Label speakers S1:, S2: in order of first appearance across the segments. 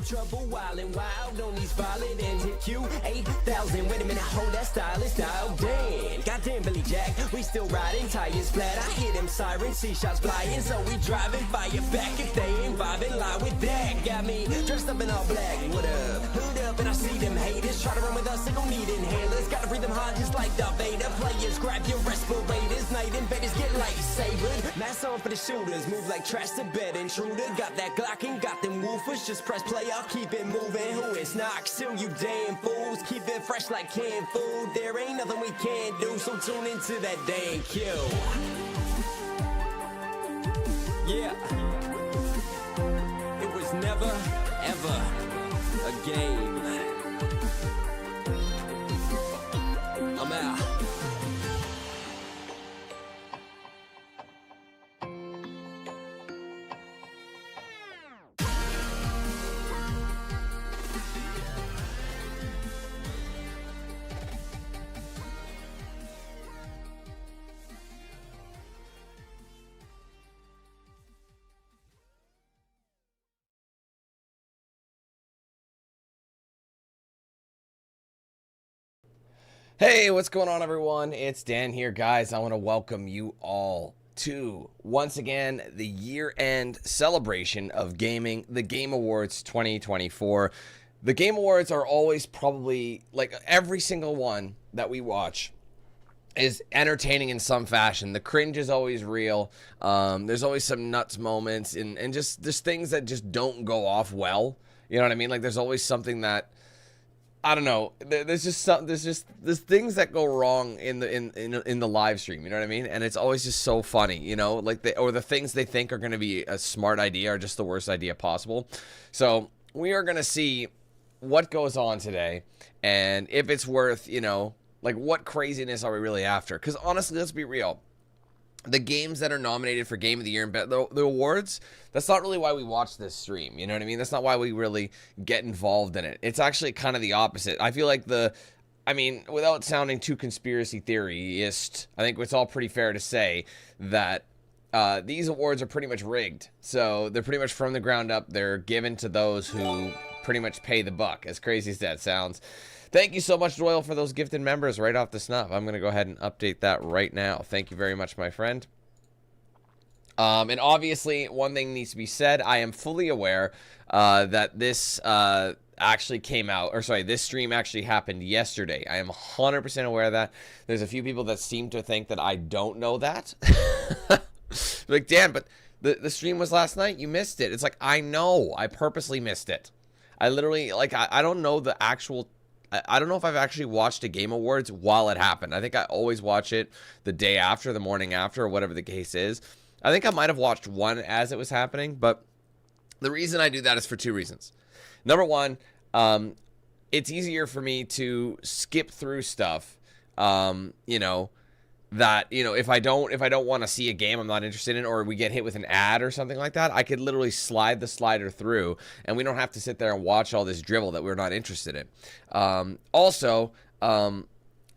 S1: trouble, wild and wild on these violent DanQ8000. Wait a minute, hold that stylish style. Damn, goddamn Billy Jack, we still riding tires flat. I hear them sirens, see shots flying, so we driving fire back. If they ain't vibing, lie with that. Got me dressed up in all black. What up? Hood up, and I see them haters try to run with us. They gon' need inhalers. Gotta breathe them hard just like Darth Vader. Players, grab your respirators. Night invaders get lightsabered. Mask on for the shooters, move like trash to bed intruder. Got that Glock and got them woofers. Just press play, I'll keep it moving. Who is not still, you damn fools? Keep it fresh like canned food. There ain't nothing we can't do, so tune into that DanQ. Yeah. It was never, ever a game. I'm out.
S2: Hey, what's going on, everyone? It's Dan here, guys. I want to welcome you all to, once again, the year-end celebration of gaming, the Game Awards 2024. The Game Awards are always probably, like, every single one that we watch is entertaining in some fashion. The cringe is always real. There's always some nuts moments and just things that just don't go off well. You know what I mean? Like, there's always something that, I don't know. There's things that go wrong in the live stream. You know what I mean? And it's always just so funny. You know, like the things they think are going to be a smart idea are just the worst idea possible. So we are going to see what goes on today, and if it's worth, you know, like what craziness are we really after? Because honestly, let's be real. The games that are nominated for Game of the Year and the awards, that's not really why we watch this stream. You know what I mean? That's not why we really get involved in it. It's actually kind of the opposite. I feel like without sounding too conspiracy theorist, I think it's all pretty fair to say that these awards are pretty much rigged. So they're pretty much from the ground up. They're given to those who pretty much pay the buck, as crazy as that sounds. Thank you so much, Doyle, for those gifted members right off the snuff. I'm going to go ahead and update that right now. Thank you very much, my friend. And obviously, one thing needs to be said. I am fully aware that this actually came out, or sorry, this stream actually happened yesterday. I am 100% aware of that. There's a few people that seem to think that I don't know that. Like, Dan, but the stream was last night. You missed it. It's like, I know. I purposely missed it. I literally, like, I don't know the actual... I don't know if I've actually watched a Game Awards while it happened. I think I always watch it the day after, the morning after, or whatever the case is. I think I might have watched one as it was happening, but the reason I do that is for two reasons. Number one, it's easier for me to skip through stuff, you know, that, you know, if I don't want to see a game I'm not interested in, or we get hit with an ad or something like that, I could literally slide the slider through and we don't have to sit there and watch all this drivel that we're not interested in. Also, 9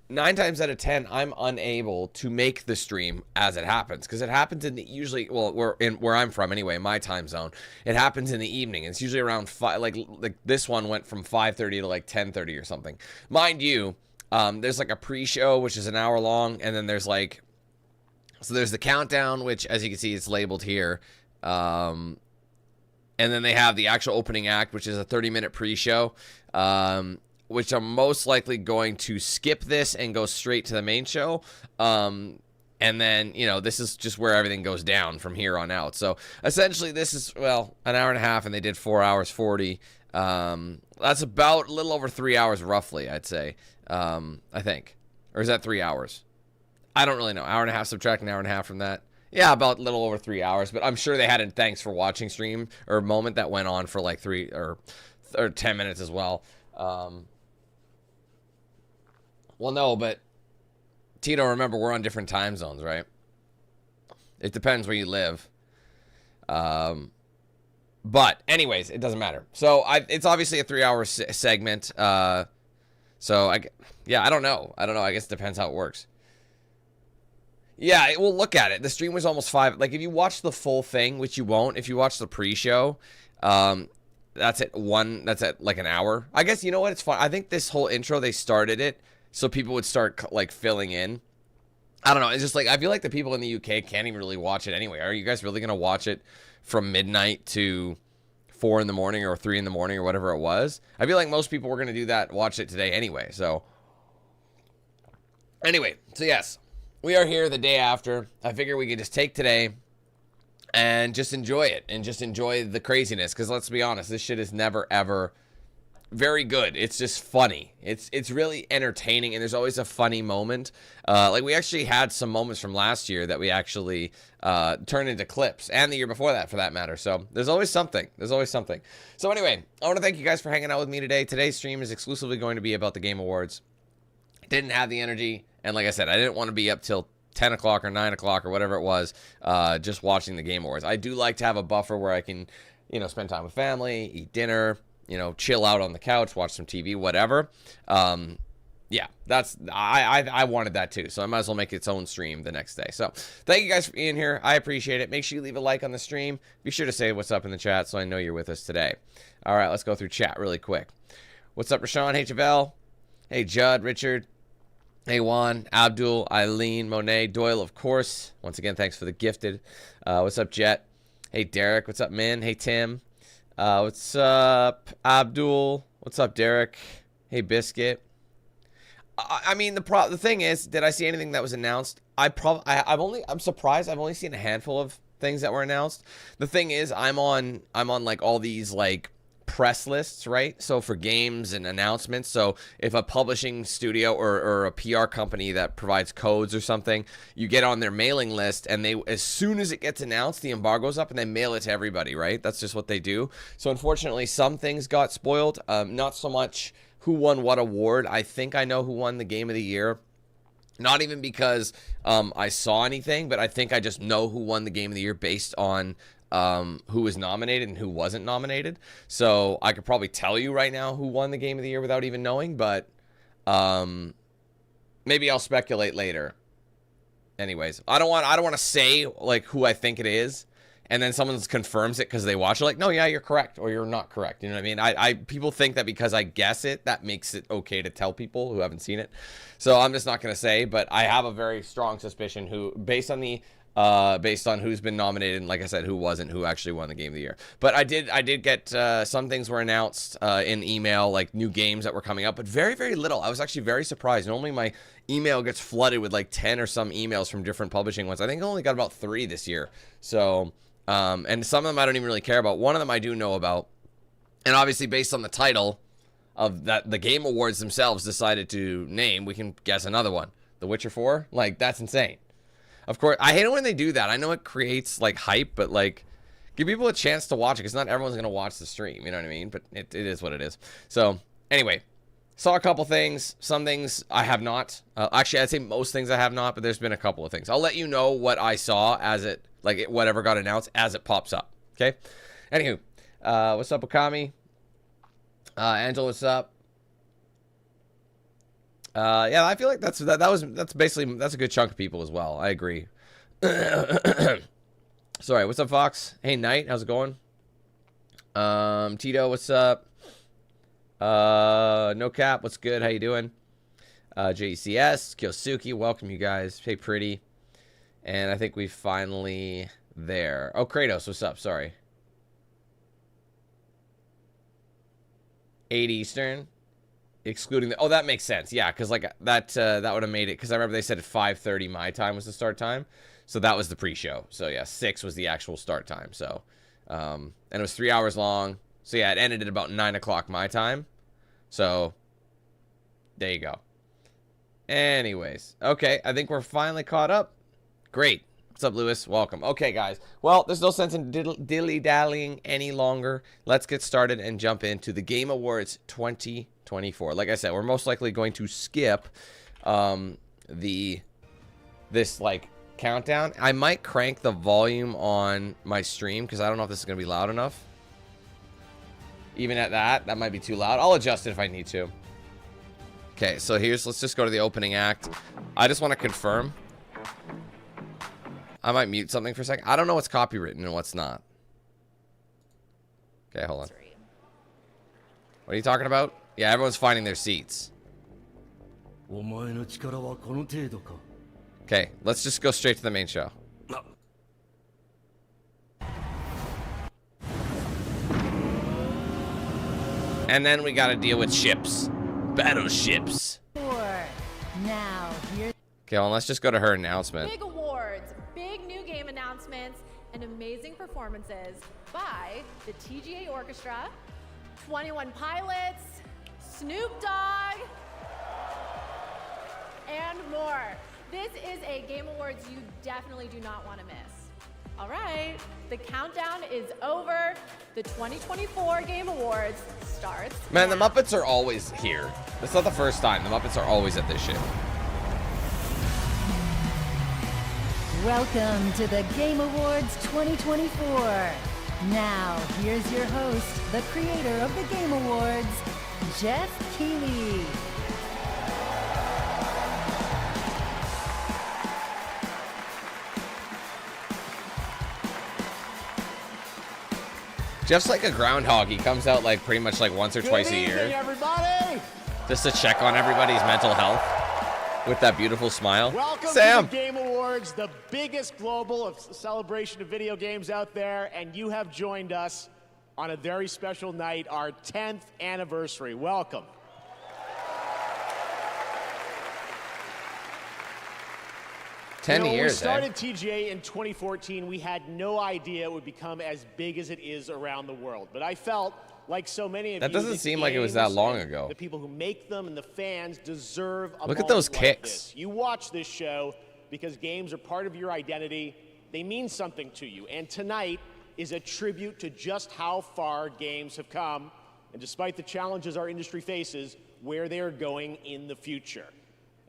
S2: times out of 10, I'm unable to make the stream as it happens, because it happens in the, usually, well, where I'm from anyway, my time zone, it happens in the evening. It's usually around 5, like this one went from 5:30 to like 10:30 or something. Mind you, there's like a pre-show, which is an hour long, and then there's like, so there's the countdown, which, as you can see, it's labeled here, and then they have the actual opening act, which is a 30-minute pre-show, which I'm most likely going to skip this and go straight to the main show, and then, you know, this is just where everything goes down from here on out. So essentially this is, well, an hour and a half, and they did 4 hours 40. That's about a little over 3 hours roughly, I'd say. I think. Or is that 3 hours? I don't really know. Hour and a half, subtract an hour and a half from that. Yeah, about a little over 3 hours, but I'm sure they had a thanks for watching stream or moment that went on for like 3 or 10 minutes as well. Well, no, but Tito, remember, we're on different time zones, right? It depends where you live. But anyways, it doesn't matter. So it's obviously a 3-hour segment. So I don't know. I guess it depends how it works. Yeah, we'll look at it. The stream was almost 5. Like, if you watch the full thing, which you won't, if you watch the pre-show, that's at like an hour. I guess, you know what, it's fun. I think this whole intro, they started it so people would start like filling in. I don't know, it's just like, I feel like the people in the UK can't even really watch it anyway. Are you guys really gonna watch it from midnight to 4 in the morning or 3 in the morning or whatever it was? I feel like most people were gonna do that, watch it today anyway. So anyway, so yes, we are here the day after. I figure we could just take today and just enjoy it and just enjoy the craziness, because let's be honest, this shit is never ever very good. It's just funny. It's really entertaining, and there's always a funny moment. Like, we actually had some moments from last year that we actually turned into clips, and the year before that, for that matter. So there's always something. There's always something. So anyway, I want to thank you guys for hanging out with me today. Today's stream is exclusively going to be about the Game Awards. Didn't have the energy, and like I said, I didn't want to be up till 10 o'clock or 9 o'clock or whatever it was, just watching the Game Awards. I do like to have a buffer where I can, you know, spend time with family, eat dinner, you know, chill out on the couch, watch some TV, whatever. Yeah, that's, I wanted that too, so I might as well make its own stream the next day. So thank you guys for being here. I appreciate it. Make sure you leave a like on the stream. Be sure to say what's up in the chat so I know you're with us today. All right, let's go through chat really quick. What's up, Rashawn? Hey, Javel. Hey, Judd, Richard. Hey, Juan, Abdul, Eileen, Monet, Doyle, of course. Once again, thanks for the gifted. What's up, Jet? Hey, Derek. What's up, Min? Hey, Tim. What's up, Abdul? What's up, Derek? Hey, Biscuit. I mean, the thing is, did I see anything that was announced? I'm surprised. I've only seen a handful of things that were announced. The thing is, I'm on like all these like press lists, right? So for games and announcements, so if a publishing studio or a PR company that provides codes or something, you get on their mailing list, and they, as soon as it gets announced, the embargo's up, and they mail it to everybody, right? That's just what they do. So unfortunately, some things got spoiled. Not so much who won what award. I think I know who won the Game of the Year. Not even because I saw anything, but I think I just know who won the Game of the Year based on who was nominated and who wasn't nominated. So I could probably tell you right now who won the Game of the Year without even knowing, but maybe I'll speculate later. Anyways, I don't want to say like who I think it is, and then someone confirms it because they watch it, like, no, yeah, you're correct, or you're not correct. You know what I mean? People think that because I guess it, that makes it okay to tell people who haven't seen it. So I'm just not going to say, but I have a very strong suspicion who, based on who's been nominated, and like I said, who wasn't, who actually won the Game of the Year. But I did get some things were announced in email, like new games that were coming up, but very, very little. I was actually very surprised. Normally my email gets flooded with like 10 or some emails from different publishing ones. I think I only got about 3 this year. So and some of them I don't even really care about. One of them I do know about, and obviously based on the title of that, the Game Awards themselves decided to name, we can guess another one. The Witcher 4? Like, that's insane. Of course, I hate it when they do that. I know it creates like hype, but like, give people a chance to watch it, because not everyone's going to watch the stream, you know what I mean? But it is what it is. So anyway, saw a couple things. Some things I have not. Actually, I'd say most things I have not, but there's been a couple of things. I'll let you know what I saw as it, like, whatever got announced as it pops up. Okay? Anywho, what's up, Okami? Angela, what's up? Yeah, I feel like that's basically, that's a good chunk of people as well. I agree. Sorry, what's up, Fox? Hey, Knight, how's it going? Tito, what's up? No Cap, what's good? How you doing? JCS, Kyosuke, welcome you guys. Hey, Pretty. And I think we finally there. Oh, Kratos, what's up? Sorry. 8 Eastern. Excluding the, oh, that makes sense. Yeah, because like that would have made it, because I remember they said at 5:30 my time was the start time, so that was the pre-show. So yeah, 6 was the actual start time. So and it was 3 hours long. So yeah, it ended at about 9 o'clock my time. So there you go. Anyways, okay, I think we're finally caught up. Great. What's up, Lewis? Welcome. Okay, guys. Well, there's no sense in dilly-dallying any longer. Let's get started and jump into the Game Awards 2024. Like I said, we're most likely going to skip this like countdown. I might crank the volume on my stream because I don't know if this is going to be loud enough. Even at that might be too loud. I'll adjust it if I need to. Okay, so let's just go to the opening act. I just want to confirm. I might mute something for a second. I don't know what's copywritten and what's not. Okay, hold on. What are you talking about? Yeah, everyone's finding their seats.
S3: お前の力はこの程度か。
S2: Okay, let's just go straight to the main show. And then we gotta deal with ships. Battleships.
S4: Now, here's
S2: Okay, well, let's just go to her announcement.
S5: Big awards, big new game announcements, and amazing performances by the TGA Orchestra, 21 Pilots, Snoop Dogg, and more. This is a Game Awards you definitely do not want to miss. All right, the countdown is over. The 2024 Game Awards starts
S2: Man, the
S5: now.
S2: Muppets are always here. That's not the first time. The Muppets are always at this shit.
S4: welcome to the Game Awards 2024. Now, here's your host, the creator of the Game Awards, Jeff Keighley.
S2: Jeff's like a groundhog. He comes out like pretty much like once or twice a year.
S6: Everybody.
S2: Just to check on everybody's mental health with that beautiful smile.
S6: Welcome
S2: Sam.
S6: to the Game Awards, the biggest global celebration of video games out there, and you have joined us on a very special night, our 10th anniversary. Welcome.
S2: Ten
S6: When we
S2: years,
S6: started TGA in 2014, we had no idea it would become as big as it is around the world. But I felt, like so many of
S2: That
S6: you,
S2: doesn't
S6: that
S2: seem like it was that
S6: games
S2: long
S6: and
S2: ago.
S6: The people who make them and the fans deserve a
S2: Look at
S6: moment
S2: those
S6: like
S2: kicks.
S6: this. You watch this show because games are part of your identity. They mean something to you. And tonight is a tribute to just how far games have come, and despite the challenges our industry faces, where they are going in the future.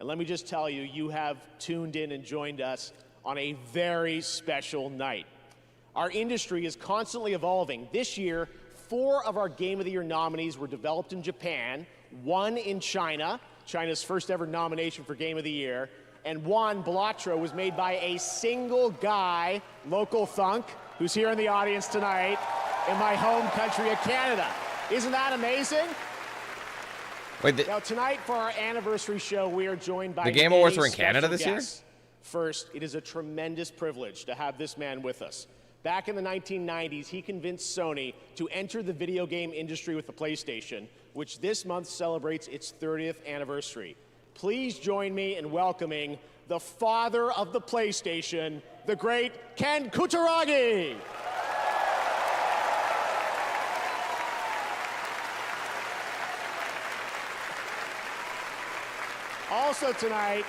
S6: And let me just tell you, you have tuned in and joined us on a very special night. Our industry is constantly evolving. This year, 4 of our Game of the Year nominees were developed in Japan, 1 in China, China's first ever nomination for Game of the Year, and 1, Balatro, was made by a single guy, Local Thunk, who's here in the audience tonight in my home country of Canada. Isn't that amazing?
S2: Wait,
S6: Now tonight for our anniversary show, we are joined by
S2: The Game
S6: many
S2: Awards were in
S6: special
S2: Canada this year?
S6: guests. First, it is a tremendous privilege to have this man with us. Back in the 1990s, he convinced Sony to enter the video game industry with the PlayStation, which this month celebrates its 30th anniversary. Please join me in welcoming the father of the PlayStation, the great Ken Kutaragi. Also tonight,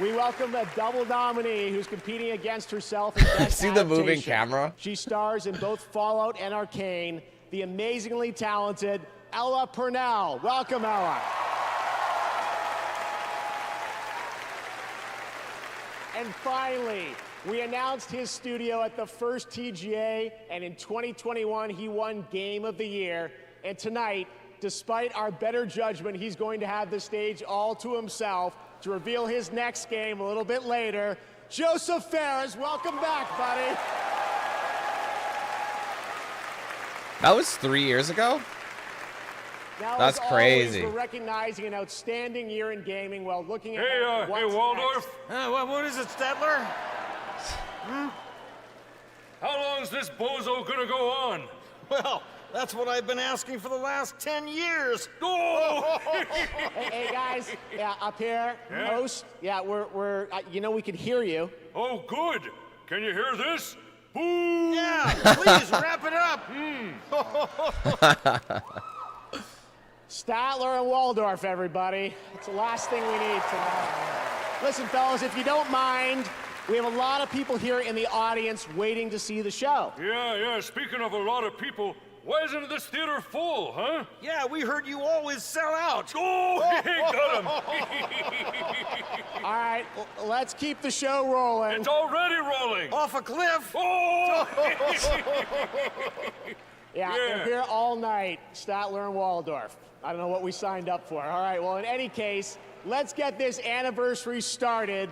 S6: we welcome a double nominee who's competing against herself in Best
S2: See the moving
S6: Adaptation.
S2: camera?
S6: She stars in both Fallout and Arcane, the amazingly talented Ella Purnell. Welcome, Ella. And finally, we announced his studio at the first TGA, and in 2021, he won Game of the Year. And tonight, despite our better judgment, he's going to have the stage all to himself to reveal his next game a little bit later. Joseph Ferris, welcome back, buddy.
S2: that was 3 years ago?
S6: Now,
S2: That's
S6: as
S2: crazy.
S6: Always, we're recognizing an outstanding year in gaming while looking at
S7: Hey,
S6: what's
S7: Waldorf.
S6: next.
S3: What is it, Statler?
S7: How long is this bozo gonna go on?
S3: Well, that's what I've been asking for the last 10 years.
S7: Oh!
S6: Hey, guys, yeah, up here, host. Yeah, we're you know, we can hear you.
S7: Oh, good. Can you hear this? Boo!
S3: Yeah, please wrap it up.
S6: Statler and Waldorf, everybody. It's the last thing we need tonight. Listen, fellas, if you don't mind, we have a lot of people here in the audience waiting to see the show.
S7: Yeah. Speaking of a lot of people, why isn't this theater full, huh?
S3: Yeah, we heard you always sell out.
S7: Oh, got him.
S6: All right, let's keep the show rolling.
S7: It's already rolling.
S3: Off a cliff.
S7: Oh!
S6: Yeah, they're here all night, Statler and Waldorf. I don't know what we signed up for. All right, well, in any case, let's get this anniversary started.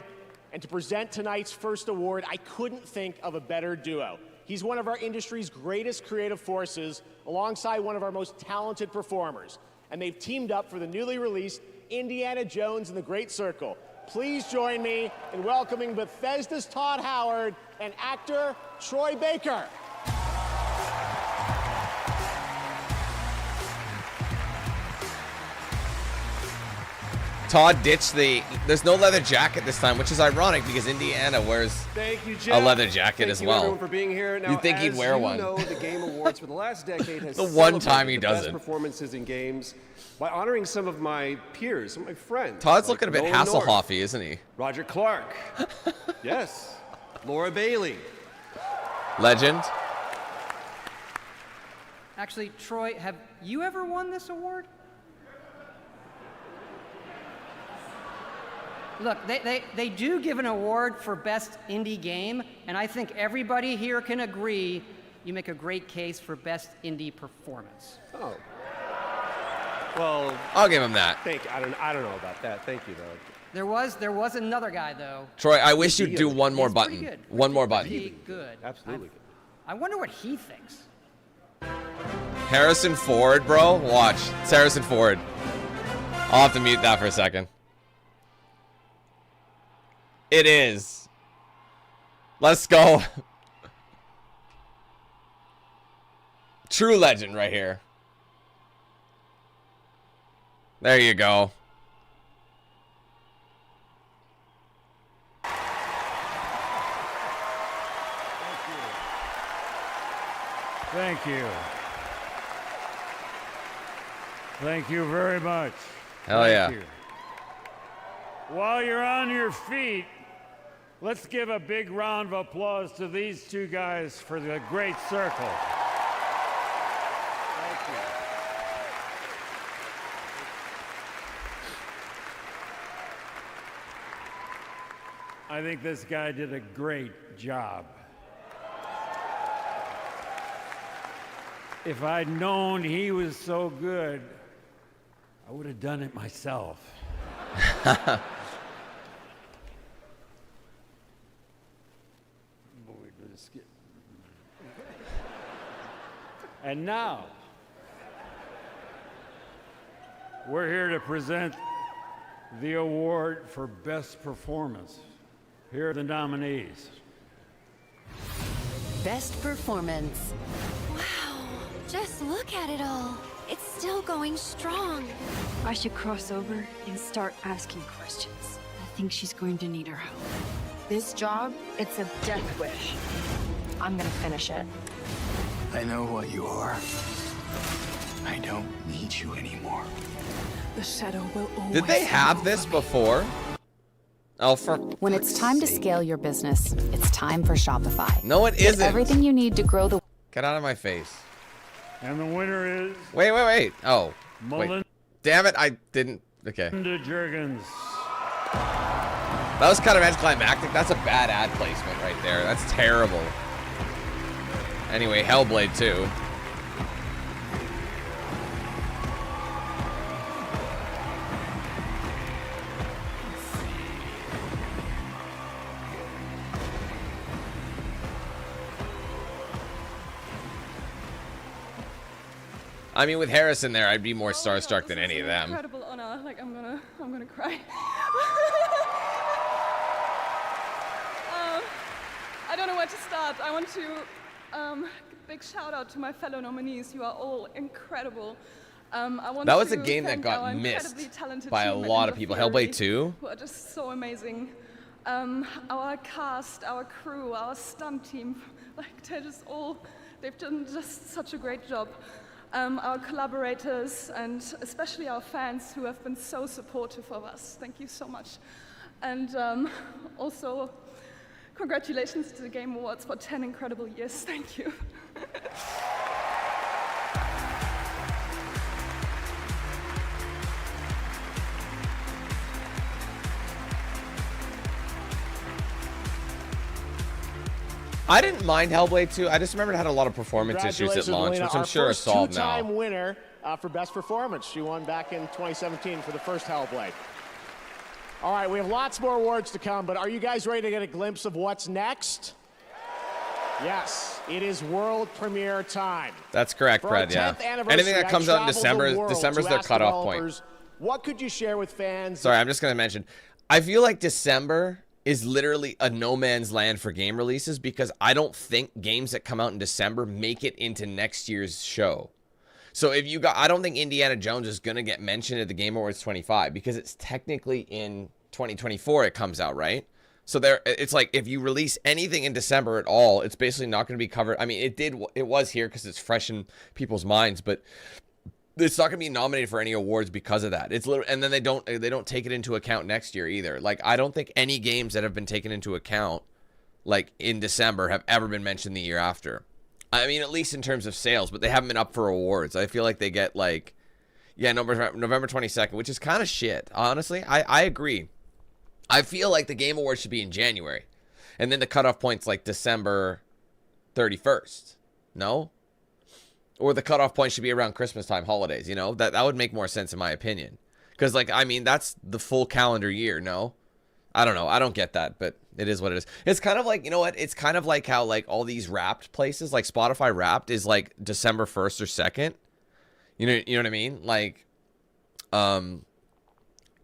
S6: And to present tonight's first award, I couldn't think of a better duo. He's one of our industry's greatest creative forces, alongside one of our most talented performers. and they've teamed up for the newly released Indiana Jones and the Great Circle. Please join me in welcoming Bethesda's Todd Howard and actor Troy Baker.
S2: Todd ditched there's no leather jacket this time, which is ironic because Indiana wears
S8: Thank you, Jeff.
S2: a leather jacket as
S8: Thank you,
S2: well.
S8: everyone, for being here. Now,
S2: You'd think he'd wear one.
S8: As you know, the Game Awards for the last decade has
S2: The one
S8: celebrated
S2: time he
S8: the best
S2: doesn't.
S8: performances in games by honoring some of my peers, some of my friends.
S2: Todd's
S8: like
S2: looking a bit
S8: Nolan North,
S2: Hasselhoffy, isn't he?
S8: Roger Clark. Yes. Laura Bailey.
S2: Legend.
S9: Actually, Troy, have you ever won this award? Look, they do give an award for best indie game, and I think everybody here can agree you make a great case for best indie performance.
S8: Oh. Well,
S2: I'll give him that.
S8: I don't know about that. Thank you, though.
S9: There was another guy though.
S2: Troy, I wish you'd do one more
S9: He's pretty
S2: button.
S9: good.
S2: One more button.
S9: Pretty good.
S8: Absolutely.
S9: I wonder what he thinks.
S2: Harrison Ford, bro. Watch. It's Harrison Ford. I'll have to mute that for a second. It is. Let's go. True legend right here. There you go.
S10: Thank you. Thank you very much.
S2: Hell
S10: Thank
S2: yeah.
S10: you. While you're on your feet, let's give a big round of applause to these two guys for the Great Circle. Thank you. I think this guy did a great job. If I'd known he was so good, I would have done it myself. And now, we're here to present the award for Best Performance. Here are the nominees.
S4: Best performance.
S11: Wow, just look at it all. It's still going strong.
S12: I should cross over and start asking questions. I think she's going to need our help.
S13: This job, it's a death wish. I'm gonna finish it.
S14: I know what you are. I don't need you anymore.
S12: The shadow will always.
S2: Did they have this before? Oh, for
S15: when it's time to scale your business, it's time for Shopify.
S2: No, it isn't.
S15: Get everything you need to grow the.
S2: Get out of my face.
S10: And the winner is.
S2: Wait. Oh.
S10: Mullen.
S2: Wait. Damn it, I didn't. Okay.
S10: Jurgens.
S2: That was kind of anticlimactic. That's a bad ad placement right there. That's terrible. Anyway, Hellblade 2. I mean, with Harrison there, I'd be more starstruck than any of them.
S16: Incredible honor. Like, I'm gonna cry. I don't know where to start. I want to big shout out to my fellow nominees. You are all incredible.
S2: That was a game that got missed by a lot of people. Hellblade 2?
S16: Who are just so amazing. Our cast, our crew, our stunt team, like they've done just such a great job. Our collaborators and especially our fans who have been so supportive of us. Thank you so much. And also, congratulations to the Game Awards for 10 incredible years. Thank you.
S2: I didn't mind Hellblade 2. I just remembered it had a lot of performance issues at launch, which I'm sure are solved now.
S6: Our first two-time winner for Best Performance. She won back in 2017 for the first Hellblade. All right, we have lots more awards to come, but are you guys ready to get a glimpse of what's next? Yes, it is world premiere time.
S2: That's correct,
S6: For
S2: Brad,
S6: our
S2: yeah.
S6: 10th anniversary,
S2: Anything that comes out in December, December's their cutoff point.
S6: What could you share with fans?
S2: Sorry, I'm just going to mention, I feel like December is literally a no man's land for game releases because I don't think games that come out in December make it into next year's show. So if you got, I don't think Indiana Jones is going to get mentioned at the Game Awards 25 because it's technically in 2024 it comes out, right? So there, it's like if you release anything in December at all, it's basically not going to be covered. I mean, it was here because it's fresh in people's minds, but it's not going to be nominated for any awards because of that. It's literally, and then they don't take it into account next year either. Like I don't think any games that have been taken into account, like in December, have ever been mentioned the year after. I mean, at least in terms of sales, but they haven't been up for awards. I feel like they get like, yeah, November 22nd, which is kind of shit. Honestly, I agree. I feel like the Game Awards should be in January. And then the cutoff point's like December 31st. No? Or the cutoff point should be around Christmas time, holidays, you know? That would make more sense in my opinion. Because, like, I mean, that's the full calendar year, no? I don't know. I don't get that, but it is what it is. It's kind of like, you know what? It's kind of like how, like, all these Wrapped places, like Spotify Wrapped is, like, December 1st or 2nd. You know what I mean? Like,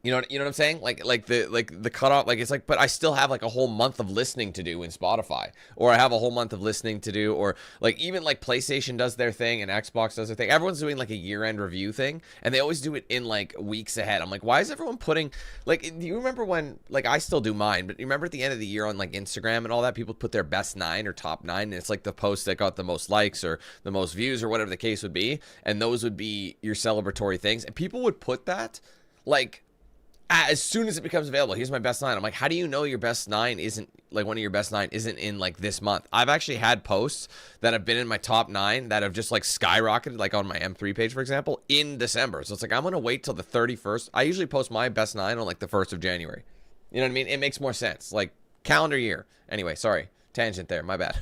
S2: you know what I'm saying? Like the cutoff, like it's like, but I still have like a whole month of listening to do in Spotify, or I have a whole month of listening to do, or like even like PlayStation does their thing and Xbox does their thing. Everyone's doing like a year-end review thing, and they always do it in like weeks ahead. I'm like, why is everyone putting like? Do you remember when like I still do mine, but you remember at the end of the year on like Instagram and all that, people put their best 9 or top 9, and it's like the post that got the most likes or the most views or whatever the case would be, and those would be your celebratory things, and people would put that like. As soon as it becomes available, here's my best 9. I'm like, how do you know your best 9 isn't like one of your best 9 isn't in like this month? I've actually had posts that have been in my top 9 that have just like skyrocketed, like on my M3 page, for example, in December. So it's like, I'm going to wait till the 31st. I usually post my best 9 on like the 1st of January. You know what I mean? It makes more sense. Like calendar year. Anyway, sorry. Tangent there. My bad.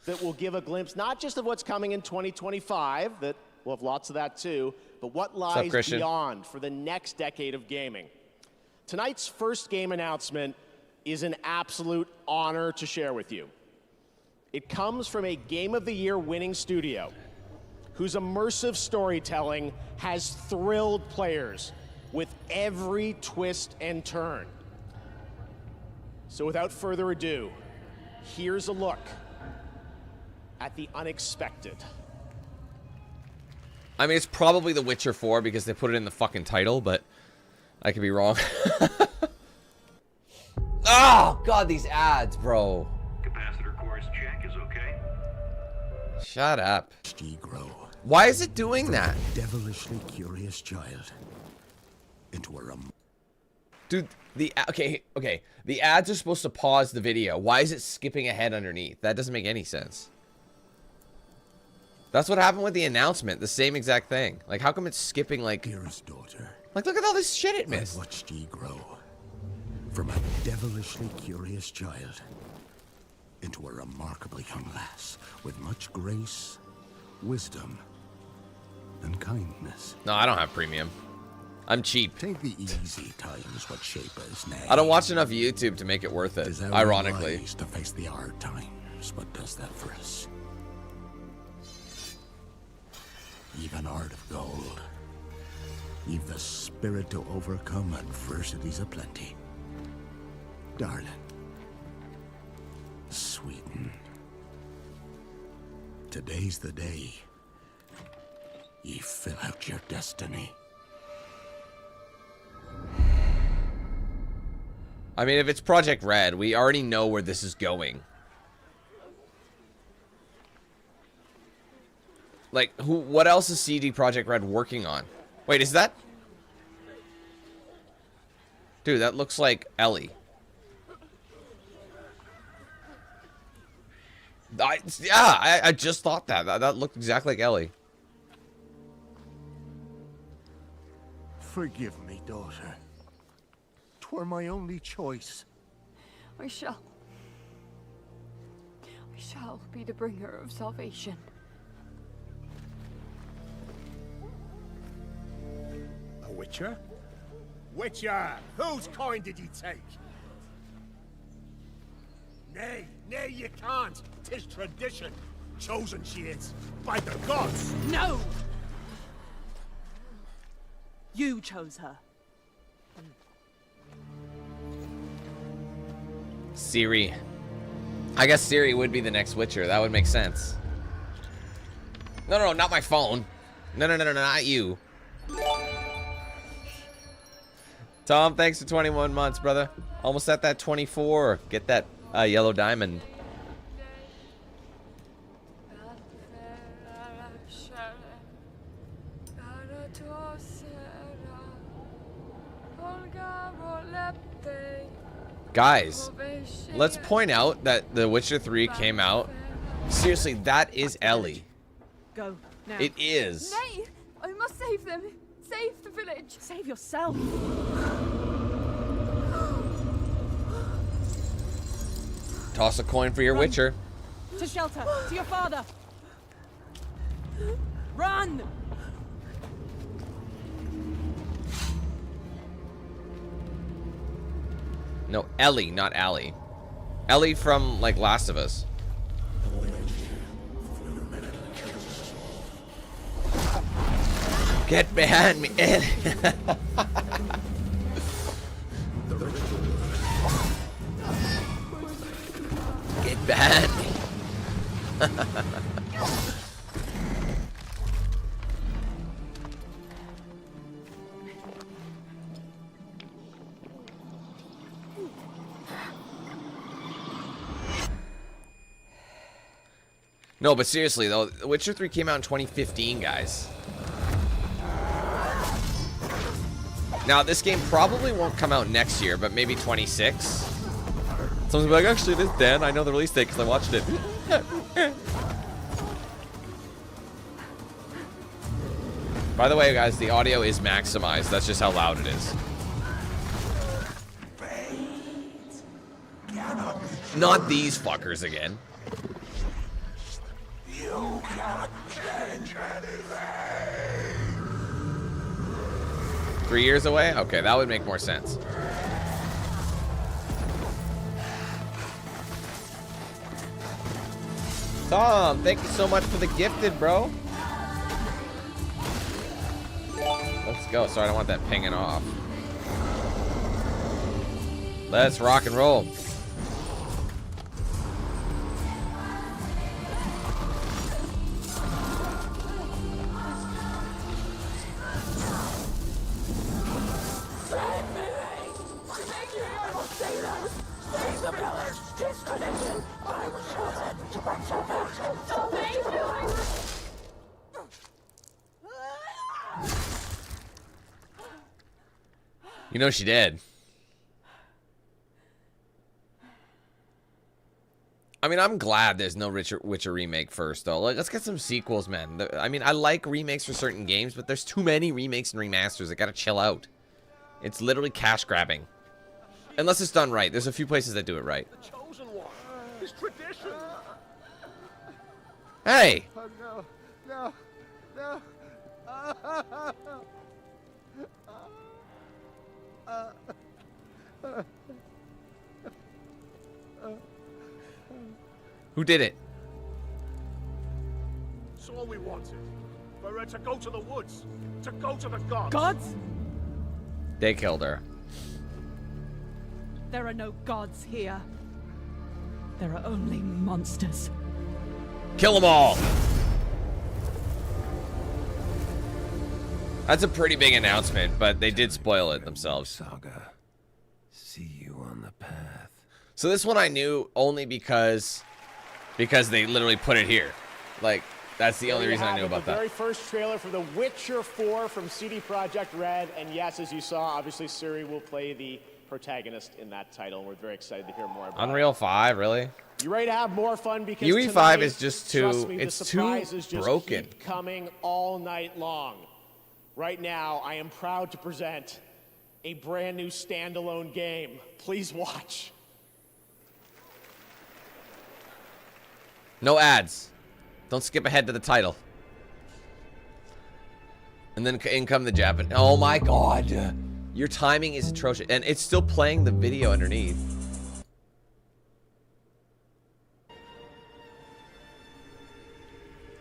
S6: That will give a glimpse, not just of what's coming in 2025, that we'll have lots of that too, but what lies beyond for the next decade of gaming. Tonight's first game announcement is an absolute honor to share with you. It comes from a Game of the Year winning studio whose immersive storytelling has thrilled players with every twist and turn. So without further ado, here's a look at the unexpected.
S2: I mean, it's probably The Witcher 4 because they put it in the fucking title, but I could be wrong. Oh, God, these ads, bro.
S17: Capacitor cores check is okay.
S2: Shut up. Why is it doing that?
S18: Devilishly curious child into a
S2: Dude, okay. The ads are supposed to pause the video. Why is it skipping ahead underneath? That doesn't make any sense. That's what happened with the announcement. The same exact thing. Like, how come it's skipping like...
S18: Dearest daughter.
S2: Like, look at all this shit it missed.
S18: I've watched ye grow from a devilishly curious child into a remarkably young lass with much grace, wisdom, and kindness.
S2: No, I don't have premium. I'm cheap.
S18: Take the easy times what shape is nay.
S2: I don't watch enough YouTube to make it worth it, ironically.
S18: To face the hard times, what does that for us? Even heart of gold. You've the spirit to overcome adversities aplenty. Darling. Sweeten. Today's the day. Ye fill out your destiny.
S2: I mean, if it's Project Red, we already know where this is going. Like, what else is CD Projekt Red working on? Wait, is that... Dude, that looks like Ellie. I just thought that. That looked exactly like Ellie.
S18: Forgive me, daughter. 'Twere my only choice.
S12: I shall be the bringer of salvation.
S19: A Witcher? Witcher! Whose coin did you take? Nay, nay, you can't. 'Tis tradition. Chosen she is, by the gods.
S20: No! You chose her.
S2: Siri. I guess Siri would be the next Witcher. That would make sense. No, no, no, not my phone. No, no, no, no, not you. Tom, thanks for 21 months, brother. Almost at that 24. Get that yellow diamond. Guys, let's point out that The Witcher 3 came out. Seriously, that is Ellie.
S20: Go now.
S2: It is.
S16: Nay! I must save them. Save the village.
S20: Save yourself.
S2: Toss a coin for your
S20: Run.
S2: Witcher.
S20: To shelter. To your father. Run!
S2: No, Ellie, not Allie. Ellie from, like, Last of Us. Get behind me, Ellie. Get behind me. No, but seriously though, Witcher 3 came out in 2015, guys. Now, this game probably won't come out next year, but maybe 26. Someone's gonna be like, actually, it is Dan. I know the release date because I watched it. By the way, guys, the audio is maximized. That's just how loud it is. Not these fuckers again.
S19: You cannot change anything.
S2: 3 years away? Okay, that would make more sense. Tom, thank you so much for the gifted, bro. Let's go. Sorry, I don't want that pinging off. Let's rock and roll. You know she did. I mean, I'm glad there's no Witcher remake first, though. Like, let's get some sequels, man. I mean, I like remakes for certain games, but there's too many remakes and remasters. I gotta chill out. It's literally cash grabbing. Unless it's done right. There's a few places that do it right.
S19: The chosen one. It's tradition.
S2: Hey!
S19: Oh, no. No. No.
S2: Who did it?
S19: It's all we wanted. For her to go to the woods. To go to the gods.
S20: Gods?
S2: They killed her.
S20: There are no gods here. There are only monsters.
S2: Kill them all! That's a pretty big announcement, but they did spoil it themselves.
S14: Saga, see you on the path.
S2: So this one I knew only because they literally put it here. Like, that's the only reason I knew about
S6: the
S2: that.
S6: very first trailer for The Witcher 4 from CD Projekt Red, and yes, as you saw, obviously Ciri will play the protagonist in that title, and we're very excited to hear more about
S2: Unreal 5, really?
S6: You ready to have more fun? Because
S2: UE5
S6: tonight,
S2: is just too,
S6: trust me,
S2: it's
S6: the
S2: too
S6: surprises just
S2: broken.
S6: keep coming all night long. Right now, I am proud to present a brand new standalone game. Please watch.
S2: No ads. Don't skip ahead to the title. And then in come the Japan. Oh my god. Your timing is atrocious. And it's still playing the video underneath.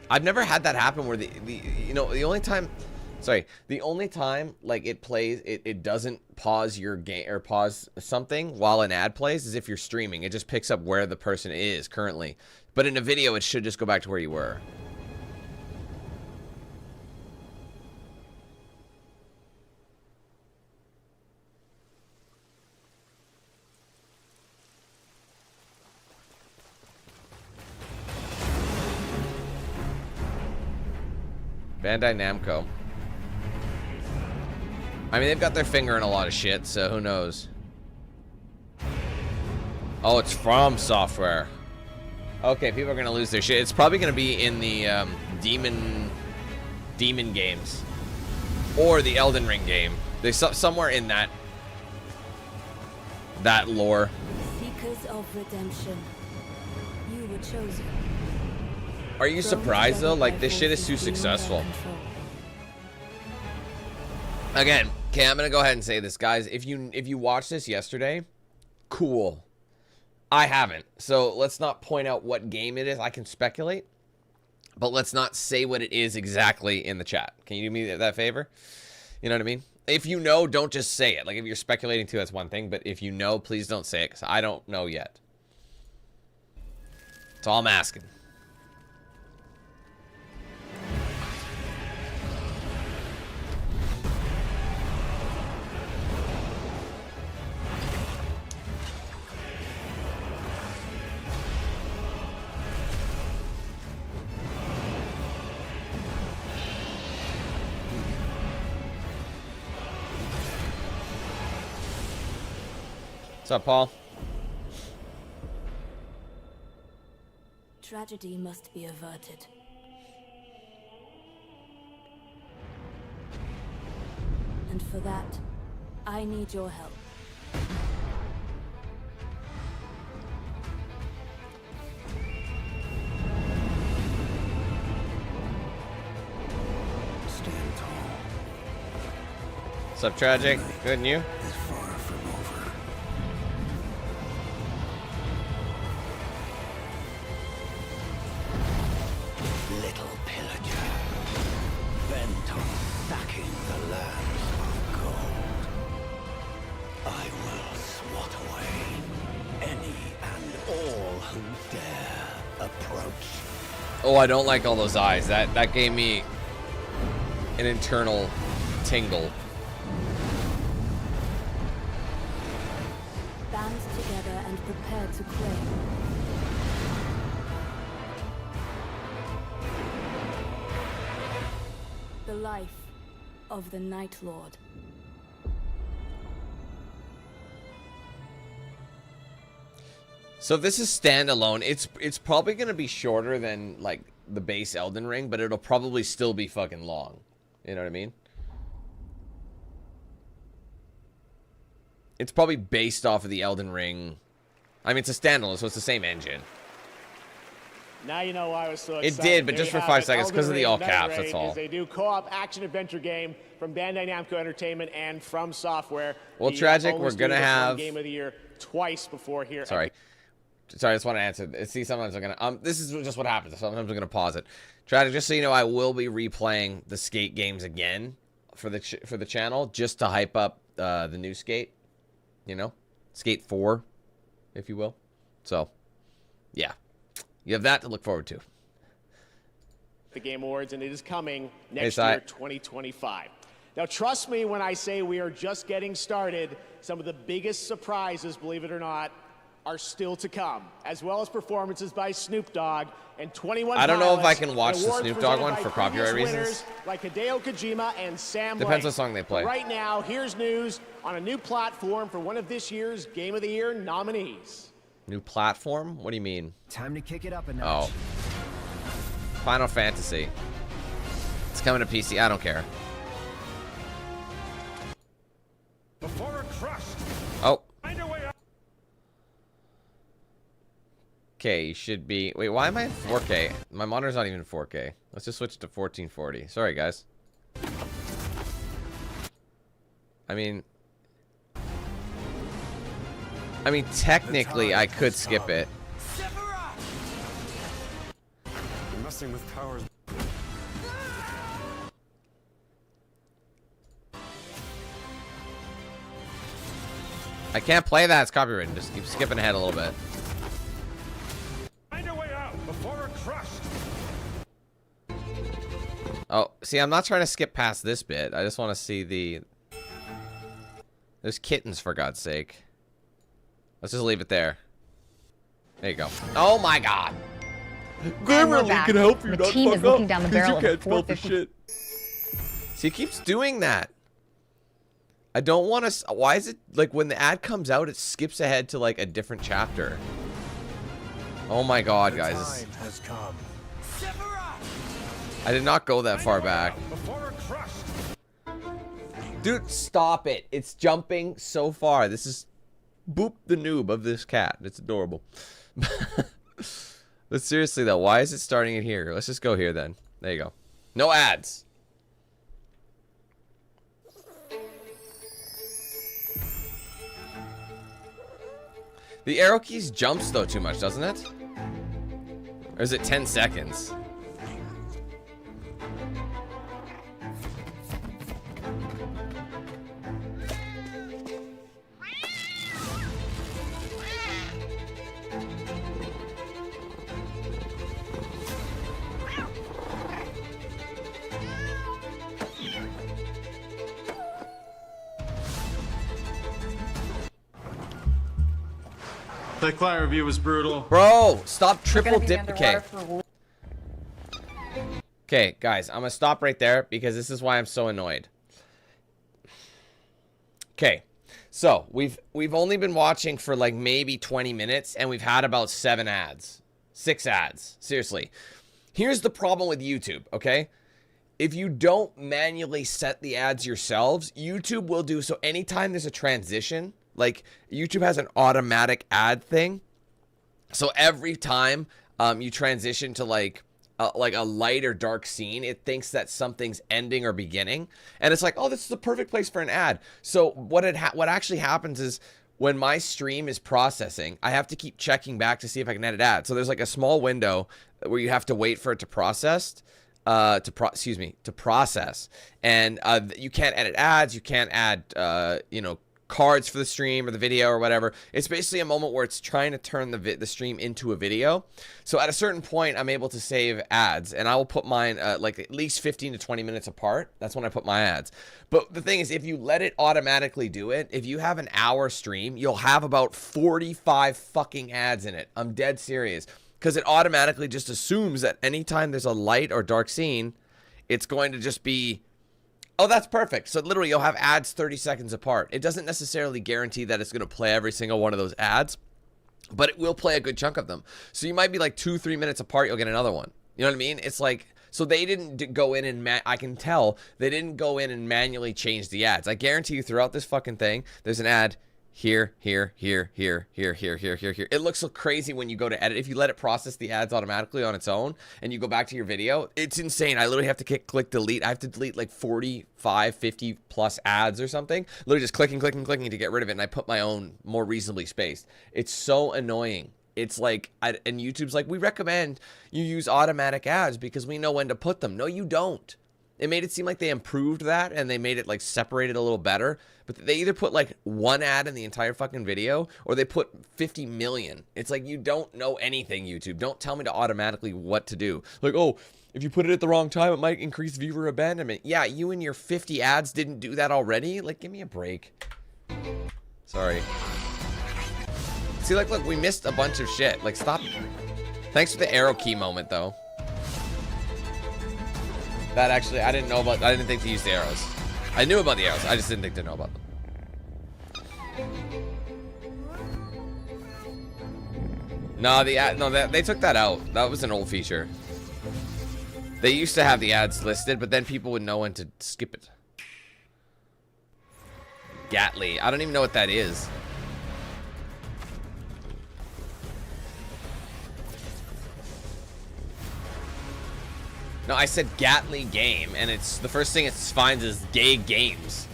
S2: I've never had that happen where the you know, the only time like it plays, it doesn't pause your game or pause something while an ad plays is if you're streaming. It just picks up where the person is currently. But in a video, it should just go back to where you were. Bandai Namco. I mean, they've got their finger in a lot of shit, so who knows? Oh, it's From Software. Okay, people are gonna lose their shit. It's probably gonna be in the Demon games, or the Elden Ring game. They somewhere in that lore.
S21: Seekers of redemption, you were chosen.
S2: Are you surprised though? Like, this shit is too successful. Again, okay, I'm gonna go ahead and say this, guys. If you watched this yesterday, cool. I haven't, so let's not point out what game it is. I can speculate, but let's not say what it is exactly in the chat. Can you do me that favor? You know what I mean? If you know, don't just say it. Like, if you're speculating too, that's one thing, but if you know, please don't say it, because I don't know yet. That's all I'm asking. What's up, Paul?
S21: Tragedy must be averted. And for that, I need your help.
S18: Stand tall.
S2: What's up, Tragic? Good, and you?
S18: Is far from over. Little pillager, bent on backing the lands of gold. I will swat away any and all who dare approach.
S2: Oh, I don't like all those eyes. That gave me an internal tingle.
S21: Band together and prepare to claim. The life of the Night Lord.
S2: So if this is standalone, it's probably gonna be shorter than like the base Elden Ring, but it'll probably still be fucking long. You know what I mean? It's probably based off of the Elden Ring. I mean, it's a standalone, so it's the same engine.
S6: Now you know why I was so excited.
S2: It did, but
S6: There
S2: just
S6: you
S2: for
S6: have
S2: 5
S6: it.
S2: seconds, because of the
S6: Elden
S2: all
S6: Ring
S2: caps,
S6: Night
S2: that's
S6: Raid
S2: all.
S6: is a new co-op action-adventure game from Bandai Namco Entertainment and From Software.
S2: Well,
S6: The,
S2: Tragic,
S6: only
S2: we're
S6: studio
S2: gonna
S6: that's won
S2: have...
S6: Game of the Year twice before here.
S2: Sorry, I just want to answer. See, sometimes I'm gonna... this is just what happens. Sometimes I'm gonna pause it. Tragic, just so you know, I will be replaying the Skate games again for the channel, just to hype up the new Skate. You know? Skate 4, if you will. So, yeah. You have that to look forward to.
S6: The Game Awards, and it is coming next year, 2025. Now, trust me when I say we are just getting started. Some of the biggest surprises, believe it or not, are still to come, as well as performances by Snoop Dogg and 21
S2: I don't know if I
S6: Pilots,
S2: can watch
S6: and
S2: the
S6: awards
S2: Snoop Dogg
S6: presented
S2: one
S6: by
S2: for copyright
S6: previous
S2: reasons.
S6: winners like Hideo Kojima and Sam
S2: Depends
S6: Lake.
S2: what song they play.
S6: But right now, here's news on a new platform for one of this year's Game of the Year nominees.
S2: New platform? What do you mean?
S22: Time to kick it up a notch.
S2: Oh. Final Fantasy. It's coming to PC. I don't care.
S10: Before a crust.
S2: Oh.
S10: Find a way out.
S2: Okay, you should be... Wait, why am I in 4K? My monitor's not even 4K. Let's just switch to 1440. Sorry, guys. I mean, technically, I could skip it.
S22: You're messing with powers
S2: I can't play that. It's copywritten. Just keep skipping ahead a little bit.
S10: Find a way out before we're crushed.
S2: Oh, see, I'm not trying to skip past this bit. I just want to see the... There's kittens, for God's sake. Let's just leave it there. There you go. Oh my God.
S1: Grammarly can help you
S13: The
S1: not
S13: team
S1: fuck
S13: is looking
S1: up,
S13: down the
S1: 'cause
S13: barrel
S1: you
S13: of a
S1: can't spell for
S13: 450.
S1: shit.
S2: See, he keeps doing that. I don't want to... Why is it... Like, when the ad comes out, it skips ahead to, like, a different chapter. Oh my God, guys.
S19: Time has come.
S2: I did not go that far back. Dude, stop it. It's jumping so far. This is... Boop the noob of this cat. It's adorable. But seriously, though, why is it starting it here? Let's just go here, then. There you go. No ads. The arrow keys jumps, though, too much, doesn't it? Or is it 10 seconds?
S22: That client review was brutal.
S2: Bro, stop triple dip. Okay, guys, I'm gonna stop right there because this is why I'm so annoyed. Okay, so we've only been watching for like maybe 20 minutes and we've had about 6 ads. Seriously. Here's the problem with YouTube, okay? If you don't manually set the ads yourselves, YouTube will do so anytime there's a transition. Like, YouTube has an automatic ad thing. So every time you transition to like a light or dark scene, it thinks that something's ending or beginning. And it's like, oh, this is the perfect place for an ad. So what actually happens is when my stream is processing, I have to keep checking back to see if I can edit ads. So there's like a small window where you have to wait for it to process. And you can't edit ads. You can't add, cards for the stream or the video or whatever. It's basically a moment where it's trying to turn the stream into a video. So at a certain point, I'm able to save ads, and I will put mine like at least 15 to 20 minutes apart. That's when I put my ads. But the thing is, if you let it automatically do it, if you have an hour stream, you'll have about 45 fucking ads in it. I'm dead serious. Because it automatically just assumes that anytime there's a light or dark scene, it's going to just be... Oh, that's perfect. So literally you'll have ads 30 seconds apart. It doesn't necessarily guarantee that it's going to play every single one of those ads, but it will play a good chunk of them. So you might be like 2-3 minutes apart, you'll get another one. You know what I mean? It's like, so they didn't go in and, I can tell they didn't go in and manually change the ads. I guarantee you throughout this fucking thing, there's an ad here, here, here, here, here, here, here, here, here. It looks so crazy when you go to edit. If you let it process the ads automatically on its own and you go back to your video, it's insane. I literally have to click delete. I have to delete like 45, 50 plus ads or something. Literally just clicking to get rid of it. And I put my own more reasonably spaced. It's so annoying. It's like, and YouTube's like, we recommend you use automatic ads because we know when to put them. No, you don't. It made it seem like they improved that and they made it like separated a little better. But they either put like 1 ad in the entire fucking video or they put 50 million. It's like, you don't know anything, YouTube. Don't tell me to automatically what to do. Like, oh, if you put it at the wrong time, it might increase viewer abandonment. Yeah, you and your 50 ads didn't do that already? Like, give me a break. Sorry. See, like, look, we missed a bunch of shit. Like, stop. Thanks for the arrow key moment, though. That actually, I didn't know about, I didn't think to use the arrows. I knew about the arrows, I just didn't think to know about them. No, they took that out. That was an old feature. They used to have the ads listed, but then people would know when to skip it. Gatly, I don't even know what that is. No, I said Gatly game, and it's the first thing it finds is gay games.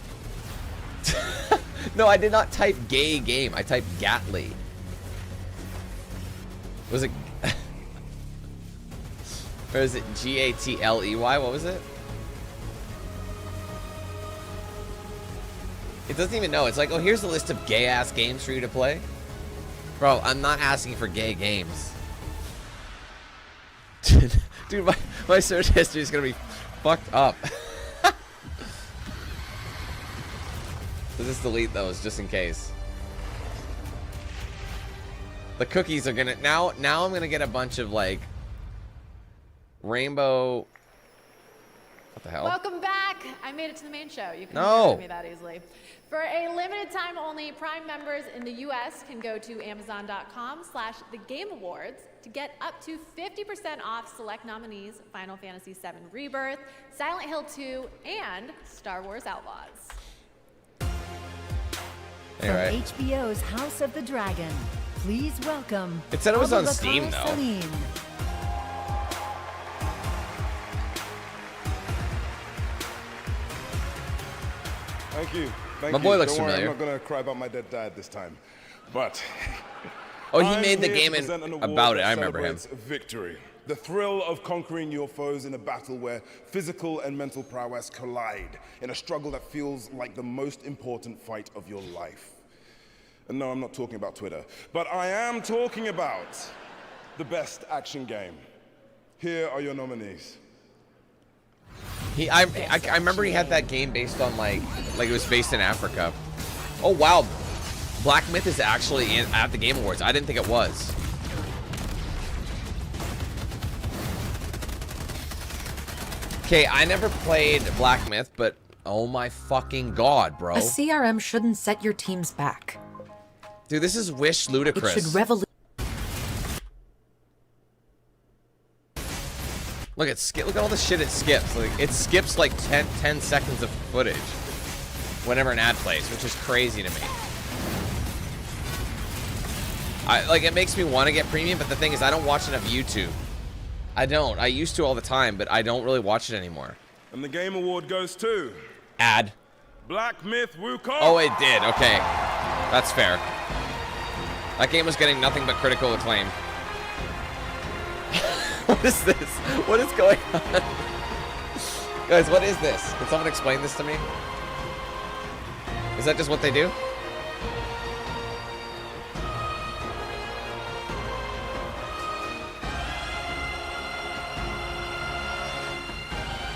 S2: No, I did not type gay game. I typed Gatly. Was it? Or is it Gatley? What was it? It doesn't even know. It's like, oh, here's a list of gay-ass games for you to play. Bro, I'm not asking for gay games. Dude, my search history is going to be fucked up. So just delete those, just in case. The cookies are going to... Now I'm going to get a bunch of, like... Rainbow... What the hell?
S3: Welcome back. I made it to the main show. You can
S2: No.
S3: me that easily. For a limited time only, Prime members in the U.S. can go to Amazon.com/TheGameAwards to get up to 50% off select nominees: Final Fantasy VII Rebirth, Silent Hill 2, and Star Wars Outlaws.
S4: From HBO's House of the Dragon, please welcome.
S2: It said it was on
S4: Abubakar
S2: Steam, though.
S4: Salim.
S5: Thank you. Thank
S2: My
S5: you.
S2: boy looks
S5: Don't worry,
S2: familiar.
S5: I'm not gonna cry about my dead dad this time, but.
S2: Oh, he
S5: I'm
S2: made the
S5: here
S2: game
S5: to present an award
S2: about it.
S5: that
S2: I remember him.
S5: celebrates victory. The thrill of conquering your foes in a battle where physical and mental prowess collide in a struggle that feels like the most important fight of your life. And no, I'm not talking about Twitter, but I am talking about the best action game. Here are your nominees.
S2: I remember he had that game based on like it was based in Africa. Oh wow, Black Myth is actually at the Game Awards. I didn't think it was. Okay, I never played Black Myth, but oh my fucking god, bro.
S23: A CRM shouldn't set your teams back.
S2: Dude, this is Wish ludicrous.
S23: It should revolutionize.
S2: Look at all the shit it skips. Like it skips like 10 seconds of footage whenever an ad plays, which is crazy to me. It makes me want to get premium, but the thing is I don't watch enough YouTube. I don't. I used to all the time, but I don't really watch it anymore.
S5: And the Game Award goes to...
S2: Ad.
S5: Black Myth Wukong.
S2: Oh, it did. Okay. That's fair. That game was getting nothing but critical acclaim. What is this? What is going on? Guys, what is this? Can someone explain this to me? Is that just what they do?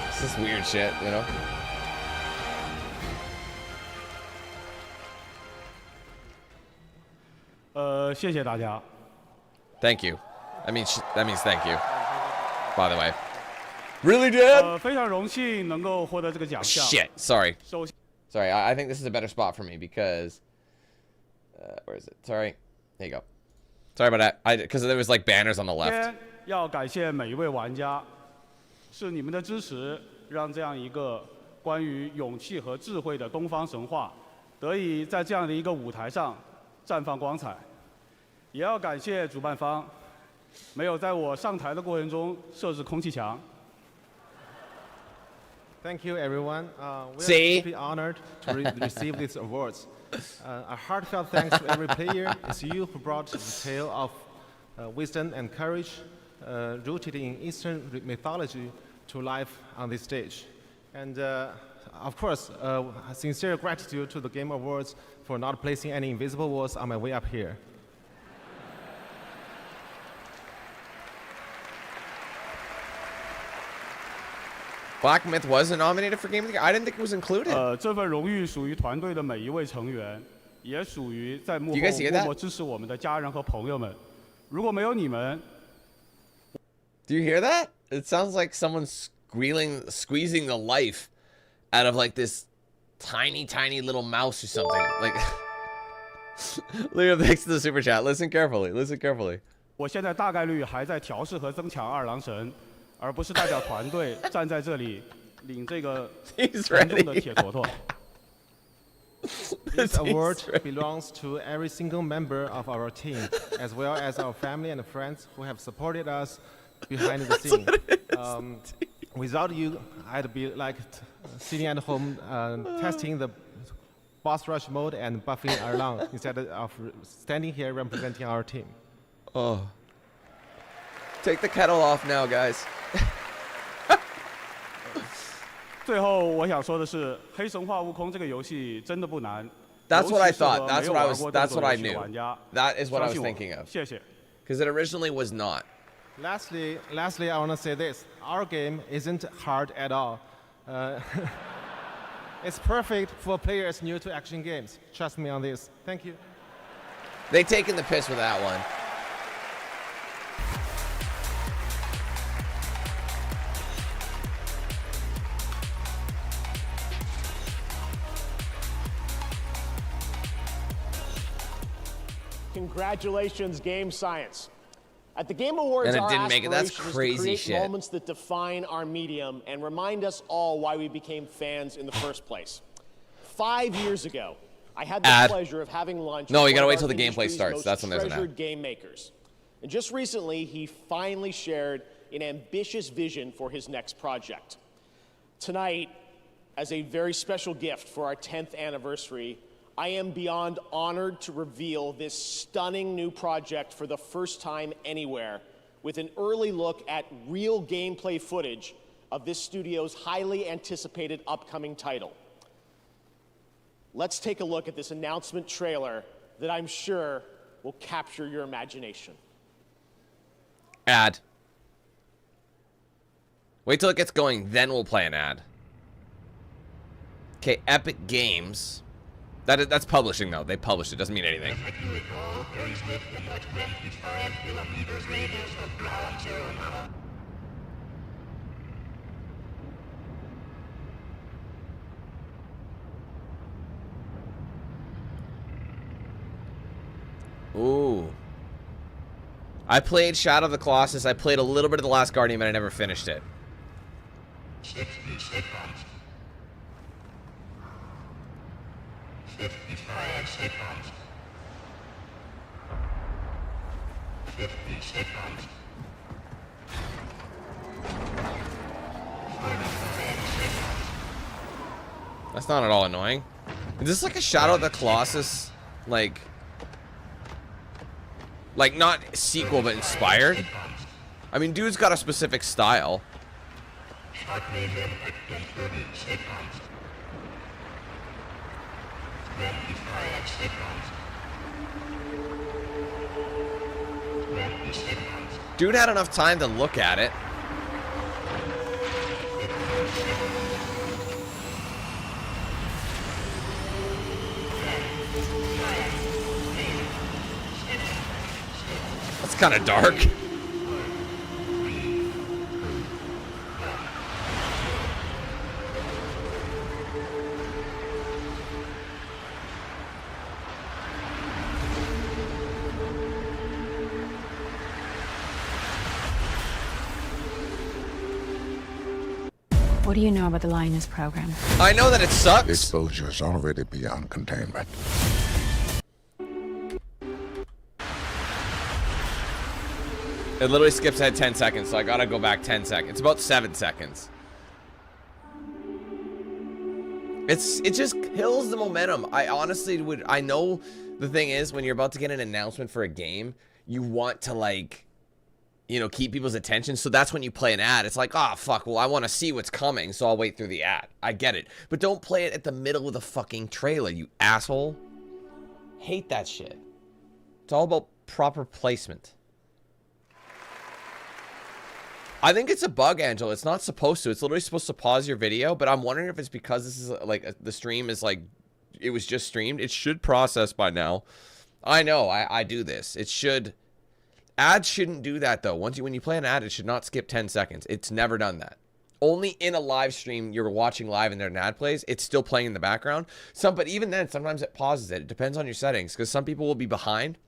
S2: This is weird shit, you know? Thank you. That means thank you. By the way. Really, Dad? Shit. Sorry. Sorry, I think this is a better spot for me because... where is it? Sorry. There you go. Sorry about that. Because there was like banners on the left.
S24: 要感谢每一位玩家，是你们的支持，让这样一个关于勇气和智慧的东方神话，得以在这样的一个舞台上绽放光彩。也要感谢主办方，没有在我上台的过程中设置空气墙。
S25: Thank you, everyone. We
S2: See?
S25: are deeply honored to receive these awards. A heartfelt thanks to every player. It's you who brought the tale of wisdom and courage rooted in Eastern mythology to life on this stage. And of course, sincere gratitude to the Game Awards for not placing any invisible walls on my way up here.
S2: Black Myth wasn't nominated for Game of the Year? I didn't think it was included.
S24: 这份荣誉属于团队的每一位成员，也属于在幕后
S2: You guys hear that?
S24: 默默支持我们的家人和朋友们。如果没有你们
S2: Do you hear that? It sounds like someone's squeezing the life out of like this tiny little mouse or something. Like, Leo, thanks to the super chat. Listen carefully. Listen carefully.
S24: 我现在大概率还在调试和增强二郎神，而不是代表团队站在这里领这个沉重的铁坨坨。
S25: This award belongs to every single member of our team, as well as our family and friends who have supported us behind the scene. Without you, I'd be like sitting at home testing the boss rush mode and buffing Erlang instead of standing here representing our team.
S2: Oh. Take the kettle off now, guys.
S24: 最后我想说的是，《黑神话：悟空》这个游戏真的不难。
S2: That's what I thought. That's what I knew. That is what I was thinking of.
S24: 谢谢。
S2: Because it originally was not.
S25: Lastly, I want to say this: our game isn't hard at all. It's perfect for players new to action games. Trust me on this. Thank you.
S2: They taken the piss with that one.
S6: Congratulations, Game Science. At the Game Awards,
S2: And it
S6: our
S2: didn't make it. That's
S6: aspiration is
S2: crazy
S6: to create
S2: shit.
S6: moments that define our medium and remind us all why we became fans in the first place. 5 years ago, I had the pleasure of having lunch.
S2: No,
S6: with
S2: you gotta
S6: one
S2: wait
S6: of
S2: till
S6: our
S2: the gameplay
S6: industry's
S2: starts.
S6: most
S2: That's when there's an ad.
S6: treasured game makers. And just recently, he finally shared an ambitious vision for his next project. Tonight, as a very special gift for our 10th anniversary, I am beyond honored to reveal this stunning new project for the first time anywhere, with an early look at real gameplay footage of this studio's highly anticipated upcoming title. Let's take a look at this announcement trailer that I'm sure will capture your imagination.
S2: Ad. Wait till it gets going, then we'll play an ad. Okay, Epic Games. That's publishing, though. They published it. Doesn't mean anything. Ooh. I played Shadow of the Colossus. I played a little bit of The Last Guardian, but I never finished it.
S18: 60 seconds. 55 seconds. 50 seconds. 45 seconds.
S2: That's not at all annoying. Is this like a Shadow of the Colossus, like not sequel but inspired? I mean, dude's got a specific style.
S18: 30 seconds. 25 seconds. 20 seconds.
S2: Dude had enough time to look at it. That's kind of dark.
S12: What do you know about the Lioness program?
S2: I know that it sucks.
S18: The exposure is already beyond containment.
S2: It literally skips ahead 10 seconds, so I gotta go back 10 seconds. It's about 7 seconds. It just kills the momentum. I honestly would. I know the thing is, when you're about to get an announcement for a game, you want to, like, you know, keep people's attention. So that's when you play an ad. It's like, oh, fuck, well, I want to see what's coming, so I'll wait through the ad. I get it. But don't play it at the middle of the fucking trailer, you asshole. Hate that shit. It's all about proper placement. I think it's a bug, Angela. It's not supposed to. It's literally supposed to pause your video, but I'm wondering if it's because this is, like, the stream is, like, it was just streamed. It should process by now. I know, I do this. It should. Ads shouldn't do that, though. When you play an ad, it should not skip 10 seconds. It's never done that. Only in a live stream, you're watching live and an ad plays, it's still playing in the background. But even then, sometimes it pauses it. It depends on your settings, because some people will be behind.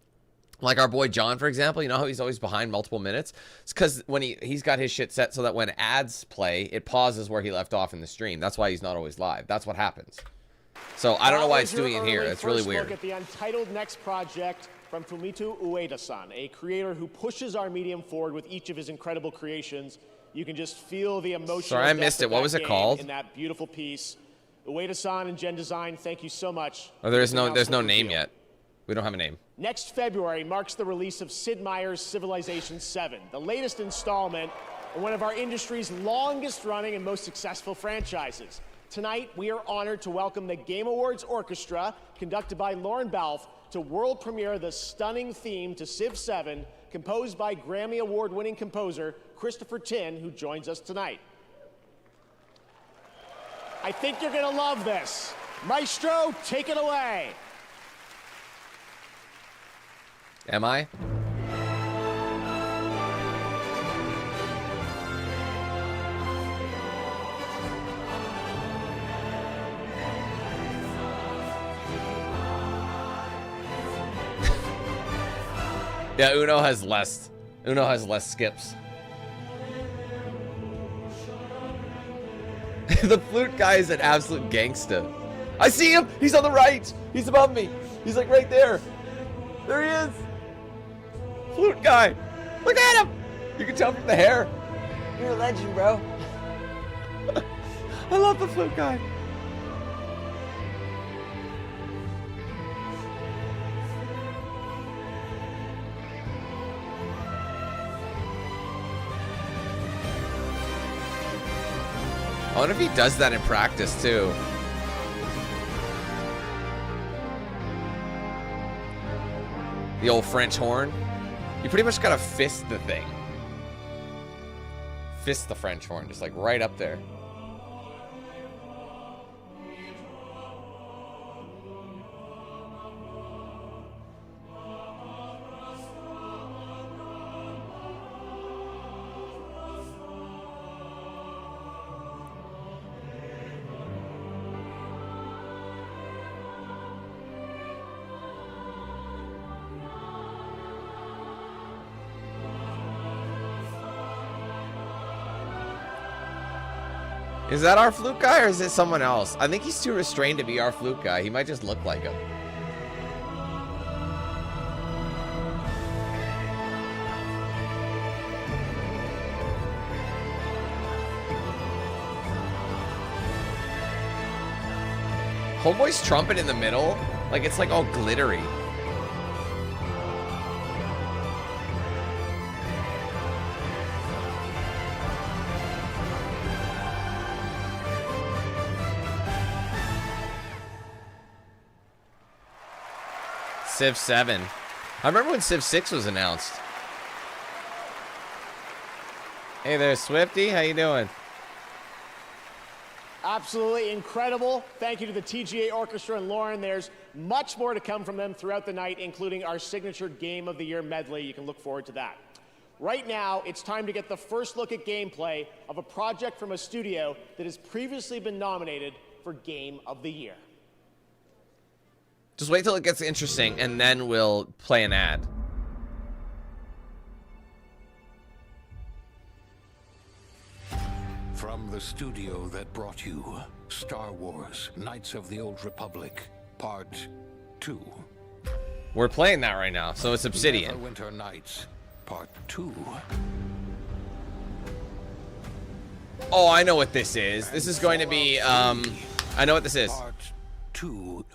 S2: Like our boy John, for example, you know how he's always behind multiple minutes? It's because when he's got his shit set so that when ads play, it pauses where he left off in the stream. That's why he's not always live. That's what happens. So I don't know why it's doing it here. It's really weird.
S6: Look at the untitled next project from Fumito Ueda-san, a creator who pushes our medium forward with each of his incredible creations. You can just feel the emotion.
S2: Sorry, I missed it. What was it called?
S6: In that beautiful piece. Ueda-san and Gen Design, thank you so much.
S2: Oh, there's no name yet. We don't have a name.
S6: Next February marks the release of Sid Meier's Civilization 7, the latest installment and one of our industry's longest running and most successful franchises. Tonight, we are honored to welcome the Game Awards Orchestra, conducted by Lauren Balfe, to world premiere the stunning theme to Civ 7, composed by Grammy Award-winning composer Christopher Tin, who joins us tonight. I think you're gonna love this. Maestro, take it away.
S2: Am I? Yeah, Uno has less skips. The flute guy is an absolute gangster. I see him! He's on the right! He's above me! He's like right there! There he is! Flute guy! Look at him! You can tell from the hair. You're a legend, bro. I love the flute guy. I wonder if he does that in practice too. The old French horn. You pretty much gotta fist the thing. Fist the French horn, just like right up there. Is that our flute guy or is it someone else? I think he's too restrained to be our flute guy. He might just look like him. Homeboy's trumpet in the middle, like it's like all glittery. Civ 7. I remember when Civ 6 was announced. Hey there, Swifty. How you doing?
S6: Absolutely incredible. Thank you to the TGA Orchestra and Lauren. There's much more to come from them throughout the night, including our signature Game of the Year medley. You can look forward to that. Right now, it's time to get the first look at gameplay of a project from a studio that has previously been nominated for Game of the Year.
S2: Just wait till it gets interesting, and then we'll play an ad.
S18: From the studio that brought you Star Wars: Knights of the Old Republic, Part 2.
S2: We're playing that right now, so it's Obsidian.
S18: Neverwinter Nights, Part 2.
S2: Oh, I know what this is. This is going to be, I know what this is.
S18: Part 2.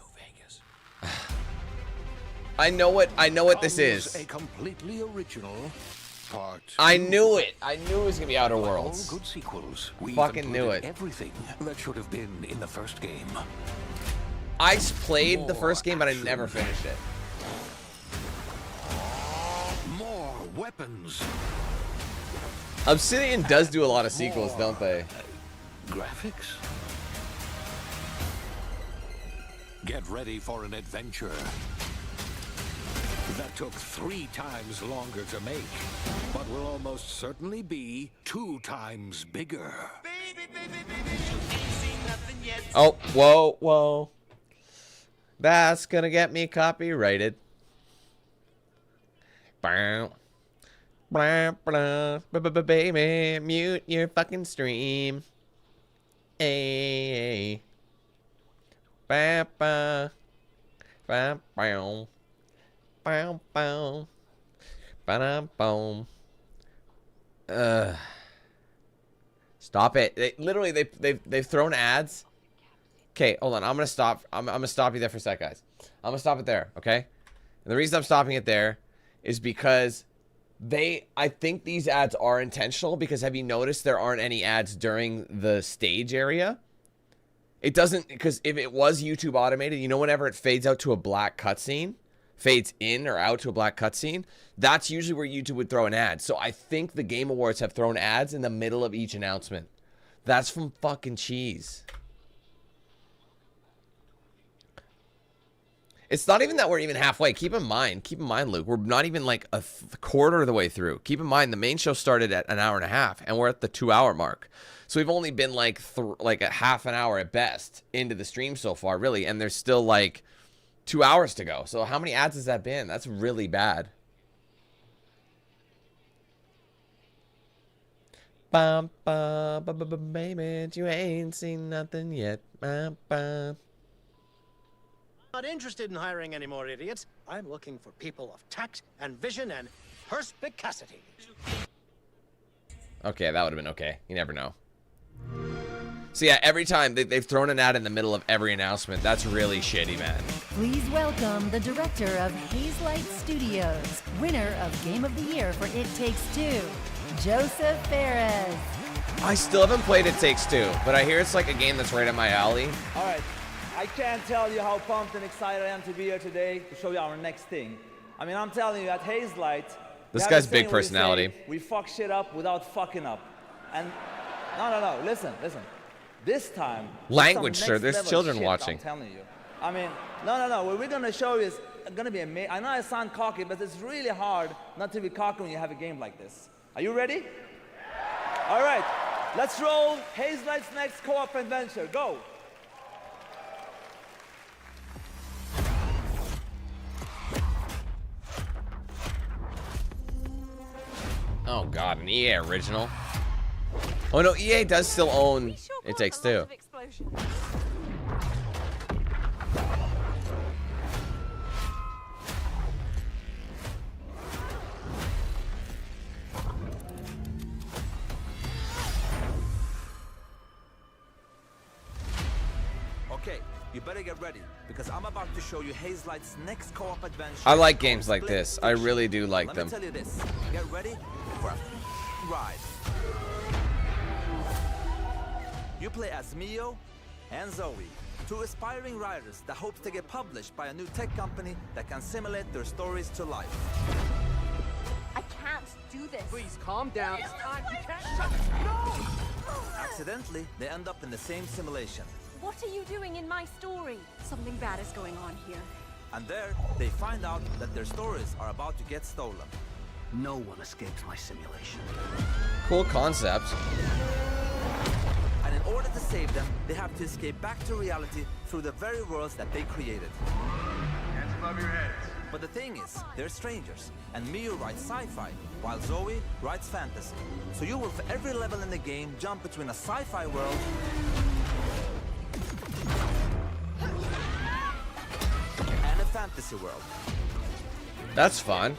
S2: I know what this is.
S18: A completely original part.
S2: I knew it. I knew it was gonna be Outer Worlds.
S18: All good sequels. We
S2: fucking knew it.
S18: Everything that should have been in the first game.
S2: I played the first game, but I never finished it.
S18: More weapons.
S2: Obsidian does do a lot of sequels, don't they?
S18: Graphics. Get ready for an adventure that took 3 times longer to make, but will almost certainly be 2 times bigger.
S2: Oh, whoa, whoa. That's gonna get me copyrighted. Baby, mute your fucking stream. Hey. Ba-ba. Ba-bow. Bow-bow. Ba-da-boom. Stop it. They've thrown ads. Okay, hold on. I'm gonna stop. I'm gonna stop you there for a sec, guys. I'm gonna stop it there, okay? And the reason I'm stopping it there is because I think these ads are intentional, because have you noticed there aren't any ads during the stage area? It doesn't, because if it was YouTube automated, you know, whenever it fades out to a black cutscene, fades in or out to a black cutscene, that's usually where YouTube would throw an ad. So I think the Game Awards have thrown ads in the middle of each announcement. That's from fucking cheese. It's not even that we're even halfway. Keep in mind, Luke, we're not even like a quarter of the way through. Keep in mind, the main show started at an hour and a half, and we're at the 2-hour mark. So we've only been like a half an hour at best into the stream so far, really, and there's still like 2 hours to go. So how many ads has that been? That's really bad. Bum, bum, bum, bum, bum, baby, you ain't seen nothing yet. Bum, bum.
S7: Not interested in hiring any more idiots. I'm looking for people of tact and vision and perspicacity.
S2: Okay, that would have been okay. You never know. So yeah, every time they've thrown an ad in the middle of every announcement. That's really shitty, man.
S4: Please welcome the director of Hazelight Studios, winner of Game of the Year for It Takes Two, Joseph Perez.
S2: I still haven't played It Takes Two, but I hear it's like a game that's right up my alley.
S8: All right. I can't tell you how pumped and excited I am to be here today to show you our next thing. I mean, I'm telling you, at Hazelight,
S2: this guy's big personality.
S8: We fuck shit up without fucking up. And no, listen. This time,
S2: language, sir. There's children watching.
S8: I'm telling you. I mean, no. What we're gonna show you is gonna be amazing. I know I sound cocky, but it's really hard not to be cocky when you have a game like this. Are you ready? All right, let's roll Hazelight's next co-op adventure. Go.
S2: Oh god, an EA original. Oh no, EA does still own It Takes Two.
S9: Okay, you better get ready, because I'm about to show you Hazelight's next co-op adventure.
S2: I like games like this. I really do like them.
S9: Let me tell you this. Get ready for a ride. You play as Mio and Zoe, two aspiring writers that hope to get published by a new tech company that can simulate their stories to life.
S11: I can't do this.
S7: Please calm down.
S11: It's
S7: time. You can't shut it. No!
S9: Accidentally, they end up in the same simulation.
S11: What are you doing in my story? Something bad is going on here.
S9: And there, they find out that their stories are about to get stolen. No one escapes my simulation.
S2: Cool concept.
S9: And in order to save them, they have to escape back to reality through the very worlds that they created.
S19: Hands above your heads.
S9: But the thing is, they're strangers, and Mio writes sci-fi, while Zoe writes fantasy. So you will, for every level in the game, jump between a sci-fi world and a fantasy world.
S2: That's fun.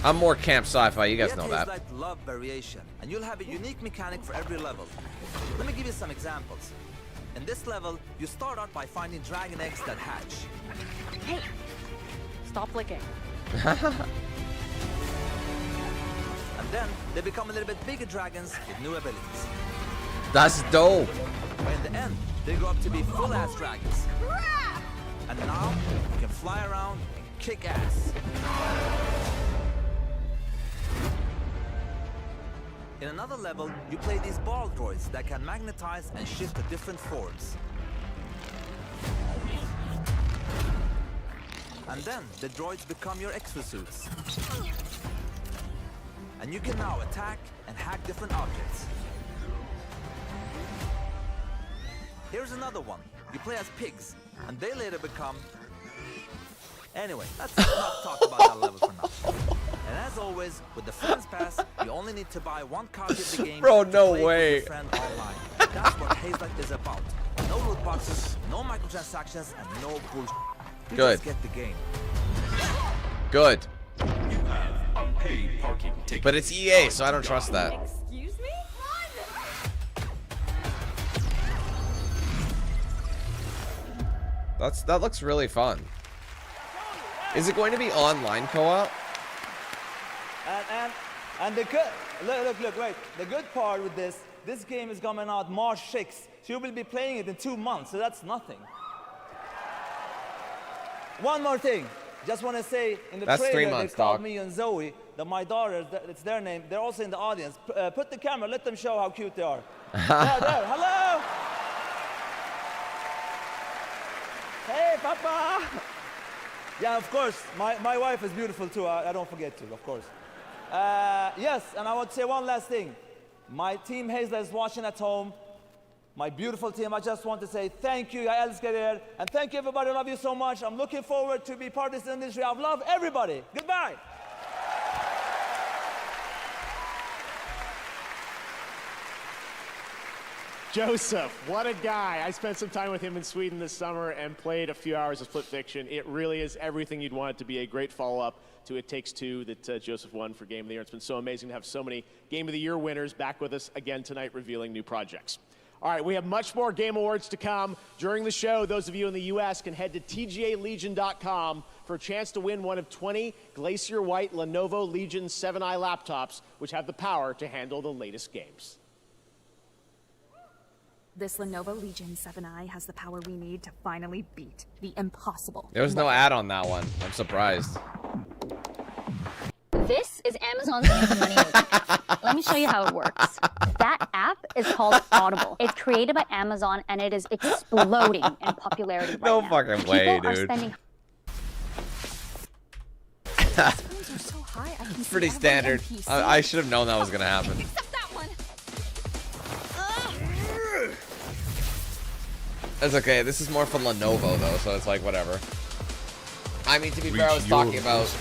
S2: I'm more camp sci-fi, you guys know that.
S9: Like love variation, and you'll have a unique mechanic for every level. Let me give you some examples. In this level, you start out by finding dragon eggs that hatch.
S11: Hey, stop licking.
S9: And then they become a little bit bigger dragons with new abilities.
S2: That's dope.
S9: By the end, they grow up to be full-ass dragons. And now, you can fly around and kick ass. In another level, you play these ball droids that can magnetize and shift to different forms. And then the droids become your exosuits. And you can now attack and hack different objects. Here's another one. You play as pigs, and they later become... Anyway, let's not talk about that level for now. And as always, with the Friends Pass, you only need to buy one copy of the game.
S2: Bro, no
S9: to play
S2: way.
S9: with your friend online. That's what Hazelight is about. No loot boxes, no microtransactions, and no bullshit. You
S2: Good.
S9: just get the game.
S2: Good.
S9: You have unpaid parking tickets.
S2: But it's EA, so I don't trust that.
S11: Excuse me?
S2: That looks really fun. Is it going to be online co-op?
S8: And the good, look, wait. The good part with this game is coming out March 6th. So you will be playing it in 2 months, so that's nothing. One more thing. Just want to say, in the
S2: That's 3
S8: trailer,
S2: months,
S8: they called
S2: dog.
S8: me and Zoe, my daughters, it's their name. They're also in the audience. Put the camera, let them show how cute they are. there, hello! Hey, Papa! Yeah, of course, my wife is beautiful too, I don't forget to, of course. Yes, and I want to say one last thing. My team Hazel is watching at home. My beautiful team, I just want to say thank you, jag älskar er. And thank you everybody, I love you so much. I'm looking forward to be part of this industry. I love everybody. Goodbye.
S6: Joseph, what a guy. I spent some time with him in Sweden this summer and played a few hours of Split Fiction. It really is everything you'd want it to be. A great follow-up to It Takes Two that Joseph won for Game of the Year. It's been so amazing to have so many Game of the Year winners back with us again tonight revealing new projects. All right, we have much more Game Awards to come. During the show, those of you in the U.S. can head to tgalegion.com for a chance to win one of 20 Glacier White Lenovo Legion 7i laptops, which have the power to handle the latest games.
S11: This Lenovo Legion 7i has the power we need to finally beat the impossible.
S2: There was no ad on that one. I'm surprised.
S14: This is Amazon's money making app. Let me show you how it works. That app is called Audible. It's created by Amazon and it is exploding in popularity right
S2: No
S14: now.
S2: fucking way,
S14: People are
S2: dude.
S14: spending
S2: It's pretty standard. I should have known that was gonna happen. That's okay. This is more from Lenovo though, so it's like whatever. I mean, to be fair, I was talking about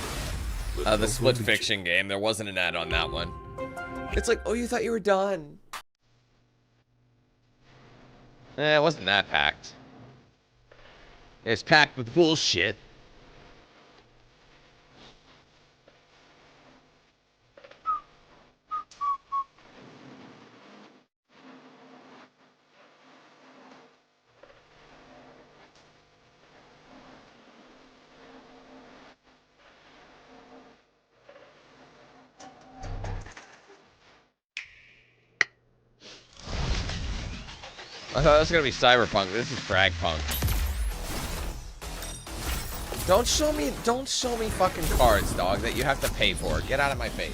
S2: the Split Fiction game. There wasn't an ad on that one. It's like, oh, you thought you were done. It wasn't that packed. It's packed with bullshit. I thought it was gonna be Cyberpunk. This is Fragpunk. Don't show me fucking cards, dog, that you have to pay for. Get out of my face.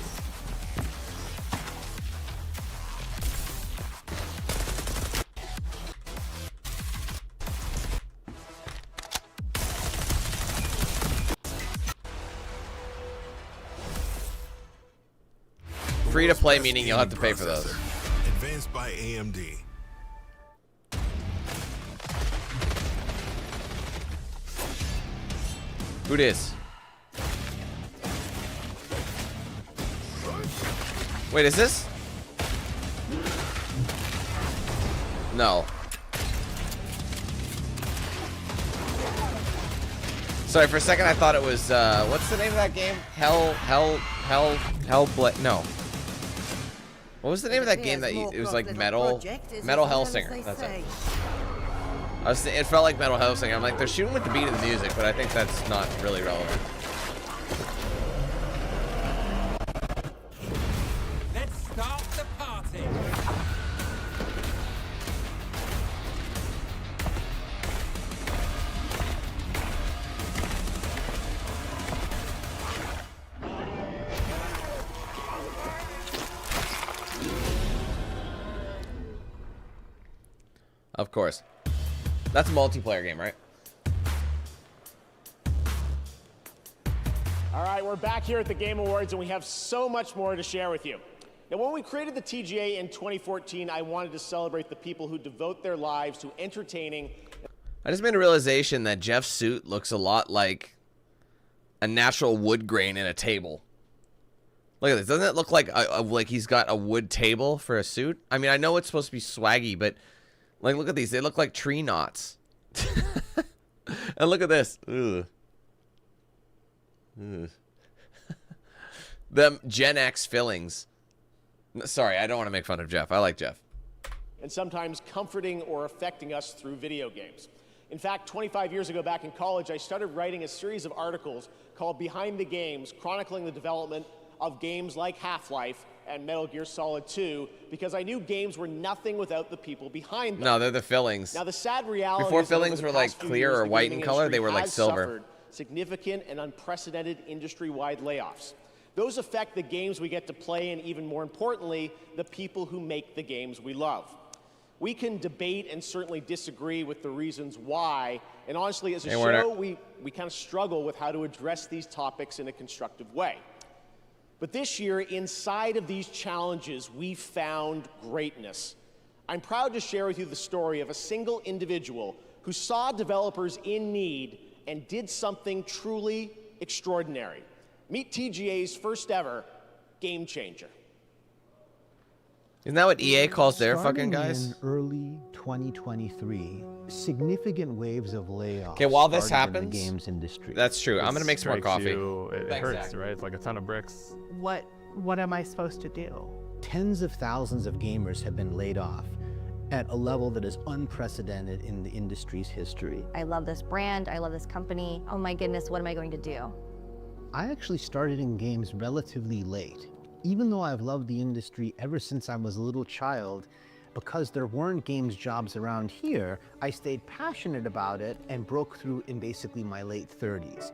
S2: Free to play, meaning you'll have to pay for those.
S15: Advanced by AMD.
S2: Who dis? Wait, is this? No. Sorry, for a second I thought it was, what's the name of that game? Hellblade, no. What was the name of that game that it was like Metal Hellsinger, that's it. It felt like Metal Hellsinger. I'm like, they're shooting with the beat of the music, but I think that's not really relevant.
S16: Let's start the party.
S2: Of course. That's a multiplayer game, right?
S6: All right, we're back here at the Game Awards, and we have so much more to share with you. Now, when we created the TGA in 2014, I wanted to celebrate the people who devote their lives to entertaining.
S2: I just made a realization that Jeff's suit looks a lot like a natural wood grain in a table. Look at this. Doesn't it look like like he's got a wood table for a suit? I mean, I know it's supposed to be swaggy, but like, look at these. They look like tree knots. And look at this. Ugh. Ugh. Them Gen X fillings. Sorry, I don't want to make fun of Jeff. I like Jeff.
S6: And sometimes comforting or affecting us through video games. In fact, 25 years ago back in college, I started writing a series of articles called Behind the Games, chronicling the development of games like Half-Life and Metal Gear Solid 2, because I knew games were nothing without the people behind them.
S2: No, they're the fillings.
S6: Now, the sad reality
S2: Before
S6: is that over
S2: fillings
S6: the
S2: were
S6: past
S2: like
S6: few
S2: clear
S6: years,
S2: or
S6: the
S2: white
S6: gaming
S2: in color, they
S6: industry
S2: were like
S6: has
S2: silver.
S6: suffered significant and unprecedented industry-wide layoffs. Those affect the games we get to play and, even more importantly, the people who make the games we love. We can debate and certainly disagree with the reasons why, and honestly, as a show, we kind of struggle with how to address these topics in a constructive way. But this year, inside of these challenges, we found greatness. I'm proud to share with you the story of a single individual who saw developers in need and did something truly extraordinary. Meet TGA's first ever game changer.
S2: Isn't that what EA calls their
S10: Starting
S2: fucking guys?
S10: In early 2023, significant waves of layoffs.
S2: Okay, while this
S10: started in
S2: happens,
S10: the games industry.
S2: That's true. I'm gonna make some more coffee.
S13: It
S2: Thanks,
S13: hurts,
S2: Zach.
S13: right? It's like a ton of bricks.
S17: What am I supposed to do?
S10: Tens of thousands of gamers have been laid off at a level that is unprecedented in the industry's history.
S14: I love this brand. I love this company. Oh my goodness, what am I going to do?
S10: I actually started in games relatively late. Even though I've loved the industry ever since I was a little child, because there weren't games jobs around here, I stayed passionate about it and broke through in basically my late 30s.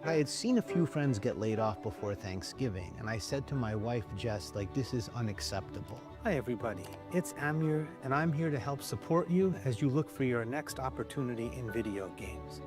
S10: I had seen a few friends get laid off before Thanksgiving, and I said to my wife, Jess, like, this is unacceptable. Hi everybody, it's Amir, and I'm here to help support you as you look for your next opportunity in video games.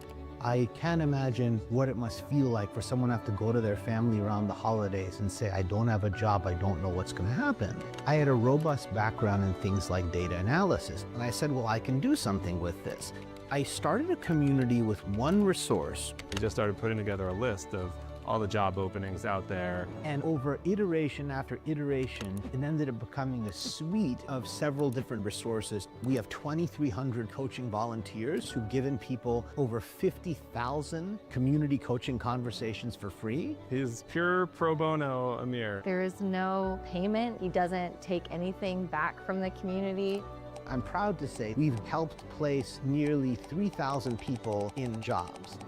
S10: I can't imagine what it must feel like for someone to have to go to their family around the holidays and say, I don't have a job, I don't know what's gonna happen. I had a robust background in things like data analysis, and I said, well, I can do something with this. I started a community with one resource.
S13: We just started putting together a list of all the job openings out there.
S10: And over iteration after iteration, it ended up becoming a suite of several different resources. We have 2,300 coaching volunteers who've given people over 50,000 community coaching conversations for free.
S13: He's pure pro bono, Amir.
S20: There is no payment. He doesn't take anything back from the community.
S10: I'm proud to say we've helped place nearly 3,000 people in jobs.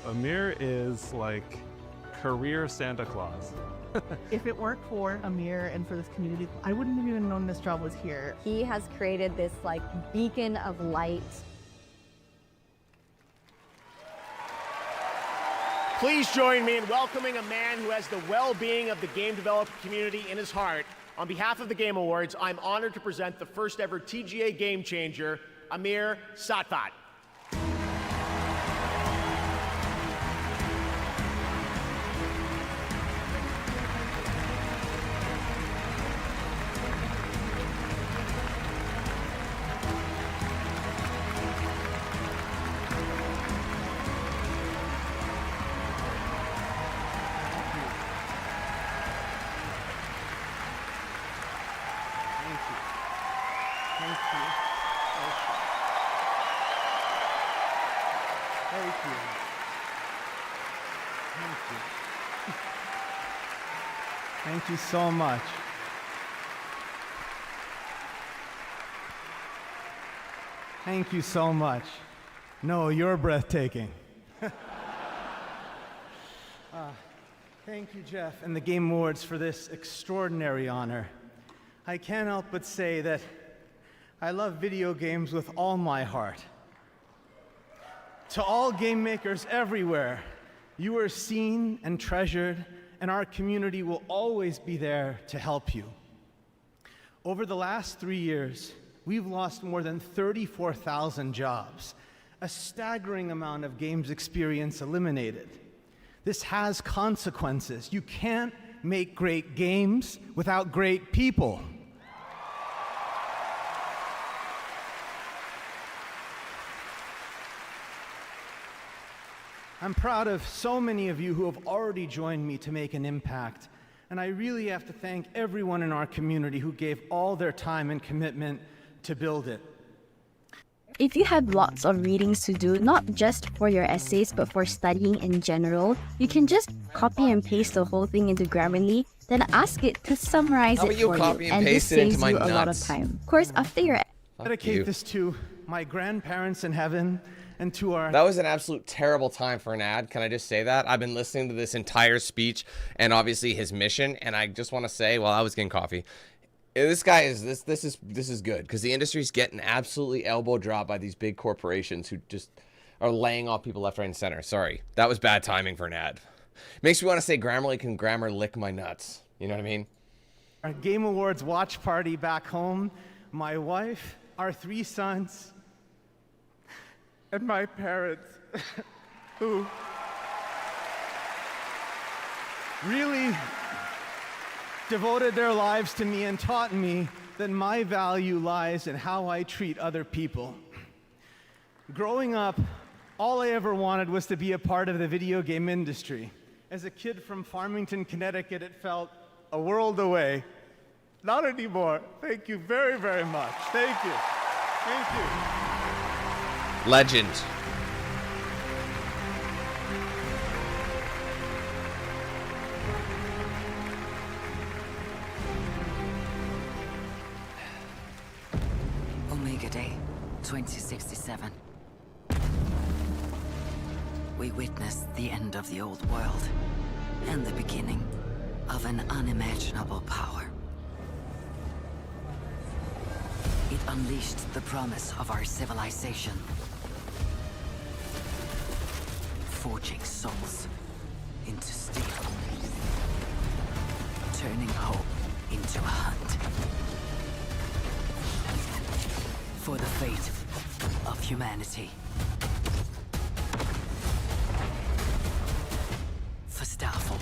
S13: Amir is like career Santa Claus.
S17: If it weren't for Amir and for this community, I wouldn't have even known this job was here.
S20: He has created this like beacon of light.
S6: Please join me in welcoming a man who has the well-being of the game developer community in his heart. On behalf of the Game Awards, I'm honored to present the first ever TGA Game Changer, Amir Satvat.
S10: Thank you so much. Thank you so much. No, you're breathtaking. Thank you, Jeff, and the Game Awards for this extraordinary honor. I can't help but say that I love video games with all my heart. To all game makers everywhere, you are seen and treasured, and our community will always be there to help you. Over the last 3 years, we've lost more than 34,000 jobs, a staggering amount of games experience eliminated. This has consequences. You can't make great games without great people. I'm proud of so many of you who have already joined me to make an impact, and I really have to thank everyone in our community who gave all their time and commitment to build it.
S21: If you have lots of readings to do, not just for your essays but for studying in general, you can just copy and paste the whole thing into Grammarly, then ask it to summarize it for you, and this saves you a lot of time. Of course, after your
S10: Dedicate this to
S1: my grandparents in heaven and to our...
S2: That was an absolute terrible time for an ad. Can I just say that? I've been listening to this entire speech and obviously his mission, and I just want to say, while I was getting coffee, this guy is this is good, because the industry's getting absolutely elbow dropped by these big corporations who just are laying off people left, right, and center. Sorry, that was bad timing for an ad. Makes me want to say Grammarly can grammar lick my nuts. You know what I mean?
S1: Our Game Awards watch party back home, my wife, our 3 sons, and my parents, who really devoted their lives to me and taught me that my value lies in how I treat other people. Growing up, all I ever wanted was to be a part of the video game industry. As a kid from Farmington, Connecticut, it felt a world away. Not anymore. Thank you very, very much. Thank you. Thank you.
S2: Legend.
S3: Omega Day, 2067. We witnessed the end of the old world and the beginning of an unimaginable power. It unleashed the promise of our civilization, forging souls into steel, turning hope into a hunt for the fate of humanity. For Starfall.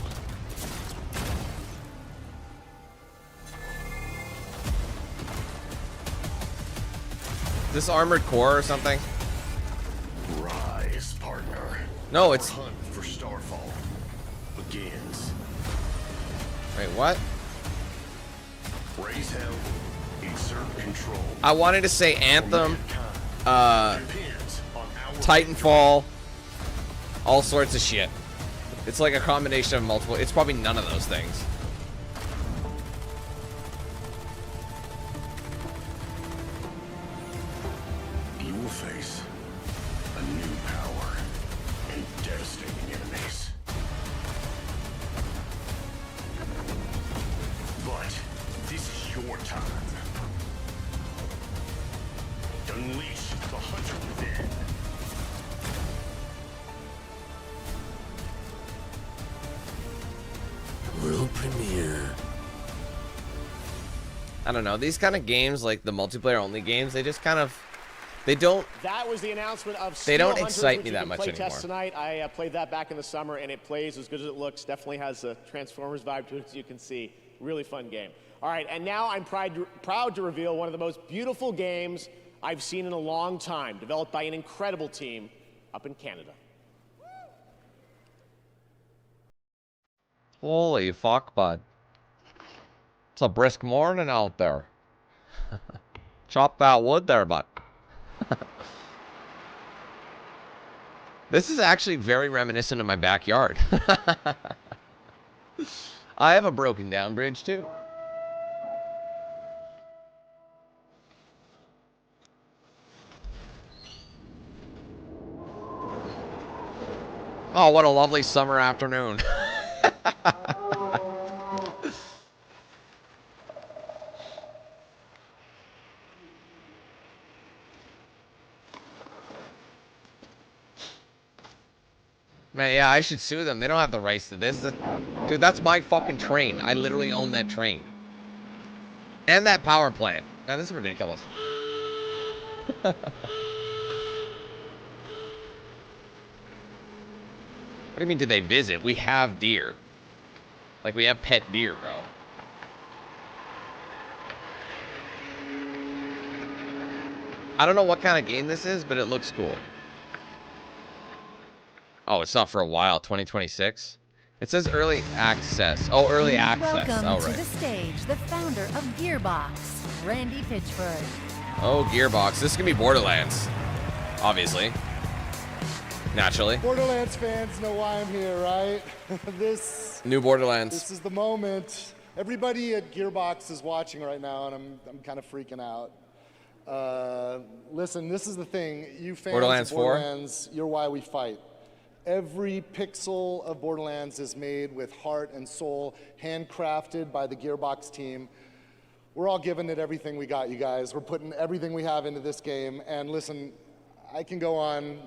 S2: This Armored Core or something?
S18: Rise, partner.
S2: No, it's...
S18: Our hunt for Starfall begins.
S2: Wait, what?
S18: Raise hell, exert control.
S2: I wanted to say Anthem, Titanfall, all sorts of shit. It's like a combination of multiple. It's probably none of those things.
S18: You will face a new power and devastating enemies. But this is your time. Unleash the hunter within. World premiere.
S2: I don't know. These kind of games, like the multiplayer only games, they just kind of, they don't.
S6: That was the announcement of
S2: They don't
S6: Steel Hunters,
S2: excite
S6: which
S2: me
S6: you
S2: that
S6: can
S2: much
S6: play
S2: anymore.
S6: test tonight. I played that back in the summer, and it plays as good as it looks. Definitely has a Transformers vibe to it, as you can see. Really fun game. All right, and now I'm proud to reveal one of the most beautiful games I've seen in a long time, developed by an incredible team up in Canada.
S2: Holy fuck, bud. It's a brisk morning out there. Chop that wood there, bud. This is actually very reminiscent of my backyard. I have a broken down bridge too. Oh, what a lovely summer afternoon. Man, yeah, I should sue them. They don't have the rights to this. Dude, that's my fucking train. I literally own that train. And that power plant. Man, this is ridiculous. What do you mean, did they visit? We have deer. Like, we have pet deer, bro. I don't know what kind of game this is, but it looks cool. Oh, it's not for a while. 2026? It says early access. Oh, early access.
S4: Welcome
S2: Oh,
S4: to
S2: right.
S4: the stage, the founder of Gearbox, Randy Pitchford.
S2: Oh, Gearbox. This is going to be Borderlands. Obviously. Naturally.
S5: Borderlands fans know why I'm here, right?
S2: New Borderlands.
S5: This is the moment. Everybody at Gearbox is watching right now, and I'm kind of freaking out. Listen, this is the thing. You fans
S2: Borderlands
S5: of
S2: 4?
S5: Borderlands, you're why we fight. Every pixel of Borderlands is made with heart and soul, handcrafted by the Gearbox team. We're all giving it everything we got, you guys. We're putting everything we have into this game. And listen, I can go on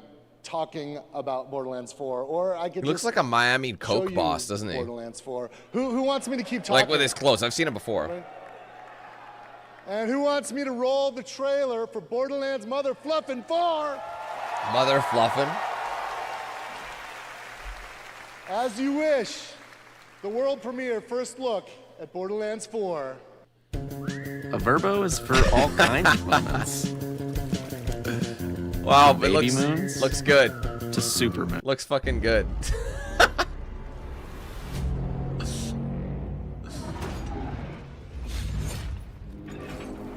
S5: talking about Borderlands 4, or I could
S2: He looks
S5: just
S2: like a Miami
S5: show
S2: Coke
S5: you
S2: boss, doesn't he?
S5: Borderlands 4. Who wants me to keep talking?
S2: Like with his clothes. I've seen him before.
S5: And who wants me to roll the trailer for Borderlands Mother Fluffin' 4?
S2: Mother Fluffin'.
S5: As you wish. The world premiere first look at Borderlands 4.
S12: A Verbo is for all kinds of moments.
S2: Wow,
S12: From
S2: but
S12: baby moons
S2: looks good.
S12: to Superman.
S2: Looks fucking good.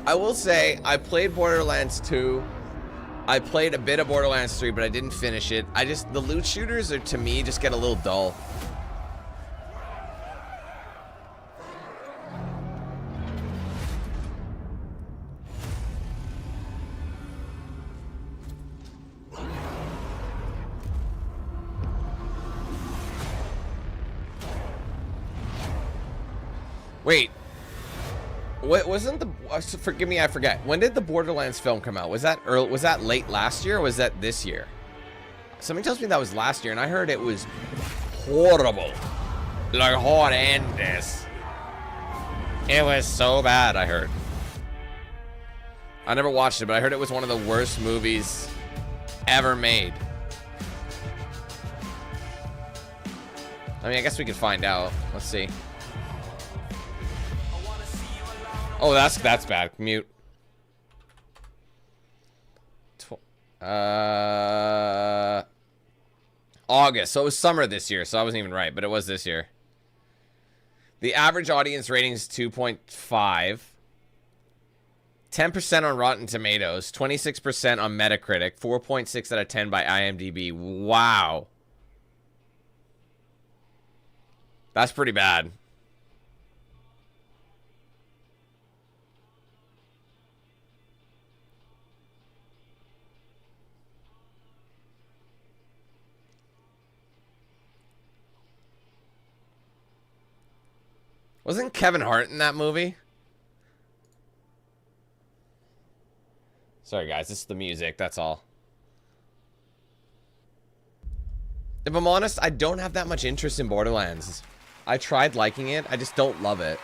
S2: I will say, I played Borderlands 2. I played a bit of Borderlands 3, but I didn't finish it. The loot shooters are, to me, just get a little dull. Wait. What wasn't the? Forgive me, I forget. When did the Borderlands film come out? Was that early? Was that late last year, or was that this year? Something tells me that was last year, and I heard it was horrible, like horrendous. It was so bad. I heard. I never watched it, but I heard it was one of the worst movies ever made. I mean, I guess we could find out. Let's see. Oh, that's bad. Mute. August. So it was summer this year, so I wasn't even right, but it was this year. The average audience rating is 2.5. 10% on Rotten Tomatoes. 26% on Metacritic. 4.6 out of 10 by IMDb. Wow. That's pretty bad. Wasn't Kevin Hart in that movie? Sorry, guys. It's the music. That's all. If I'm honest, I don't have that much interest in Borderlands. I tried liking it. I just don't love it.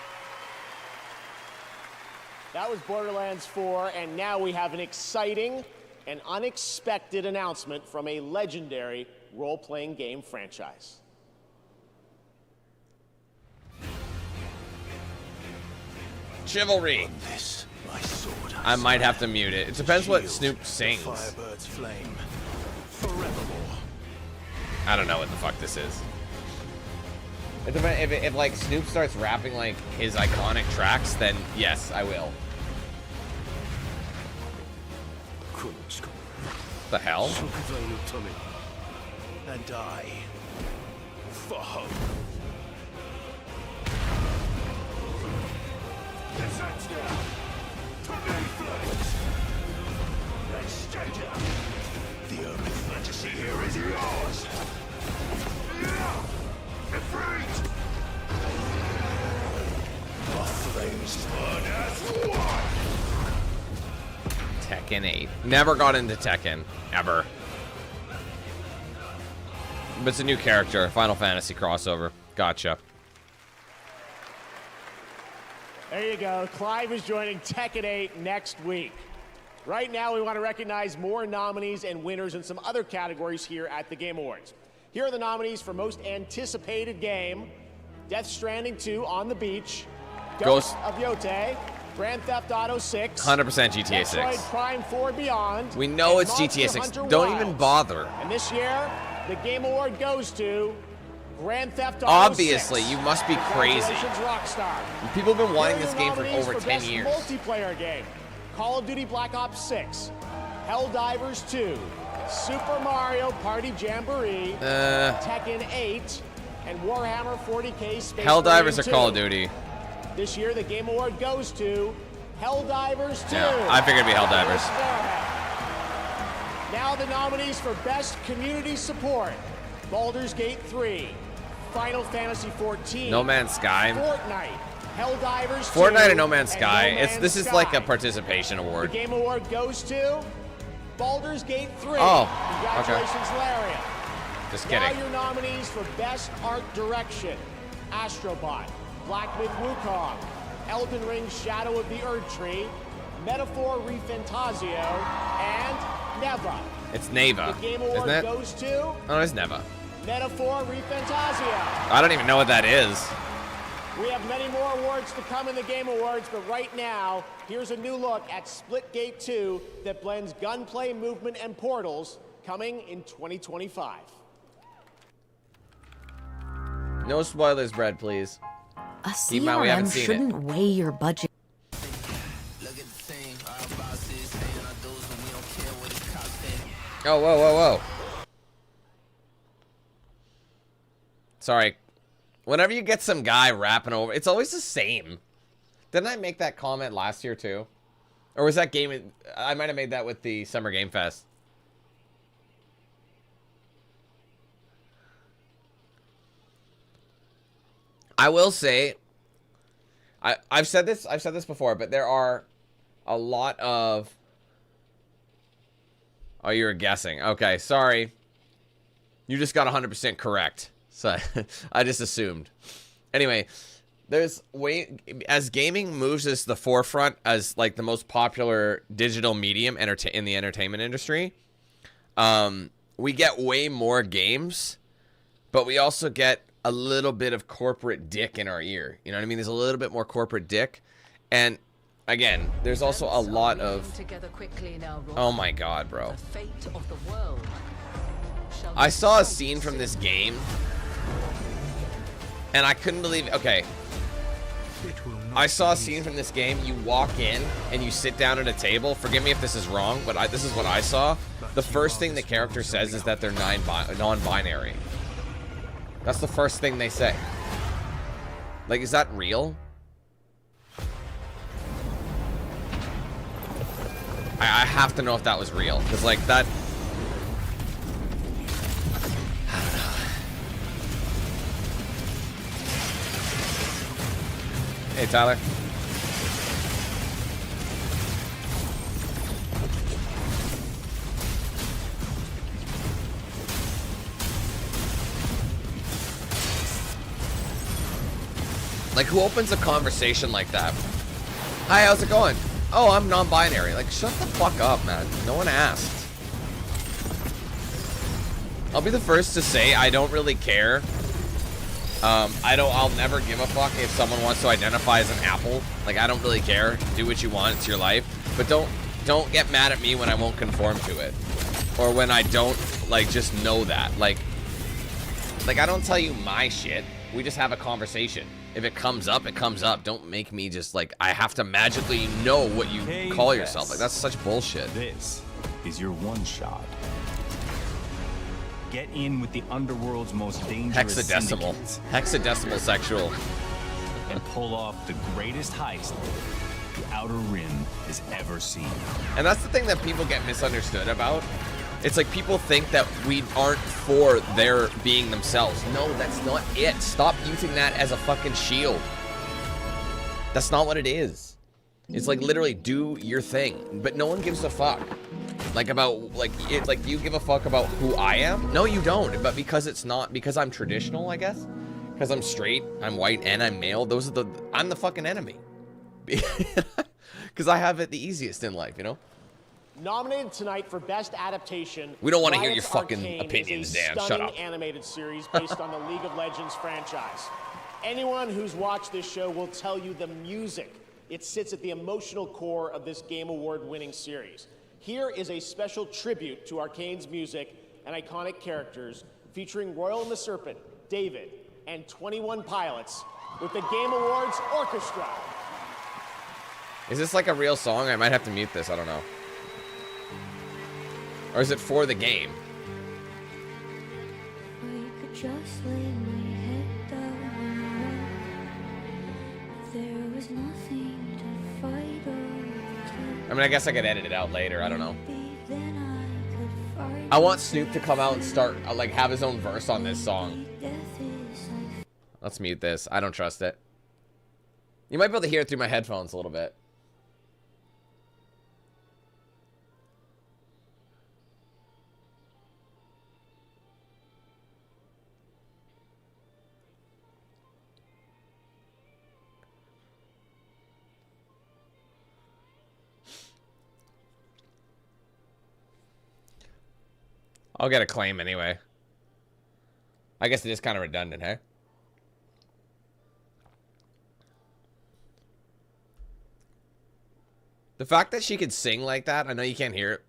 S6: That was Borderlands 4, and now we have an exciting and unexpected announcement from a legendary role-playing game franchise.
S2: Chivalry. I might have to mute it. It depends what Snoop sings. I don't know what the fuck this is. It depends, if like Snoop starts rapping like his iconic tracks, then yes, I will. The hell?
S19: And die for hope. The only fantasy here is yours. Defeat! The flames burn as one.
S2: Tekken 8. Never got into Tekken. Ever. But it's a new character. Final Fantasy crossover. Gotcha.
S6: There you go. Clive is joining Tekken 8 next week. Right now, we want to recognize more nominees and winners in some other categories here at the Game Awards. Here are the nominees for Most Anticipated Game: Death Stranding 2 On the Beach, Ghost of Yotei, Grand Theft Auto 6,
S2: 100% GTA 6.
S6: Metroid Prime 4 Beyond.
S2: We know
S6: and
S2: it's GTA 6.
S6: Monster Hunter
S2: Don't
S6: Wilds.
S2: even bother.
S6: And this year, the Game Award goes to Grand Theft Auto
S2: Obviously,
S6: 6.
S2: you must be crazy.
S6: Congratulations, Rockstar.
S2: People have been wanting
S6: Here are
S2: this
S6: the
S2: game for
S6: nominees
S2: over 10
S6: Best
S2: years.
S6: Multiplayer game: Call of Duty Black Ops 6, Helldivers 2, Super Mario Party Jamboree, Tekken 8, and Warhammer 40K Space
S2: Helldivers
S6: Marine
S2: or
S6: 2.
S2: Call of Duty?
S6: This year, the Game Award goes to Helldivers 2.
S2: Yeah, I figured it'd be Helldivers.
S6: Now the nominees for Best Community Support. Baldur's Gate 3, Final Fantasy 14,
S2: No Man's Sky.
S6: Fortnite, Helldivers 2,
S2: Fortnite and No Man's Sky.
S6: No Man's
S2: This is
S6: Sky.
S2: like a participation award.
S6: The Game Award goes to Baldur's Gate 3.
S2: Oh,
S6: Congratulations, Larian.
S2: Just
S6: Now
S2: kidding.
S6: your nominees for Best Art Direction. Astrobot, Black Myth Wukong, Elden Ring Shadow of the Erdtree, Metaphor ReFantazio, and Neva.
S2: It's Neva,
S6: The Game
S2: isn't
S6: Award
S2: it?
S6: goes to
S2: Oh, it's Neva.
S6: Metaphor ReFantazio.
S2: I don't even know what that is.
S6: We have many more awards to come in the Game Awards, but right now, here's a new look at Splitgate 2 that blends gunplay, movement, and portals, coming in 2025.
S2: No spoilers, Brad, please.
S3: A
S2: Keep in mind we haven't
S3: CRM
S2: seen
S3: shouldn't
S2: it.
S3: weigh your budget.
S2: Oh, whoa, whoa, whoa. Sorry. Whenever you get some guy rapping over, it's always the same. Didn't I make that comment last year too? Or was that game? I might have made that with the Summer Game Fest. I will say, I've said this before, but there are a lot of. Oh, you were guessing. Okay, sorry. You just got 100% correct. So I just assumed. Anyway, there's as gaming moves as the forefront as like the most popular digital medium in the entertainment industry. We get way more games, but we also get a little bit of corporate dick in our ear. You know what I mean? There's a little bit more corporate dick. And again, there's also a lot of... Oh my god, bro. I saw a scene from this game, and I couldn't believe it. Okay. I saw a scene from this game. You walk in, and you sit down at a table. Forgive me if this is wrong, but this is what I saw. The first thing the character says is that they're non-binary. That's the first thing they say. Like, is that real? I have to know if that was real, because like that. I don't know. Hey, Tyler. Like, who opens a conversation like that? Hi, how's it going? Oh, I'm non-binary. Like, shut the fuck up, man. No one asked. I'll be the first to say I don't really care. I'll never give a fuck if someone wants to identify as an apple. Like, I don't really care. Do what you want. It's your life. But don't get mad at me when I won't conform to it. Or when I don't, like, just know that. Like, I don't tell you my shit. We just have a conversation. If it comes up, it comes up. Don't make me just, like, I have to magically know what you call yourself. Like, that's such bullshit.
S7: This is your one shot. Get in with the underworld's most dangerous
S2: Hexadecimal.
S7: syndicates.
S2: Hexadecimal sexual.
S7: And pull off the greatest heist the Outer Rim has ever seen.
S2: And that's the thing that people get misunderstood about. It's like people think that we aren't for their being themselves. No, that's not it. Stop using that as a fucking shield. That's not what it is. It's like literally do your thing, but no one gives a fuck. Like about like you give a fuck about who I am? No, you don't. But because it's not because I'm traditional, I guess. Because I'm straight, I'm white, and I'm male. I'm the fucking enemy. Because I have it the easiest in life, you know.
S6: Nominated tonight for Best Adaptation.
S2: We don't want to hear your
S6: Riot's
S2: fucking
S6: Arcane
S2: opinions,
S6: is a
S2: Dan. Shut
S6: stunning
S2: up.
S6: Animated series based on the League of Legends franchise. Anyone who's watched this show will tell you the music. It sits at the emotional core of this Game Award-winning series. Here is a special tribute to Arcane's music and iconic characters, featuring Royal and the Serpent, David, and 21 Pilots with the Game Awards Orchestra.
S2: Is this like a real song? I might have to mute this. I don't know. Or is it for the game?
S22: I could just lay my head down and rest. If there
S2: I mean, I guess I could edit it out later. I don't know. I want Snoop to come out and start, like, have his own verse on this song. Let's mute this. I don't trust it. You might be able to hear it through my headphones a little bit. I'll get a claim anyway. I guess it is kind of redundant, hey? The fact that she could sing like that, I know you can't hear it,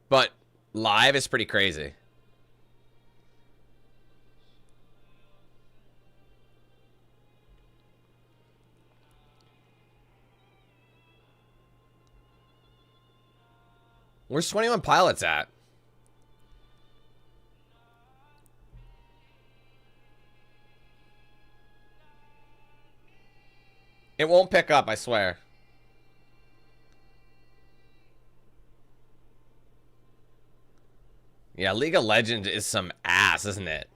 S2: but live is pretty crazy. Where's 21 Pilots at? It won't pick up, I swear. Yeah, League of Legends is some ass, isn't it?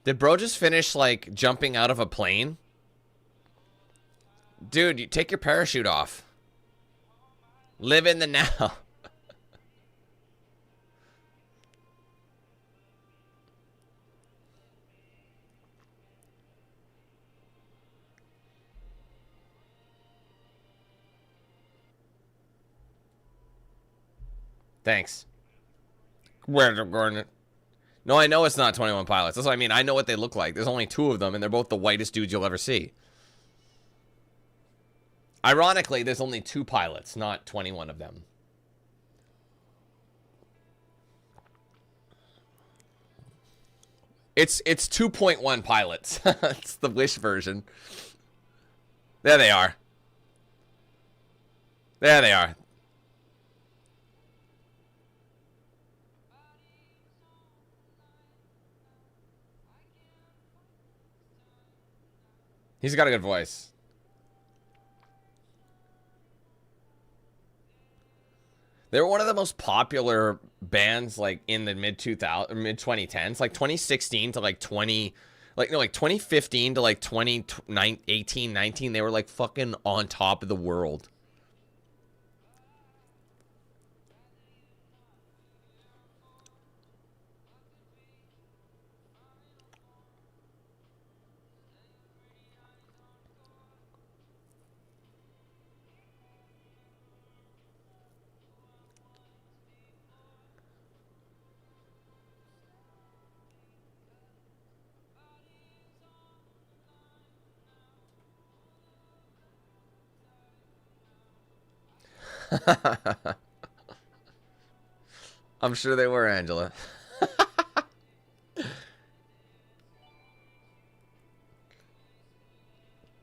S2: Did bro just finish, like, jumping out of a plane? Dude, you take your parachute off. Live in the now. Thanks. Where's it going? No, I know it's not 21 Pilots. That's what I mean. I know what they look like. There's only 2 of them, and they're both the whitest dudes you'll ever see. Ironically, there's only 2 pilots, not 21 of them. It's 2.1 pilots. It's the Wish version. There they are. There they are. He's got a good voice. They were one of the most popular bands, like, in the mid 2010s, like 2016 to like 2015 to like 2018, 19. They were like fucking on top of the world. I'm sure they were, Angela.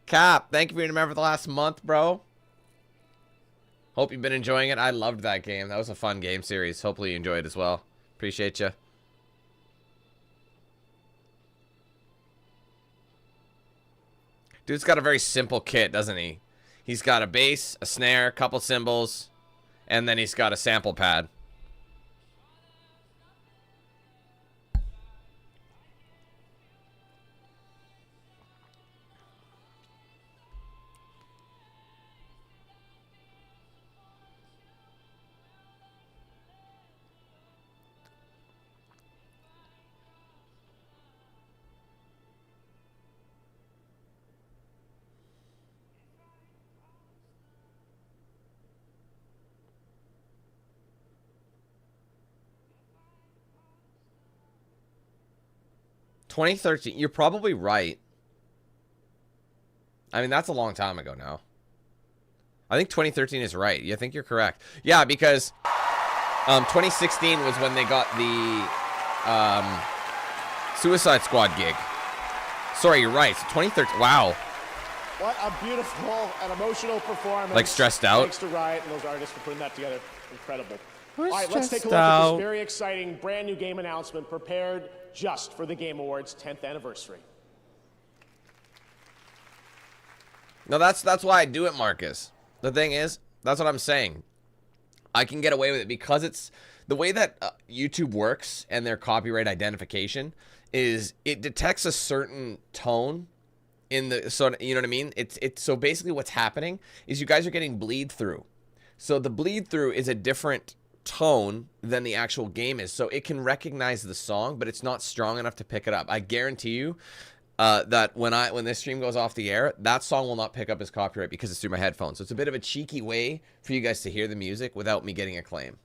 S2: Cap, thank you for being a member for the last month, bro. Hope you've been enjoying it. I loved that game. That was a fun game series. Hopefully you enjoyed it as well. Appreciate you. Dude's got a very simple kit, doesn't he? He's got a bass, a snare, a couple cymbals, and then he's got a sample pad. $2013. You're probably right. I mean, that's a long time ago now. I think 2013 is right. I think you're correct. Yeah, because 2016 was when they got the Suicide Squad gig. Sorry, you're right. So 2013. Wow.
S6: What a beautiful and emotional performance.
S2: Like stressed out.
S6: Thanks to Riot and those artists for putting that together. Incredible. All right, let's take a look at this very exciting brand new game announcement prepared just for the Game Awards 10th anniversary.
S2: No, that's why I do it, Marcus. The thing is, that's what I'm saying. I can get away with it because it's the way that YouTube works and their copyright identification is it detects a certain tone in the, so you know what I mean? It's so basically what's happening is you guys are getting bleed through. So the bleed through is a different tone than the actual game is. So it can recognize the song, but it's not strong enough to pick it up. I guarantee you that when this stream goes off the air, that song will not pick up as copyright because it's through my headphones. So it's a bit of a cheeky way for you guys to hear the music without me getting a claim.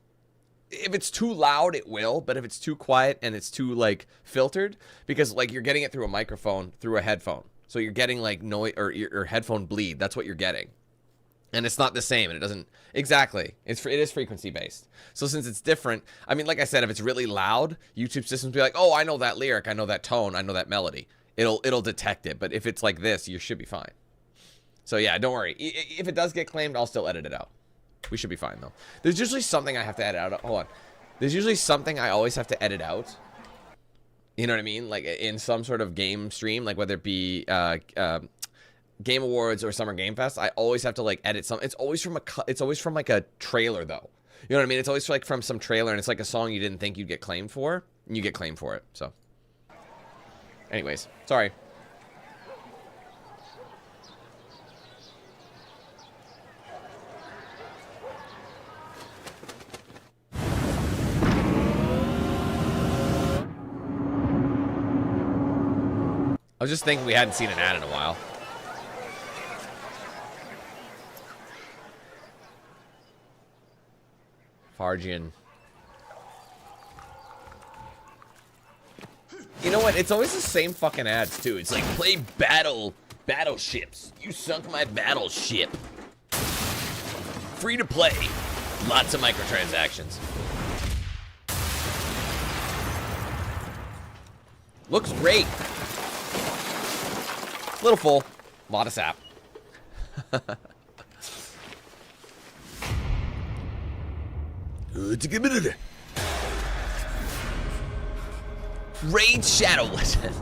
S2: If it's too loud, it will, but if it's too quiet and it's too like filtered, because like you're getting it through a microphone, through a headphone. So you're getting like noise or your headphone bleed. That's what you're getting. And it's not the same, and it doesn't exactly. It is frequency based. So since it's different, I mean, like I said, if it's really loud, YouTube systems will be like, "Oh, I know that lyric, I know that tone, I know that melody." It'll detect it. But if it's like this, you should be fine. So yeah, don't worry. If it does get claimed, I'll still edit it out. We should be fine though. There's usually something I have to edit out. Hold on. There's usually something I always have to edit out. You know what I mean? Like in some sort of game stream, like whether it be Game Awards or Summer Game Fest, I always have to like edit some. It's always from like a trailer though. You know what I mean? It's always like from some trailer, and it's like a song you didn't think you'd get claimed for, and you get claimed for it. So, anyways, sorry. I was just thinking we hadn't seen an ad in a while. Fargian. You know what? It's always the same fucking ads too. It's like, play battleships. You sunk my battleship. Free to play. Lots of microtransactions. Looks great. A little full. A lot of sap. Raid Shadow Legend.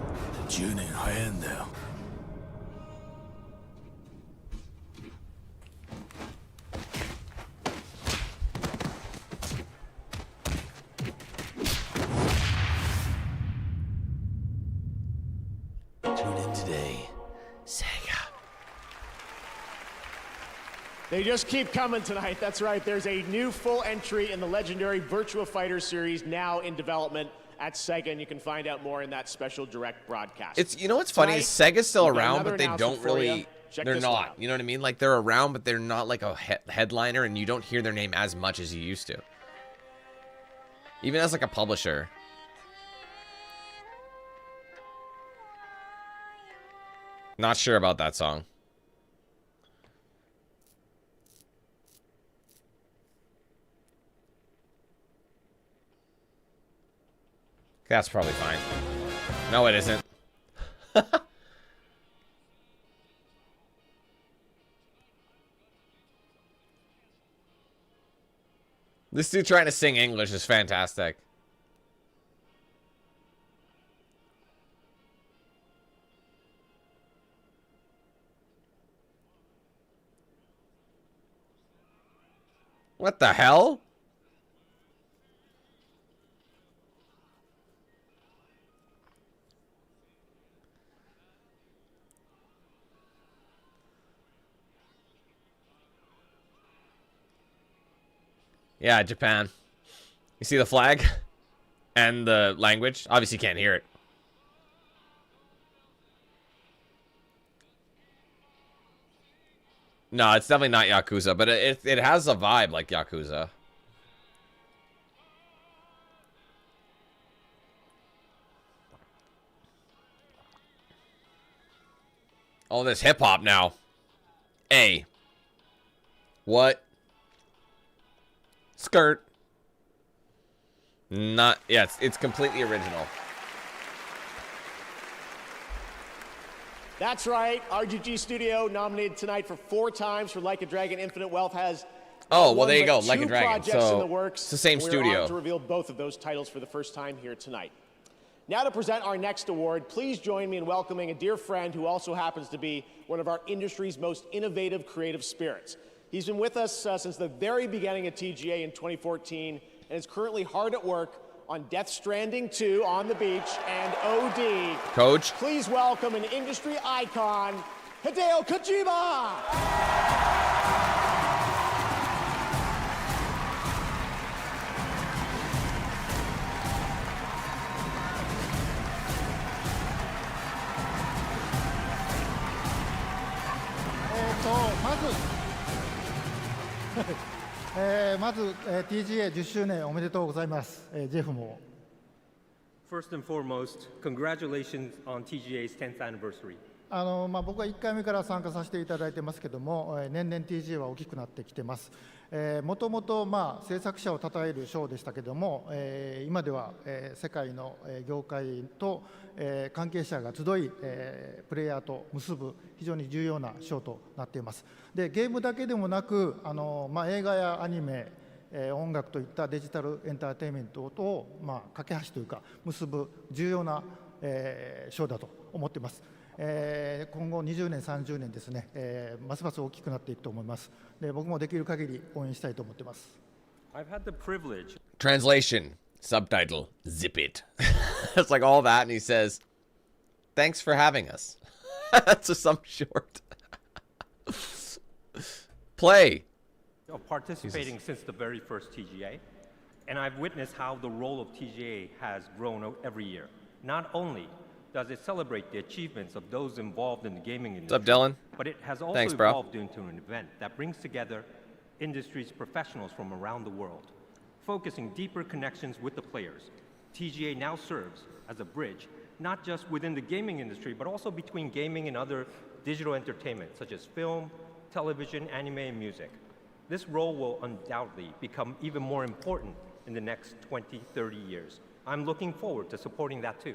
S2: Tune in hand now. Tune in today. Sega.
S6: They just keep coming tonight. That's right. There's a new full entry in the legendary Virtua Fighter series now in development at Sega, and you can find out more in that special direct broadcast.
S2: It's, you know what's funny is Sega's still
S6: we've got
S2: around,
S6: another
S2: but they
S6: announcement
S2: don't
S6: for you.
S2: really.
S6: Check
S2: They're
S6: this one
S2: not.
S6: out.
S2: You know what I mean? Like they're around, but they're not like a headliner, and you don't hear their name as much as you used to. Even as like a publisher. Not sure about that song. That's probably fine. No, it isn't. This dude trying to sing English is fantastic. What the hell? Yeah, Japan. You see the flag? And the language? Obviously you can't hear it. No, it's definitely not Yakuza, but it has a vibe like Yakuza. All this hip-hop now. A. What? Skirt. Not, yeah, it's completely original.
S6: That's right. RGG Studio nominated tonight for 4 times for Like a Dragon Infinite Wealth has
S2: Oh, well,
S6: One
S2: there you
S6: but
S2: go, Like a
S6: two
S2: Dragon.
S6: projects in the
S2: So
S6: works.
S2: it's the same
S6: We're
S2: studio.
S6: honored to reveal both of those titles for the first time here tonight. Now to present our next award, please join me in welcoming a dear friend who also happens to be one of our industry's most innovative creative spirits. He's been with us since the very beginning of TGA in 2014 and is currently hard at work on Death Stranding 2 on the beach and OD.
S2: Coach.
S6: Please welcome an industry icon, Hideo Kojima!
S9: まず、TGA 10周年おめでとうございます、ジェフも。
S22: First and foremost, congratulations on TGA's 10th anniversary.
S9: 僕は1回目から参加させていただいてますけども、年々 TGA は大きくなってきてます。もともと制作者を称える賞でしたけども、今では、世界の業界と、関係者が集い、プレイヤーと結ぶ非常に重要な賞となっています。でゲームだけでもなく映画やアニメ、音楽といったデジタルエンターテインメントと架け橋というか結ぶ重要な賞だと思っています。今後20年30年ですね、ますます大きくなっていくと思います。で僕もできる限り応援したいと思っています。
S22: I've had the privilege.
S2: Translation, subtitle, zip it. It's like all that, and he says, "Thanks for having us." That's some short. Play.
S22: Of participating since the very first TGA, and I've witnessed how the role of TGA has grown every year. Not only does it celebrate the achievements of those involved in the gaming industry,
S2: What's up, Dylan?
S22: but it has also
S2: Thanks, bro.
S22: evolved into an event that brings together industry's professionals from around the world, focusing deeper connections with the players. TGA now serves as a bridge, not just within the gaming industry, but also between gaming and other digital entertainment, such as film, television, anime, and music. This role will undoubtedly become even more important in the next 20, 30 years. I'm looking forward to supporting that too.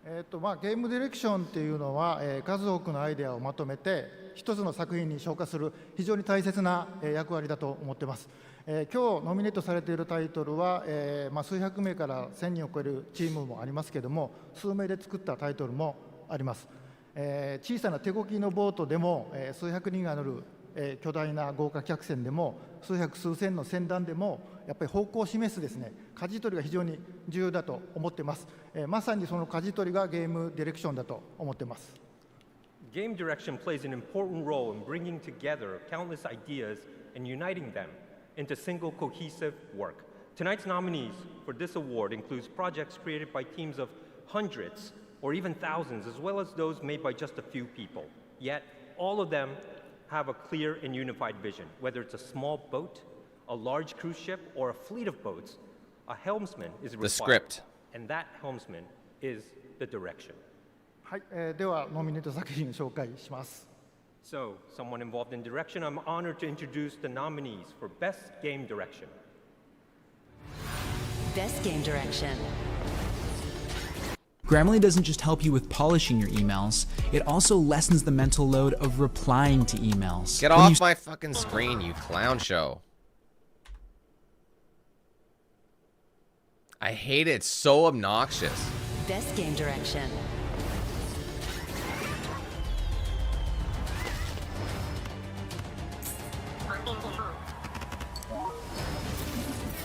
S9: ゲームディレクションっていうのは、数多くのアイデアをまとめて一つの作品に昇華する非常に大切な、役割だと思っています。今日ノミネートされているタイトルは、数百名から1000人を超えるチームもありますけども、数名で作ったタイトルもあります。小さな手漕きのボートでも、数百人が乗る、巨大な豪華客船でも数百数千の船団でもやっぱり方向を示すですね、舵取りが非常に重要だと思っています。まさにその舵取りがゲームディレクションだと思っています。
S22: Game direction plays an important role in bringing together countless ideas and uniting them into single cohesive work. Tonight's nominees for this award includes projects created by teams of hundreds or even thousands, as well as those made by just a few people. Yet, all of them have a clear and unified vision. Whether it's a small boat, a large cruise ship, or a fleet of boats, a helmsman is required.
S2: The script.
S22: And that helmsman is the direction.
S9: はい、ではノミネート作品を紹介します。
S22: So, someone involved in direction, I'm honored to introduce the nominees for Best Game Direction.
S3: Best Game Direction.
S23: Grammarly doesn't just help you with polishing your emails, it also lessens the mental load of replying to emails.
S2: Get off my fucking screen, you clown show. I hate it. It's so obnoxious.
S3: Best Game Direction.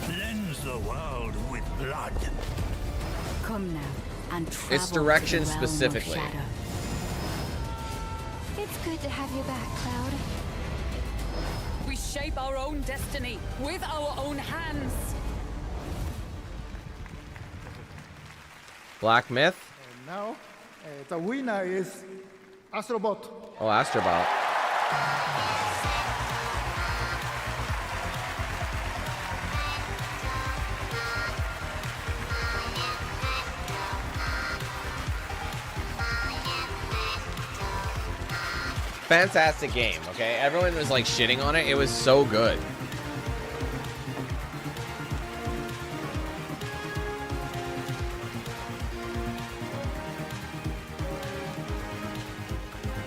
S19: Cleanse the world with blood.
S3: Come now and travel
S2: It's direction
S3: to the realm of
S2: specifically.
S3: shadow.
S24: It's good to have you back, Cloud.
S25: We shape our own destiny with our own hands.
S2: Black Myth?
S9: And now, the winner is Astrobot.
S2: Oh, Astrobot. Fantastic game, okay? Everyone was like shitting on it. It was so good.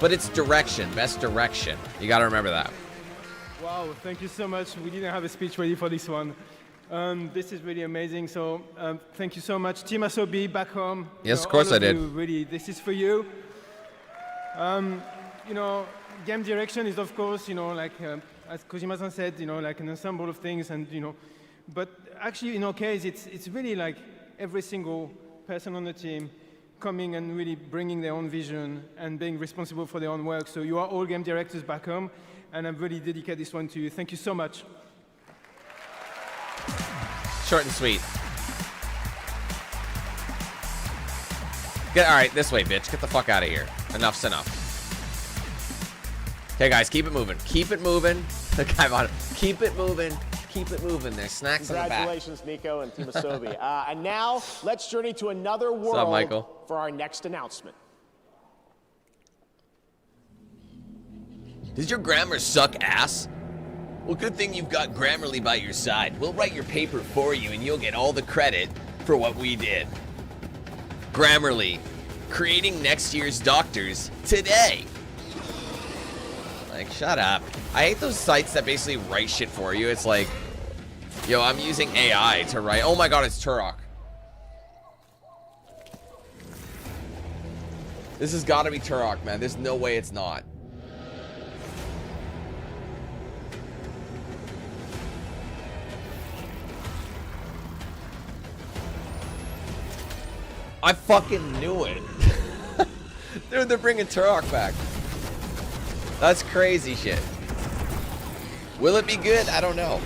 S2: But it's direction, best direction. You gotta remember that.
S9: Wow,
S8: Wow, thank you so much. We didn't have a speech ready for this one. This is really amazing. So thank you so much. Team Asobi back home.
S2: Yes, of course I did.
S8: Really, this is for you. Game direction is, of course, like as Kojima-san said, like an ensemble of things, and but actually in our case, it's really like every single person on the team coming and really bringing their own vision and being responsible for their own work. So you are all game directors back home, and I'm really dedicate this one to you. Thank you so much.
S2: Short and sweet. All right, this way, bitch. Get the fuck out of here. Enough's enough. Okay, guys, keep it moving. Keep it moving. Come on. Keep it moving. Keep it moving. There's snacks in the back.
S6: Congratulations, Nico and Team Asobi. And now, let's journey to another world
S2: What's up, Michael?
S6: For our next announcement.
S2: Does your grammar suck ass? Well, good thing you've got Grammarly by your side. We'll write your paper for you, and you'll get all the credit for what we did. Grammarly, creating next year's doctors today. Like, shut up. I hate those sites that basically write shit for you. It's like, yo, I'm using AI to write. Oh my god, it's Turok. This has got to be Turok, man. There's no way it's not. I fucking knew it. Dude, they're bringing Turok back. That's crazy shit. Will it be good? I don't know.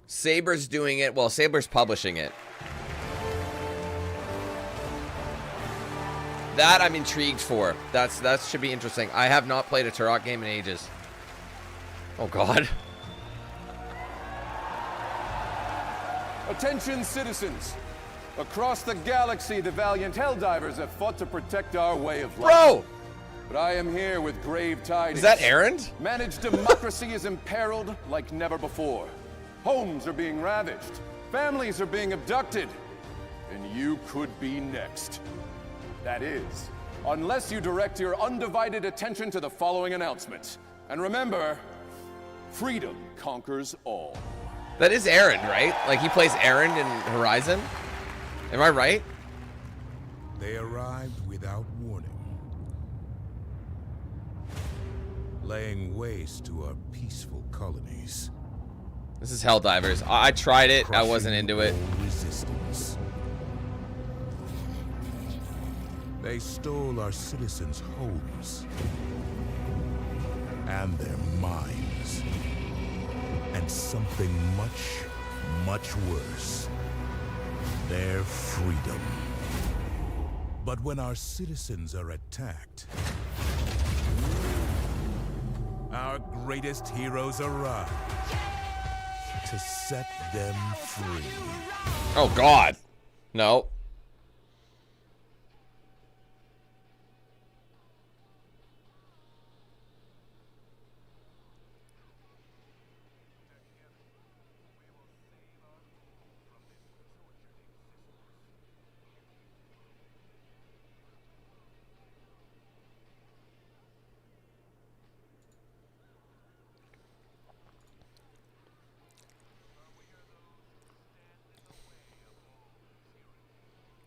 S2: Saber's doing it. Well, Saber's publishing it. That I'm intrigued for. That should be interesting. I have not played a Turok game in ages. Oh god.
S11: Attention citizens. Across the galaxy, the valiant Helldivers have fought to protect our way of life.
S2: Bro!
S11: But I am here with grave tidings.
S2: Is that Erend?
S11: Managed democracy is imperiled like never before. Homes are being ravaged. Families are being abducted. And you could be next. That is, unless you direct your undivided attention to the following announcements. And remember, freedom conquers all.
S2: That is Erend, right? Like he plays Erend in Horizon? Am I right?
S18: They arrived without warning, laying waste to our peaceful colonies.
S2: This is Helldivers. I tried it. I wasn't into it.
S18: Resistance. They stole our citizens' homes and their minds. And something much, much worse. Their freedom. But when our citizens are attacked, our greatest heroes arrive to set them free.
S2: Oh god. No.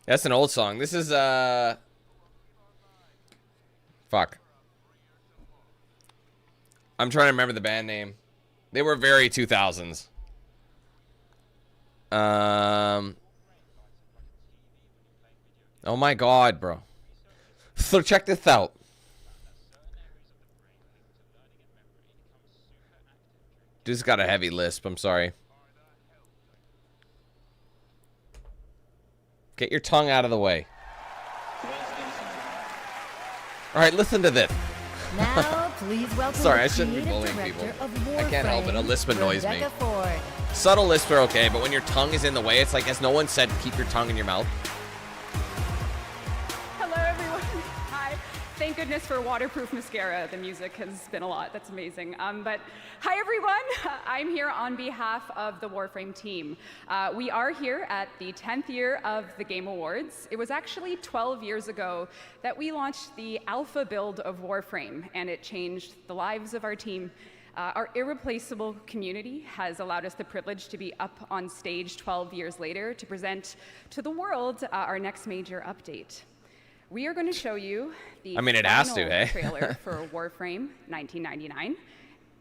S2: That's an old song. This is, fuck. I'm trying to remember the band name. They were very 2000s. Oh my god, bro. So check this out. Dude's got a heavy lisp, I'm sorry. Get your tongue out of the way. All right, listen to this.
S4: Now, please welcome
S2: Sorry, I
S4: the
S2: shouldn't be
S4: creative
S2: bullying people.
S4: director of
S2: I can't help it. A lisp annoys me.
S4: Rebecca Ford.
S2: Subtle lisps are okay, but when your tongue is in the way, it's like, as no one said, keep your tongue in your mouth.
S14: Hello, everyone. Hi. Thank
S13: goodness for waterproof mascara. The music has been a lot. That's amazing. But hi, everyone. I'm here on behalf of the Warframe team. We are here at the 10th year of the Game Awards. It was actually 12 years ago that we launched the alpha build of Warframe, and it changed the lives of our team. Our irreplaceable community has allowed us the privilege to be up on stage 12 years later to present to the world our next major update. We are going to show you the final trailer for Warframe 1999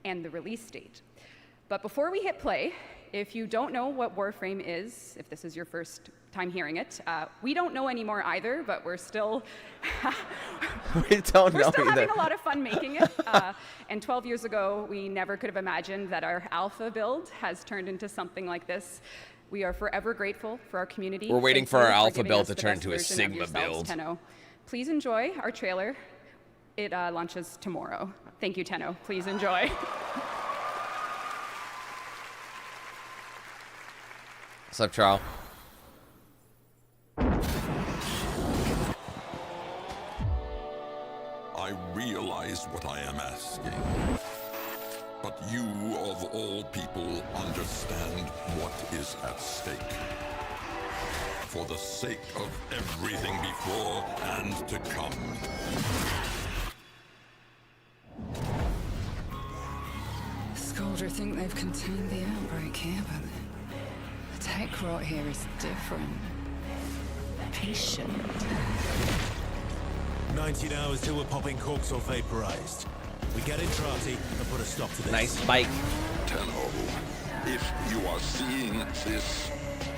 S13: and the release date. But before we hit play, if you don't know what Warframe is, if this is your first time hearing it, we don't know anymore either, but we're still
S2: we're still
S13: having a lot of fun making it. And 12 years ago, we never could have imagined that our alpha build has turned into something like this. We are forever grateful for our community.
S2: We're waiting for our alpha build to turn into a sigma build.
S13: Tenno. Please enjoy our trailer. It launches tomorrow. Thank you, Tenno. Please enjoy.
S2: What's up, Charles?
S14: I realize what I am asking. But you, of all people, understand what is at stake. For the sake of everything before and to come.
S25: Scoldra think they've contained the outbreak here, but the tech rot here is different. Patient.
S19: 19 hours till we're popping corks or vaporized. We get in Trati and put a stop to this.
S2: Nice spike.
S14: Tenno, if you are seeing this,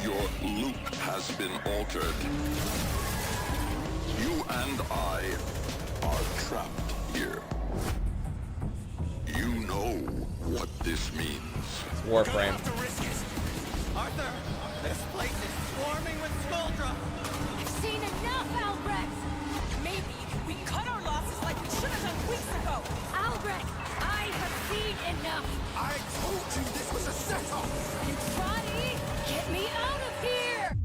S14: your loop has been altered. You and I are trapped here. You know what this means.
S2: Warframe.
S15: Arthur, this place is swarming with Scoldra.
S24: I've seen enough, Albrecht!
S25: Maybe we cut our losses like we should have done weeks ago.
S24: Albrecht, I have seen enough!
S19: I told you this was a setup!
S24: Trotty, get me out of here!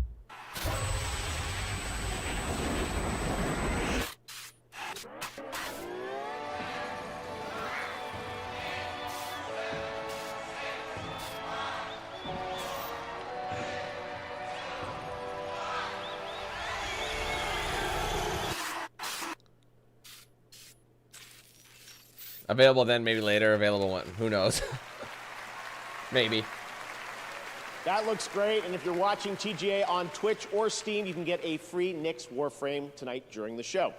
S2: Available then, maybe later. Available when? Who knows? Maybe.
S6: That looks great, and if you're watching TGA on Twitch or Steam, you can get a free Nyx Warframe tonight during the show.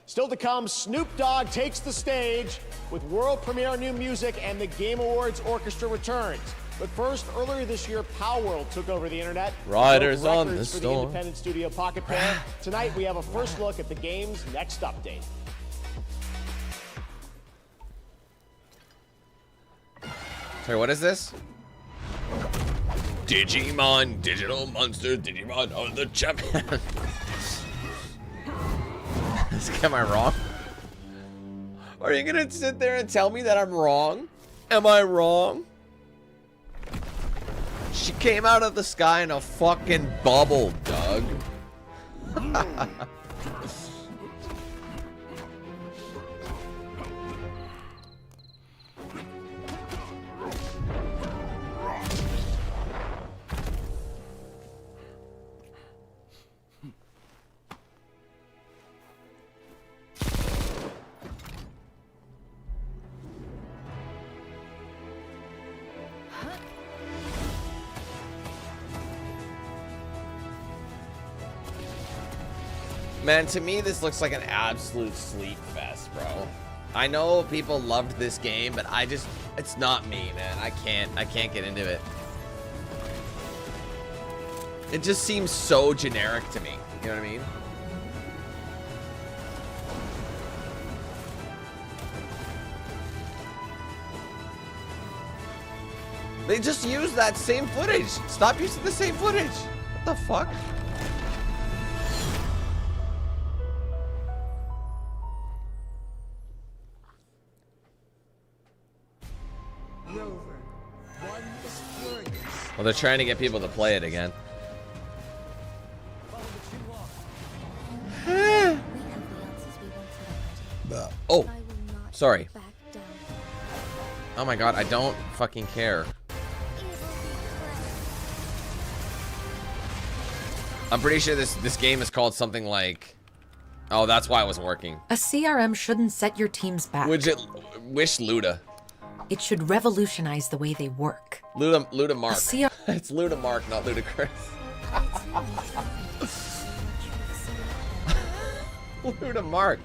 S6: Still to come, Snoop Dogg takes the stage with world premiere new music, and the Game Awards Orchestra returns. But first, earlier this year, Powworld took over the internet.
S2: Riders on the
S6: for
S2: storm.
S6: the independent studio Pocket Pair. Tonight, we have a first look at the game's next update.
S2: Sorry, what is this? Digimon, digital monster, Digimon are the champion. Am I wrong? Are you gonna sit there and tell me that I'm wrong? Am I wrong? She came out of the sky in a fucking bubble, Doug. Man, to me, this looks like an absolute sleep fest, bro. I know people loved this game, but it's not me, man. I can't get into it. It just seems so generic to me. You know what I mean? They just use that same footage. Stop using the same footage. What the fuck? Well, they're trying to get people to play it again. Oh, sorry. Oh my god, I don't fucking care. I'm pretty sure this game is called something like... Oh, that's why it wasn't working.
S10: A CRM shouldn't set your teams back.
S2: Wish Luda.
S10: It should revolutionize the way they work.
S2: Luda Mark. It's Luda Mark, not Ludacris. Luda Mark.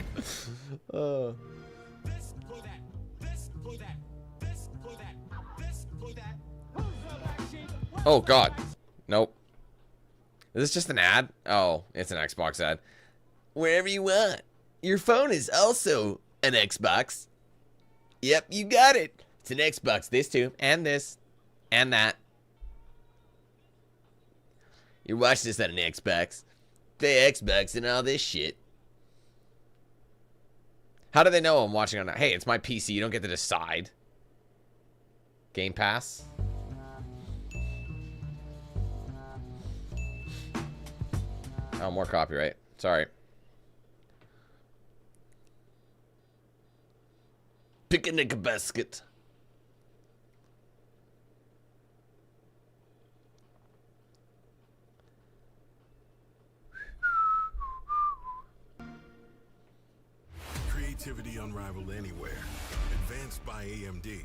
S2: Oh god. Nope. Is this just an ad? Oh, it's an Xbox ad. Wherever you want. Your phone is also an Xbox. Yep, you got it. It's an Xbox. This too. And this. And that. You watch this on an Xbox. The Xbox and all this shit. How do they know I'm watching on that? Hey, it's my PC. You don't get to decide. Game Pass. Oh, more copyright. Sorry. Picnic basket.
S16: Creativity unrivaled anywhere. Advanced by AMD.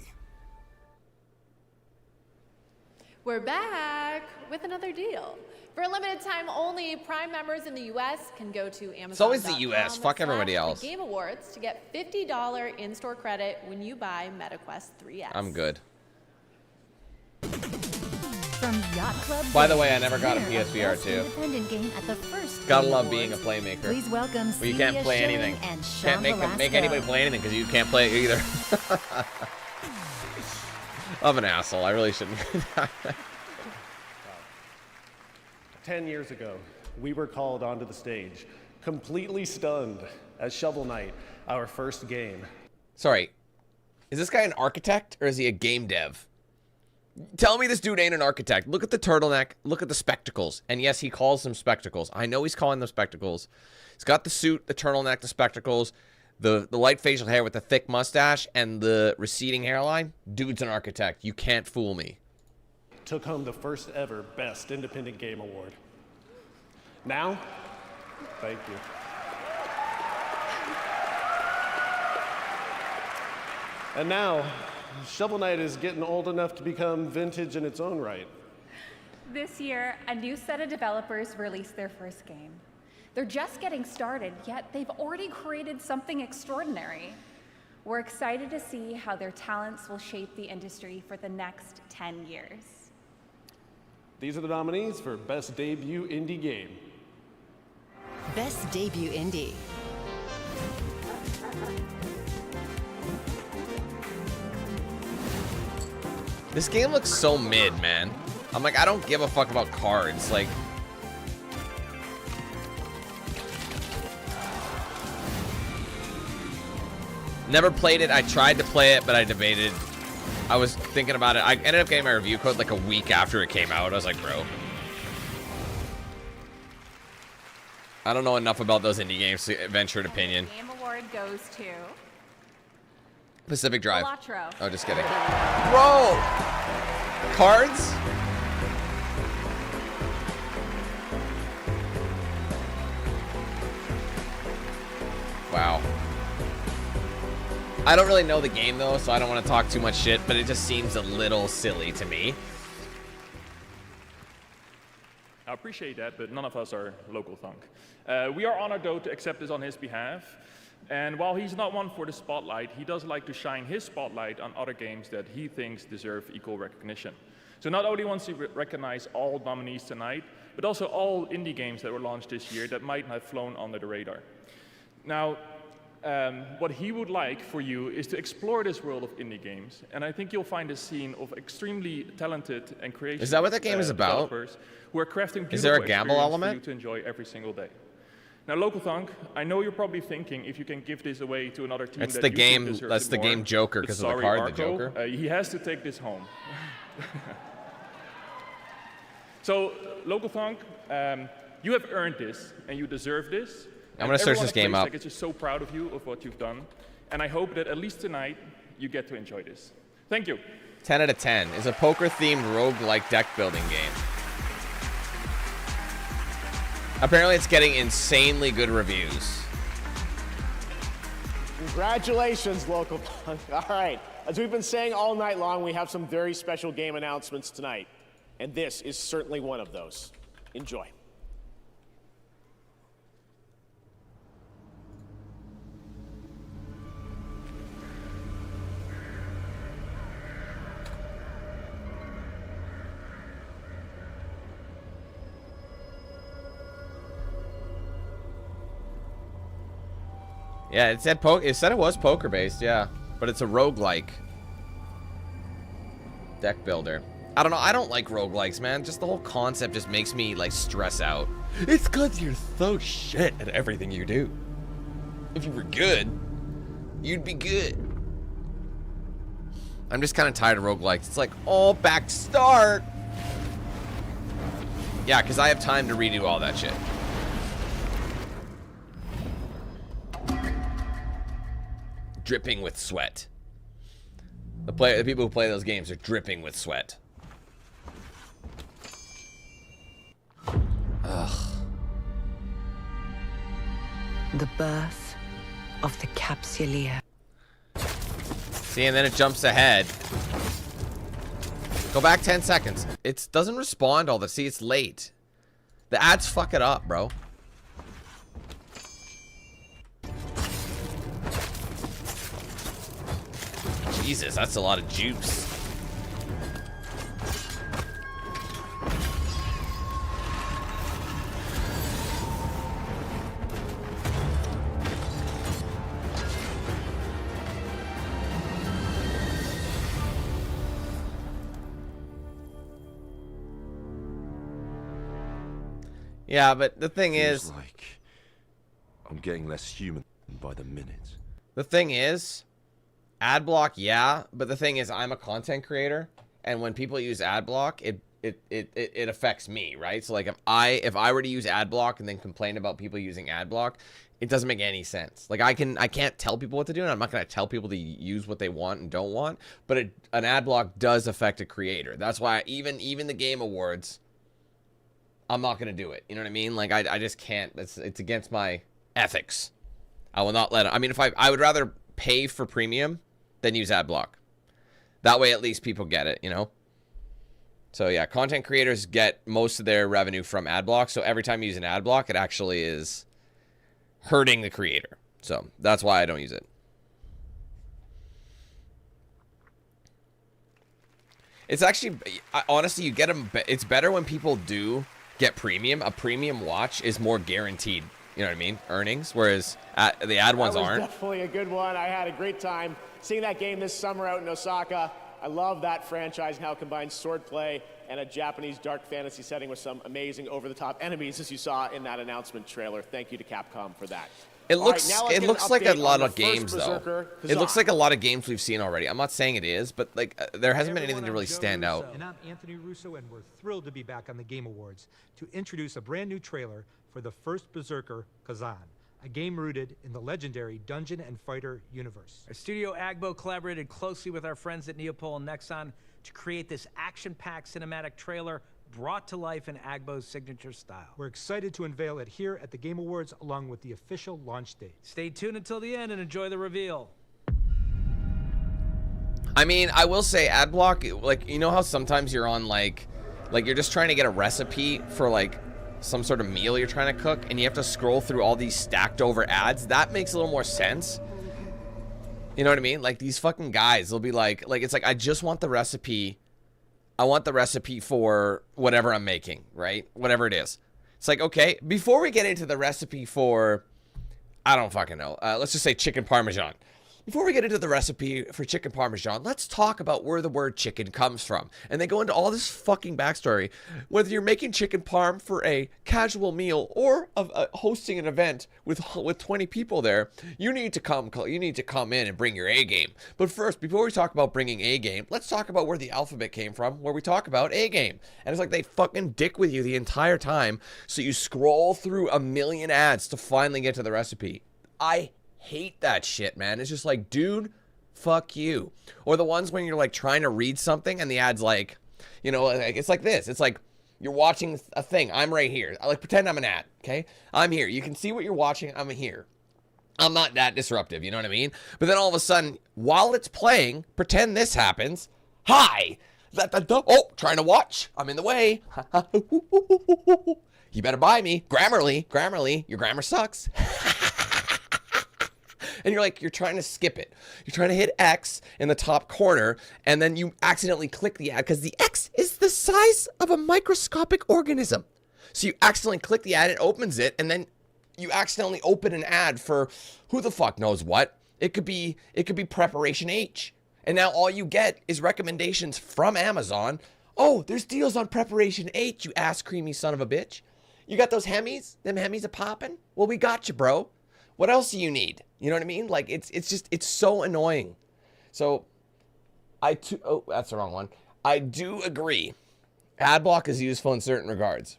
S17: We're back with another deal. For a limited time only, Prime members in the U.S. can go to Amazon.
S2: It's always the U.S. Fuck everybody else.
S17: The Game Awards to get $50 in-store credit when you buy MetaQuest 3S.
S2: I'm good.
S4: From Yacht Club
S2: By the way, I never got a
S4: winner of
S2: PSVR
S4: Best
S2: 2.
S4: Independent game at the first
S2: Gotta
S4: Game
S2: love
S4: Awards.
S2: being a playmaker.
S4: Please welcome
S2: Well, you can't
S4: Celia
S2: play
S4: Schilling
S2: anything.
S4: and
S2: Can't make
S4: Velasco.
S2: anybody play anything because you can't play it either. I'm an asshole. I really shouldn't.
S20: 10 years ago, we were called onto the stage, completely stunned, as Shovel Knight, our first game.
S2: Sorry, is this guy an architect or is he a game dev? Tell me this dude ain't an architect. Look at the turtleneck. Look at the spectacles. And yes, he calls them spectacles. I know he's calling them spectacles. He's got the suit, the turtleneck, the spectacles, the light facial hair with the thick mustache, and the receding hairline. Dude's an architect. You can't fool me.
S20: Took home the first ever Best Independent Game Award. Now, thank you. And now, Shovel Knight is getting old enough to become vintage in its own right.
S13: This year, a new set of developers released their first game. They're just getting started, yet they've already created something extraordinary. We're excited to see how their talents will shape the industry for the next 10 years.
S20: These are the nominees for Best Debut Indie Game.
S21: Best Debut Indie.
S2: This game looks so mid, man. I'm like, I don't give a fuck about cards. Like, never played it. I tried to play it, but I debated. I was thinking about it. I ended up getting my review code like a week after it came out. I was like, bro, I don't know enough about those indie games to venture an opinion.
S13: Game award goes to
S2: Pacific Drive.
S13: Elatro.
S2: Oh, just kidding. Bro! Cards? Wow. I don't really know the game, though, so I don't want to talk too much shit, but it just seems a little silly to me.
S26: I appreciate that, but none of us are local thunk. We are honored, though, to accept this on his behalf. And while he's not one for the spotlight, he does like to shine his spotlight on other games that he thinks deserve equal recognition. So not only wants to recognize all nominees tonight, but also all indie games that were launched this year that might have flown under the radar. Now, what he would like for you is to explore this world of indie games, and I think you'll find a scene of extremely talented and creative
S2: Is that what that game is about?
S26: developers who are crafting beautiful
S2: Is there a gamble
S26: experience
S2: element?
S26: for you to enjoy every single day. Now, Local Thunk, I know you're probably thinking if you can give this away to another team
S2: That's
S26: that
S2: the
S26: you
S2: game-
S26: think deserves
S2: that's
S26: it
S2: the
S26: more,
S2: game Joker
S26: but
S2: 'cause of the
S26: sorry,
S2: card, the
S26: Arco,
S2: Joker.
S26: he has to take this home. So, Local Thunk, you have earned this, and you deserve this.
S2: I'm gonna search
S26: Everyone
S2: this
S26: at
S2: game
S26: Crazy
S2: up.
S26: Tech is just so proud of you, of what you've done. And I hope that at least tonight, you get to enjoy this. Thank you.
S2: 10 out of 10 is a poker-themed roguelike deck building game. Apparently, it's getting insanely good reviews.
S6: Congratulations, local punk. All right, as we've been saying all night long, we have some very special game announcements tonight, and this is certainly one of those. Enjoy.
S2: Yeah, it said it was poker based, yeah, but it's a roguelike deck builder. I don't know. I don't like roguelikes, man. Just the whole concept just makes me like stress out. It's because you're so shit at everything you do. If you were good, you'd be good. I'm just kind of tired of roguelikes. It's like, oh, back start. Yeah, because I have time to redo all that shit. Dripping with sweat. The people who play those games are dripping with sweat. Ugh.
S3: The birth of the Capsuleer.
S2: See, and then it jumps ahead. Go back 10 seconds. It doesn't respond all the. See, it's late. The ads fuck it up, bro. Jesus, that's a lot of juice. Yeah, but the thing is,
S1: like I'm getting less human by the minute.
S2: The thing is, ad block, yeah, but the thing is, I'm a content creator, and when people use ad block, it affects me, right? So like if I were to use ad block and then complain about people using ad block, it doesn't make any sense. Like I can't tell people what to do, and I'm not going to tell people to use what they want and don't want, but an ad block does affect a creator. That's why even the Game Awards, I'm not going to do it. You know what I mean? Like I just can't. It's against my ethics. I will not let it. I mean, if I would rather pay for premium than use ad block. That way at least people get it, you know? So yeah, content creators get most of their revenue from ad block. So every time you use an ad block, it actually is hurting the creator. So that's why I don't use it. It's actually, honestly, you get them. It's better when people do get premium. A premium watch is more guaranteed. You know what I mean? Earnings, whereas the ad ones aren't.
S6: That was definitely a good one. I had a great time seeing that game this summer out in Osaka. I love that franchise and how it combines swordplay and a Japanese dark fantasy setting with some amazing over-the-top enemies, as you saw in that announcement trailer. Thank you to Capcom for that.
S2: It looks like a lot of games, though. It looks like a lot of games we've seen already. I'm not saying it is, but like there hasn't been anything to really stand out.
S5: And I'm Anthony Russo, and we're thrilled to be back on the Game Awards to introduce a brand new trailer for the first Berserker, Kazan, a game rooted in the legendary Dungeon and Fighter universe.
S7: Our studio Agbo collaborated closely with our friends at Neopol and Nexon to create this action-packed cinematic trailer brought to life in Agbo's signature style.
S5: We're excited to unveil it here at the Game Awards along with the official launch date.
S7: Stay tuned until the end and enjoy the reveal.
S2: I mean, I will say ad block, like, you know how sometimes you're on like you're just trying to get a recipe for like some sort of meal you're trying to cook and you have to scroll through all these stacked over ads? That makes a little more sense. You know what I mean? Like these fucking guys, they'll be like it's like, I just want the recipe. I want the recipe for whatever I'm making, right? Whatever it is. It's like, okay, before we get into the recipe for, I don't fucking know. Let's just say chicken parmesan. Before we get into the recipe for chicken parmesan, let's talk about where the word chicken comes from. And they go into all this fucking backstory. Whether you're making chicken parm for a casual meal or hosting an event with 20 people there, you need to come in and bring your A game. But first, before we talk about bringing A game, let's talk about where the alphabet came from, where we talk about A game. And it's like they fucking dick with you the entire time, so you scroll through a million ads to finally get to the recipe. I hate that shit, man. It's just like, dude, fuck you. Or the ones when you're like trying to read something and the ad's like, you know, like, it's like this. It's like you're watching a thing. I'm right here. I like pretend I'm an ad, okay? I'm here. You can see what you're watching. I'm here. I'm not that disruptive, you know what I mean? But then all of a sudden, while it's playing, pretend this happens. Hi! Oh, trying to watch. I'm in the way. You better buy me. Grammarly, your grammar sucks. And you're like, you're trying to skip it. You're trying to hit X in the top corner, and then you accidentally click the ad because the X is the size of a microscopic organism. So you accidentally click the ad, it opens it, and then you accidentally open an ad for who the fuck knows what. It could be Preparation H. And now all you get is recommendations from Amazon. Oh, there's deals on Preparation H, you ass creamy son of a bitch. You got those Hemis? Them Hemis are popping? Well, we got you, bro. What else do you need? You know what I mean? Like, it's so annoying. So, oh, that's the wrong one. I do agree. Ad block is useful in certain regards.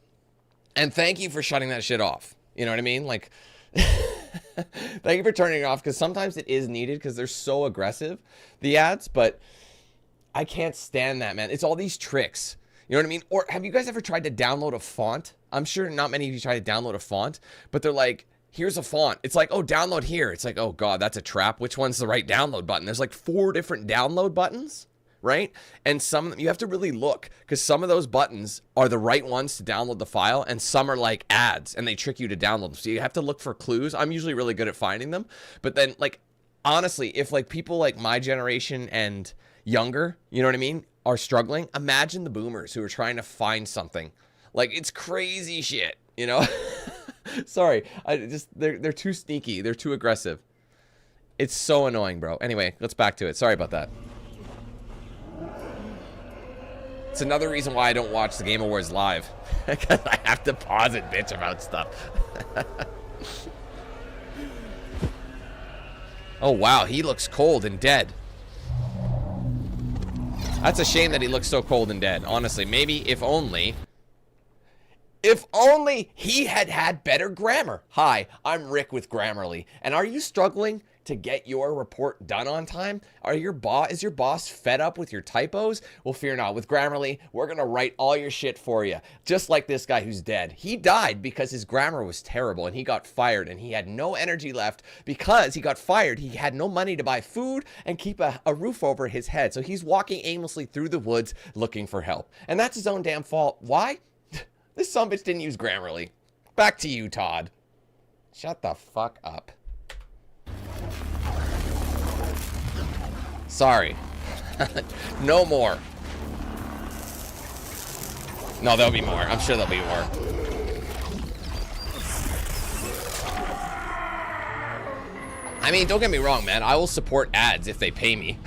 S2: And thank you for shutting that shit off. You know what I mean? Like, thank you for turning it off, because sometimes it is needed because they're so aggressive, the ads, but I can't stand that, man. It's all these tricks. You know what I mean? Or have you guys ever tried to download a font? I'm sure not many of you try to download a font, but they're like, here's a font. It's like, oh, download here. It's like, oh God, that's a trap. Which one's the right download button? There's like 4 different download buttons, right? And some of them, you have to really look, because some of those buttons are the right ones to download the file, and some are like ads, and they trick you to download them. So you have to look for clues. I'm usually really good at finding them. But then, like, honestly, if like people like my generation and younger, you know what I mean, are struggling, imagine the boomers who are trying to find something. Like, it's crazy shit, you know? Sorry, they're too sneaky. They're too aggressive. It's so annoying, bro. Anyway, let's back to it. Sorry about that. It's another reason why I don't watch the Game Awards live. Because I have to pause and bitch about stuff. Oh, wow. He looks cold and dead. That's a shame that he looks so cold and dead. Honestly, maybe if only he had had better grammar. Hi, I'm Rick with Grammarly. And are you struggling to get your report done on time? Is your boss fed up with your typos? Well, fear not. With Grammarly, we're going to write all your shit for you. Just like this guy who's dead. He died because his grammar was terrible and he got fired, and he had no energy left because he got fired. He had no money to buy food and keep a roof over his head. So he's walking aimlessly through the woods looking for help. And that's his own damn fault. Why? This sumbitch didn't use Grammarly. Back to you, Todd. Shut the fuck up. Sorry. No more. No, there'll be more. I'm sure there'll be more. I mean, don't get me wrong, man. I will support ads if they pay me.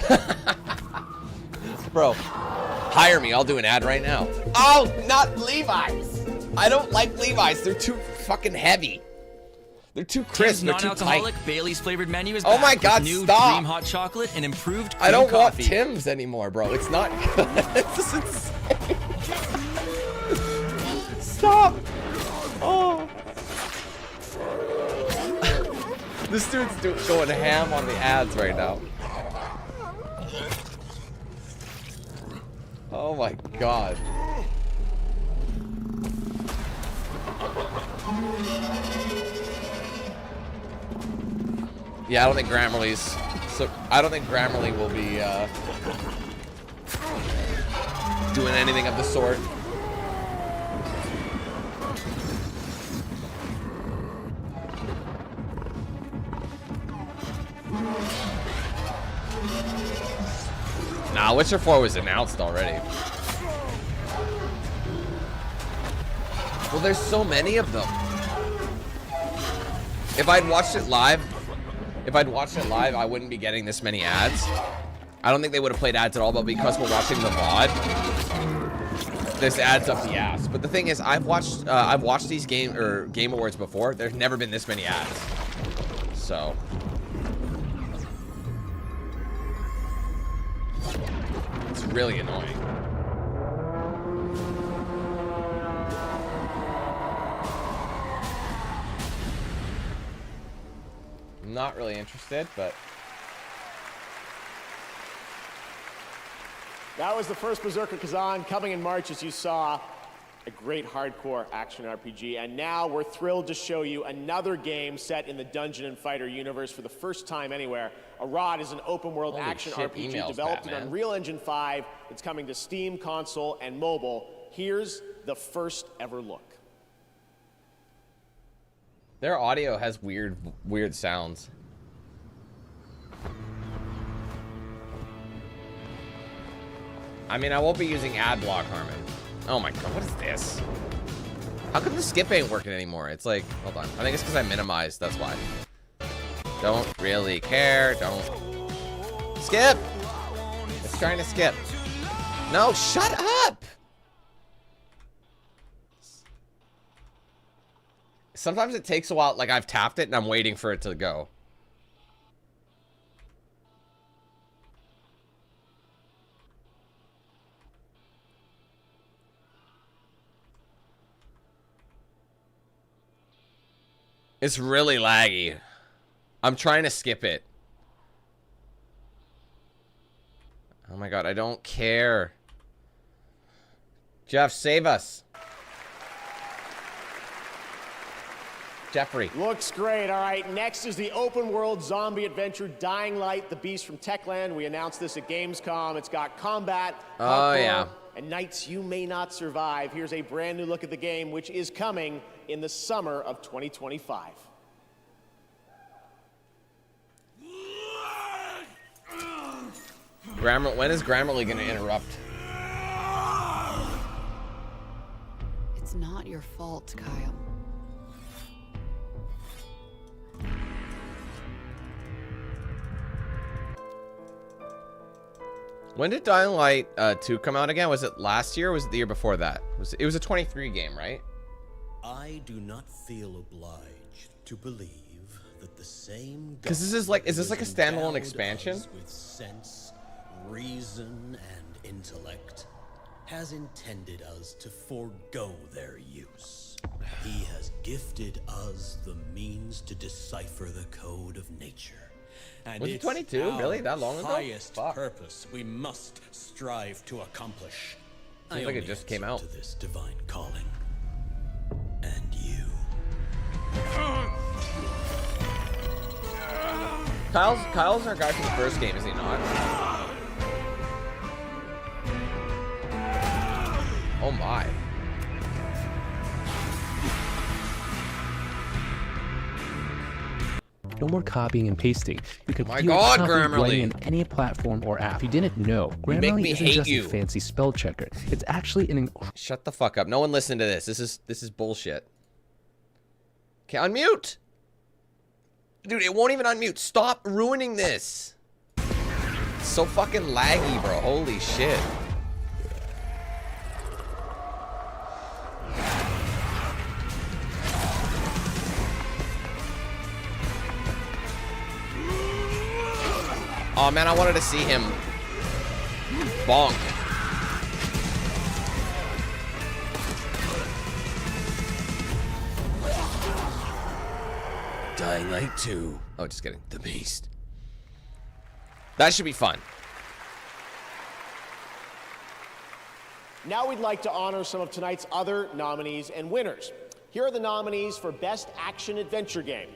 S2: Bro, hire me. I'll do an ad right now. Oh, not Levi's. I don't like Levi's. They're too fucking heavy. They're too crisp. They're too
S8: non-alcoholic
S2: tight.
S8: Bailey's flavored menu is
S2: oh
S8: back
S2: my God,
S8: with new
S2: stop.
S8: cream hot chocolate and improved cream
S2: I don't want
S8: coffee.
S2: Tim's anymore, bro. It's not good. It's insane. Stop. Oh. This dude's going ham on the ads right now. Oh my God. Yeah, I don't think Grammarly will be doing anything of the sort. Nah, Witcher 4 was announced already. Well, there's so many of them. If I'd watched it live, I wouldn't be getting this many ads. I don't think they would have played ads at all, but because we're watching the VOD, this adds up the ass. But the thing is, I've watched these Game Awards before. There's never been this many ads. So it's really annoying. I'm not really interested, but...
S6: That was the first Berserker Kazan coming in March, as you saw. A great hardcore action RPG. And now we're thrilled to show you another game set in the Dungeon and Fighter universe for the first time anywhere. Arad is an open world action RPG developed in Unreal Engine 5. It's coming to Steam, console, and mobile. Here's the first ever look.
S2: Their audio has weird sounds. I mean, I won't be using ad block, Harmon. Oh my god, what is this? How come the skip ain't working anymore? It's like, hold on. I think it's because I minimized, that's why. Don't really care, don't. Skip! It's trying to skip. No, shut up! Sometimes it takes a while, like I've tapped it and I'm waiting for it to go. It's really laggy. I'm trying to skip it. Oh my god, I don't care. Jeff, save us. Jeffrey.
S6: Looks great. All right, next is the open world zombie adventure Dying Light, the Beast from Techland. We announced this at Gamescom. It's got combat, parkour, and nights you may not survive. Here's a brand new look at the game, which is coming in the summer of 2025.
S2: When is Grammarly going to interrupt?
S3: It's not your fault, Kyle.
S2: When did Dying Light 2 come out again? Was it last year or was it the year before that? It was a 23 game, right?
S9: I do not feel obliged to believe that the same.
S2: Because this is like, is this like a standalone expansion?
S9: With sense, reason, and intellect, has intended us to forego their use. He has gifted us the means to decipher the code of nature. And
S2: was it 22? Really? That long ago?
S9: Highest purpose we must strive to accomplish.
S2: Seems like it just came out.
S9: To this divine calling. And you.
S2: Kyle's our guy from the first game, is he not? Oh my.
S11: No more copying and pasting. You can
S2: my God, Grammarly!
S11: in any platform or app. If you didn't know, Grammarly isn't just a fancy spell checker. It's actually an.
S2: Shut the fuck up! No one listen to this. This is bullshit. Okay, unmute, dude. It won't even unmute. Stop ruining this. It's so fucking laggy, bro. Holy shit. Oh man, I wanted to see him bonk. Dying Light 2. Oh, just kidding. The Beast. That should be fun.
S6: Now we'd like to honor some of tonight's other nominees and winners. Here are the nominees for Best Action Adventure Game.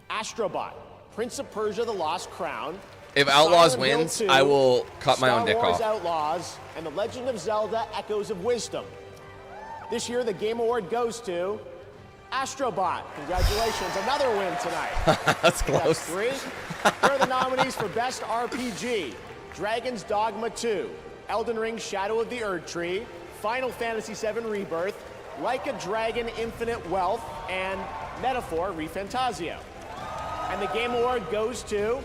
S6: Astrobot, Prince of Persia: The Lost Crown.
S2: If Outlaws
S6: Silent Hill
S2: wins,
S6: 2,
S2: I will cut my own dick
S6: Star Wars
S2: off.
S6: Outlaws, and The Legend of Zelda: Echoes of Wisdom. This year, the Game Award goes to Astrobot. Congratulations, another win tonight.
S2: That's close.
S6: That's 3. Here are the nominees for Best RPG. Dragon's Dogma 2, Elden Ring: Shadow of the Erd Tree, Final Fantasy VII Rebirth, Like a Dragon: Infinite Wealth, and Metaphor: ReFantazio. And the Game Award goes to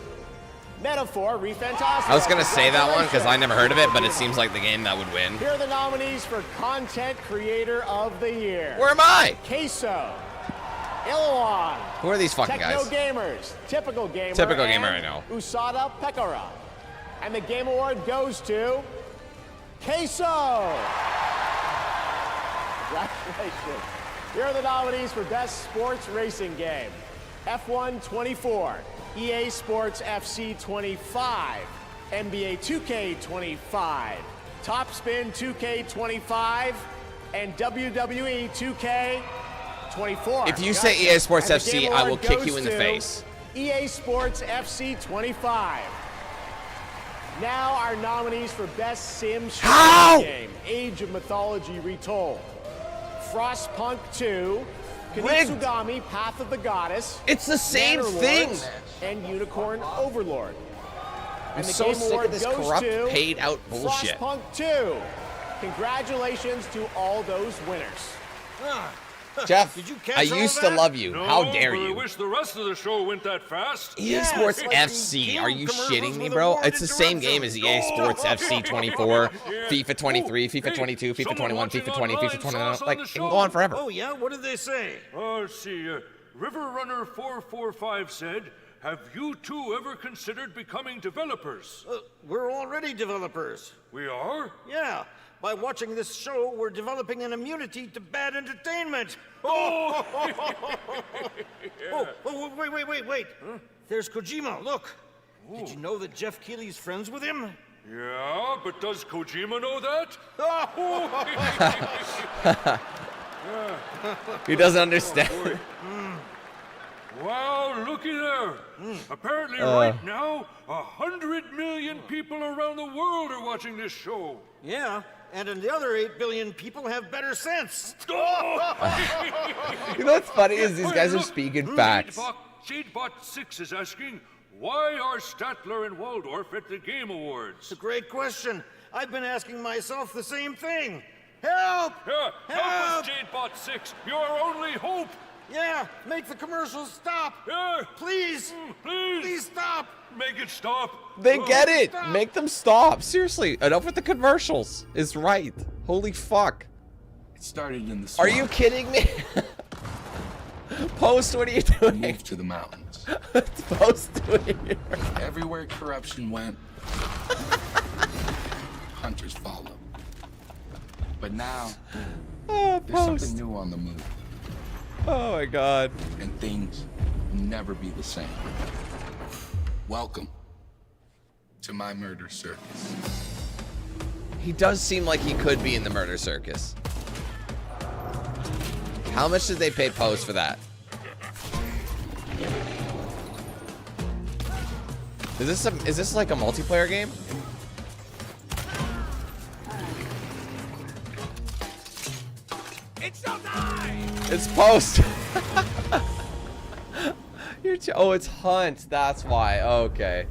S6: Metaphor: ReFantazio.
S2: I was gonna say that one because I never heard of it, but it seems like the game that would win.
S6: Here are the nominees for Content Creator of the Year.
S2: Where am I?
S6: Queso, Illawan.
S2: Who are these fucking
S6: Techno
S2: guys?
S6: Gamers, Typical Gamer,
S2: Typical Gamer,
S6: and
S2: I know.
S6: Usada Pekara. And the Game Award goes to Queso. Congratulations. Here are the nominees for Best Sports Racing Game. F1 24, EA Sports FC 25, NBA 2K25, Top Spin 2K25, and WWE 2K24.
S2: If you say EA Sports FC, I will kick you in the face.
S6: EA Sports FC 25. Now our nominees for Best Sim Strategy Game: Age of Mythology Retold, Frostpunk 2, Kunitsugami Path of the Goddess.
S2: It's the same thing.
S6: And Unicorn Overlord.
S2: I'm so sick of this corrupt, paid out bullshit.
S6: Frostpunk 2. Congratulations to all those winners.
S2: Jeff, I used to love you. How dare you?
S12: I wish the rest of the show went that fast.
S2: EA Sports FC. Are you shitting me, bro? It's the same game as EA Sports FC 24, FIFA 23, FIFA 22, FIFA 21, FIFA 20, FIFA 21. Like, it can go on forever.
S12: Oh, yeah? What did they say? Let's see. River Runner 445 said, have you two ever considered becoming developers?
S14: We're already developers.
S12: We are?
S14: Yeah. By watching this show, we're developing an immunity to bad entertainment.
S12: Oh!
S14: Oh, wait. Huh? There's Kojima, look. Ooh. Did you know that Jeff Keighley's friends with him?
S12: Yeah, but does Kojima know that?
S2: He doesn't understand.
S12: Wow, looky there. Apparently right now, 100 million people around the world are watching this show.
S14: Yeah, and the other 8 billion people have better sense.
S2: You know what's funny is these guys are speaking facts.
S12: Shadebot 6 is asking, why are Statler and Waldorf at the Game Awards?
S14: It's a great question. I've been asking myself the same thing. Help!
S12: Yeah, help us, Shadebot 6. You're our only hope.
S14: Yeah, make the commercials stop.
S12: Yeah.
S14: Please. Please stop.
S12: Make it stop.
S2: They get it. Stop. Make them stop. Seriously, enough with the commercials. Is right. Holy fuck.
S15: It started in the swamp.
S2: Are you kidding me? Post, what are you doing?
S15: Moved to the mountains.
S2: What's Post doing here?
S15: Everywhere corruption went, hunters followed. But now, there's something new on the move.
S2: Oh my god.
S15: And things will never be the same. Welcome to my murder circus.
S2: He does seem like he could be in the murder circus. How much did they pay Post for that? Is this like a multiplayer game?
S19: It's showtime!
S2: It's Post. Oh, it's Hunt. That's why. Okay.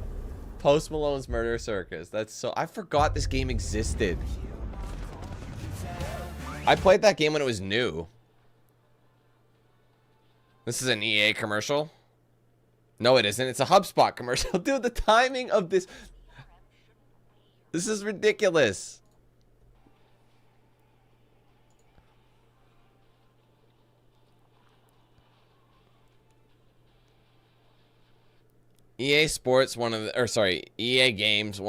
S2: Post Malone's Murder Circus. That's so. I forgot this game existed. I played that game when it was new. This is an EA commercial. No, it isn't. It's a HubSpot commercial. Dude, the timing of this. This is ridiculous. EA Sports, EA Games,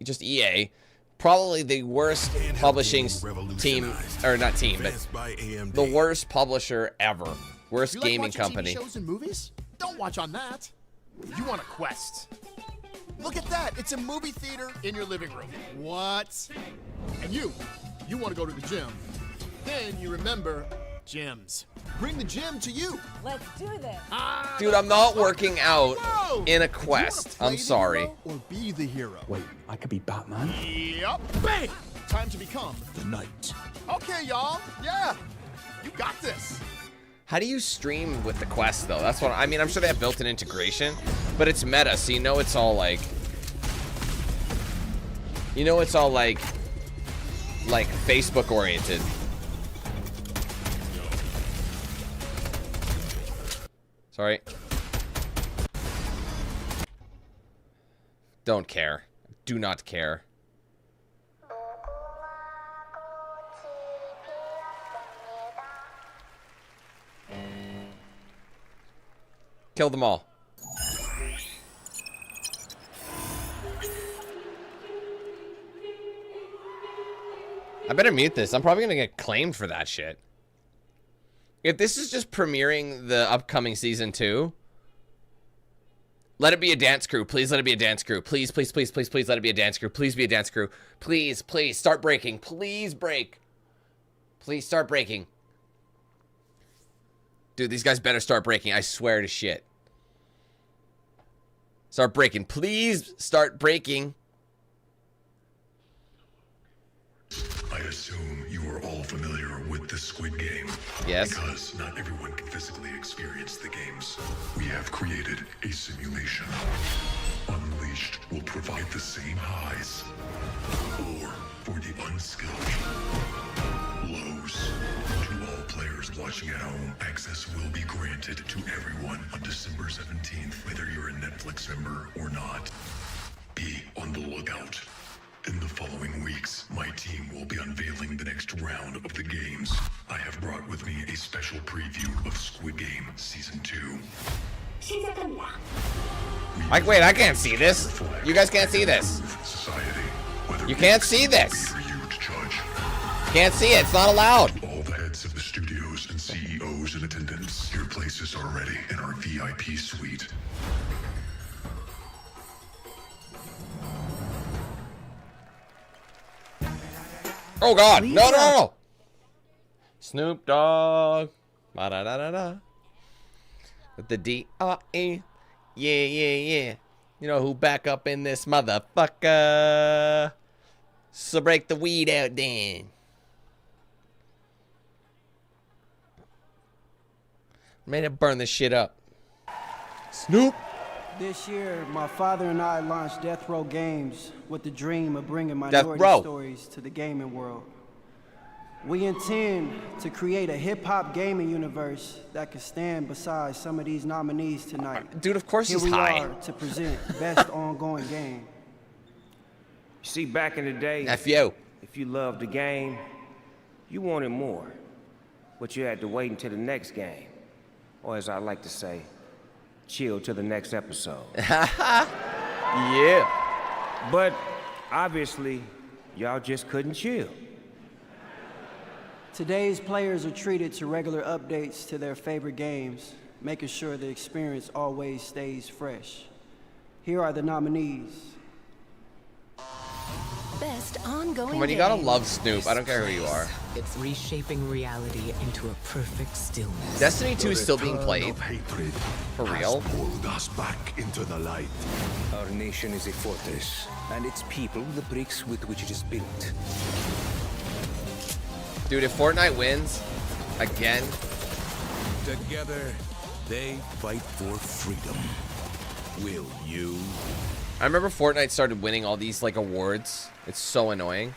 S2: just EA, probably the worst publishing team, or not team, but the worst publisher ever. Worst gaming company.
S18: TV shows and movies? Don't watch on that. You want a Quest. Look at that. It's a movie theater in your living room. What? And you want to go to the gym. Then you remember gyms. Bring the gym to you.
S24: Let's do this.
S2: Dude, I'm not working out in a Quest. I'm sorry.
S18: Or be the hero.
S11: Wait, I could be Batman?
S18: Yep. Bang! Time to become the knight. Okay, y'all. Yeah. You got this.
S2: How do you stream with the Quest, though? That's what I mean. I'm sure they have built-in integration, but it's meta, so you know it's all like... You know it's all like Facebook-oriented. Sorry. Don't care. Do not care. Kill them all. I better mute this. I'm probably gonna get claimed for that shit. If this is just premiering the upcoming season 2, Let it be a dance crew. Please let it be a dance crew. Please, please, please, please, please let it be a dance crew. Please be a dance crew. Please, please start breaking. Please break. Please start breaking. Dude, these guys better start breaking. I swear to shit. Start breaking. Please start breaking.
S10: I assume you are all familiar with the Squid Game.
S2: Yes.
S10: Because not everyone can physically experience the games. We have created a simulation. Unleashed will provide the same highs. Or, for the unskilled, lows. To all players watching at home, access will be granted to everyone on December 17th, whether you're a Netflix member or not. Be on the lookout. In the following weeks, my team will be unveiling the next round of the games. I have brought with me a special preview of Squid Game Season 2.
S2: Mike, wait, I can't see this. You guys can't see this. You can't see this. Can't see it. It's not allowed.
S10: All the heads of the studios and CEOs in attendance. Your places are ready in our VIP suite.
S2: Oh God! No, no, no! Snoop Dogg, da da da da. With the D-R-E, yeah, yeah, yeah. You know who back up in this motherfucker? So break the weed out, then. Made it burn this shit up. Snoop.
S16: This year, my father and I launched Death Row Games with the dream of bringing minority stories to the gaming world. We intend to create a hip-hop gaming universe that could stand beside some of these nominees tonight.
S2: Dude, of course he's
S16: Here we
S2: high.
S16: are to present Best Ongoing Game.
S17: You see, back in the day,
S2: F you.
S17: If you loved the game, you wanted more. But you had to wait until the next game. Or as I like to say, chill till the next episode.
S2: Yeah.
S17: But obviously, y'all just couldn't chill.
S16: Today's players are treated to regular updates to their favorite games, making sure the experience always stays fresh. Here are the nominees.
S21: Best ongoing
S2: Come on, you gotta love Snoop. I don't care who you are.
S3: It's reshaping reality into a perfect stillness.
S2: Destiny 2 is still being played. For real?
S10: Pulled us back into the light.
S22: Our nation is a fortress, and its people the bricks with which it is built.
S2: Dude, if Fortnite wins again,
S22: Together, they fight for freedom. Will you?
S2: I remember Fortnite started winning all these like awards. It's so annoying.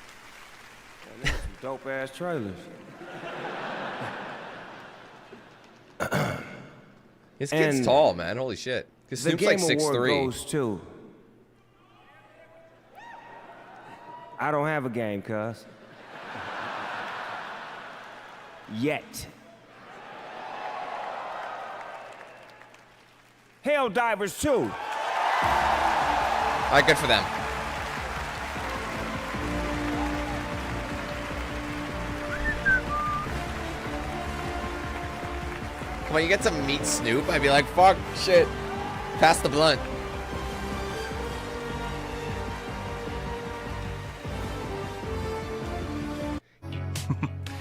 S17: Dope ass trailers.
S2: This kid's
S17: And
S2: tall, man. Holy shit. Because
S17: The
S2: Snoop's
S17: Game
S2: like
S17: Award
S2: 6'3".
S17: goes to... I don't have a game, cuz. Yet. Helldivers 2.
S2: All right, good for them. Come on, you get to meet Snoop, I'd be like, fuck, shit. Pass the blunt.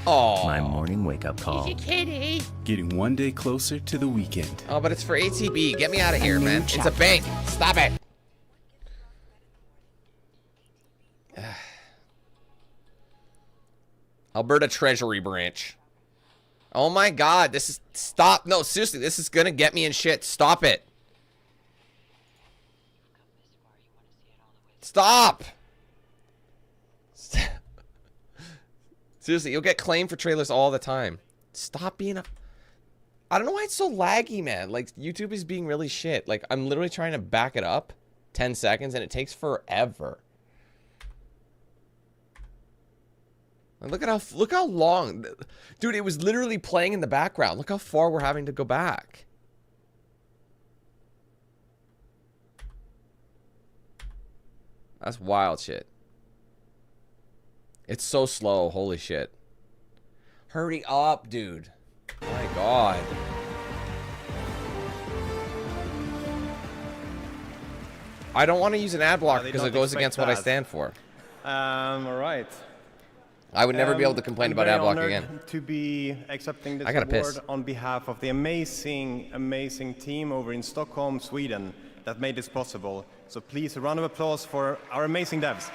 S2: Oh.
S23: My morning wake-up call.
S2: Kitty.
S23: Getting one day closer to the weekend.
S2: Oh, but it's for ATB. Get me out of here, man. It's a bank. Stop it. Alberta Treasury Branch. Oh my God, this is... Stop. No, seriously, this is gonna get me in shit. Stop it. Stop. Seriously, you'll get claimed for trailers all the time. Stop being a... I don't know why it's so laggy, man. Like, YouTube is being really shit. Like, I'm literally trying to back it up 10 seconds, and it takes forever. And look how long... Dude, it was literally playing in the background. Look how far we're having to go back. That's wild shit. It's so slow. Holy shit. Hurry up, dude. Oh my God. I don't want to use an ad block
S1: did
S2: because
S1: not
S2: it goes
S1: expect
S2: against what I
S1: that.
S2: stand for.
S1: All right.
S2: I would never be able to complain
S1: I'm
S2: about
S1: very
S2: ad block
S1: honored
S2: again.
S1: to be accepting this
S2: I gotta
S1: award
S2: piss.
S1: on behalf of the amazing team over in Stockholm, Sweden that made this possible. So please, a round of applause for our amazing devs.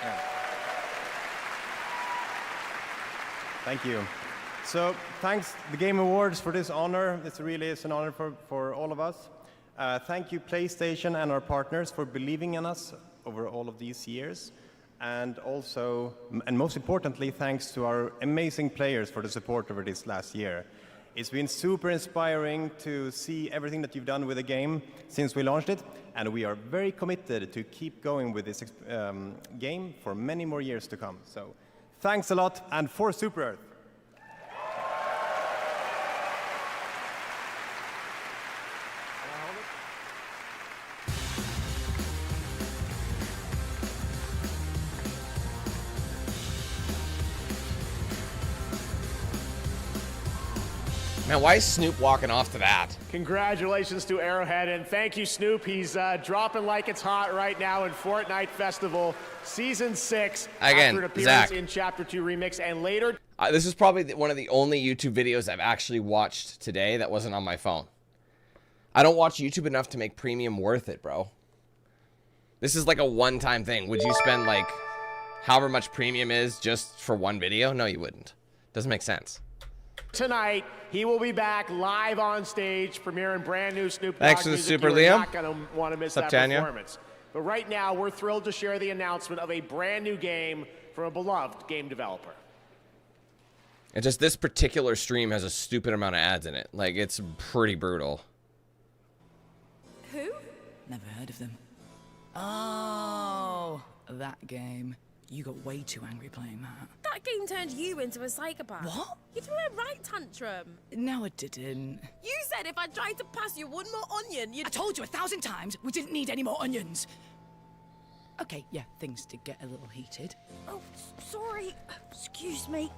S1: Yeah. Thank you. So thanks the Game Awards for this honor. This really is an honor for all of us. Thank you PlayStation and our partners for believing in us over all of these years. And also, and most importantly, thanks to our amazing players for the support over this last year. It's been super inspiring to see everything that you've done with the game since we launched it, and we are very committed to keep going with this game for many more years to come. So thanks a lot, and for Super Earth.
S2: Man, why is Snoop walking off to that?
S6: Congratulations to Arrowhead, and thank you, Snoop. He's dropping like it's hot right now in Fortnite Festival Season 6.
S2: Again,
S6: after an appearance
S2: Zach.
S6: in Chapter 2 Remix, and later...
S2: This is probably one of the only YouTube videos I've actually watched today that wasn't on my phone. I don't watch YouTube enough to make premium worth it, bro. This is like a one-time thing. Would you spend like however much premium is just for one video? No, you wouldn't. Doesn't make sense.
S6: Tonight, he will be back live on stage, premiering brand new Snoop Dogg
S2: Thanks to the
S6: music.
S2: Super
S6: You're
S2: Liam.
S6: not going to want to miss
S2: What's
S6: that
S2: up, Tanya?
S6: performance. But right now, we're thrilled to share the announcement of a brand new game from a beloved game developer.
S2: And just this particular stream has a stupid amount of ads in it. Like, it's pretty brutal.
S4: Who? Never heard of them. Oh, that game. You got way too angry playing that.
S24: That game turned you into a psychopath.
S4: What?
S24: You threw a right tantrum.
S4: No, I didn't.
S24: You said if I tried to pass you one more onion, you'd...
S4: I told you 1,000 times we didn't need any more onions. Okay, yeah, things did get a little heated.
S24: Oh, sorry. Excuse me.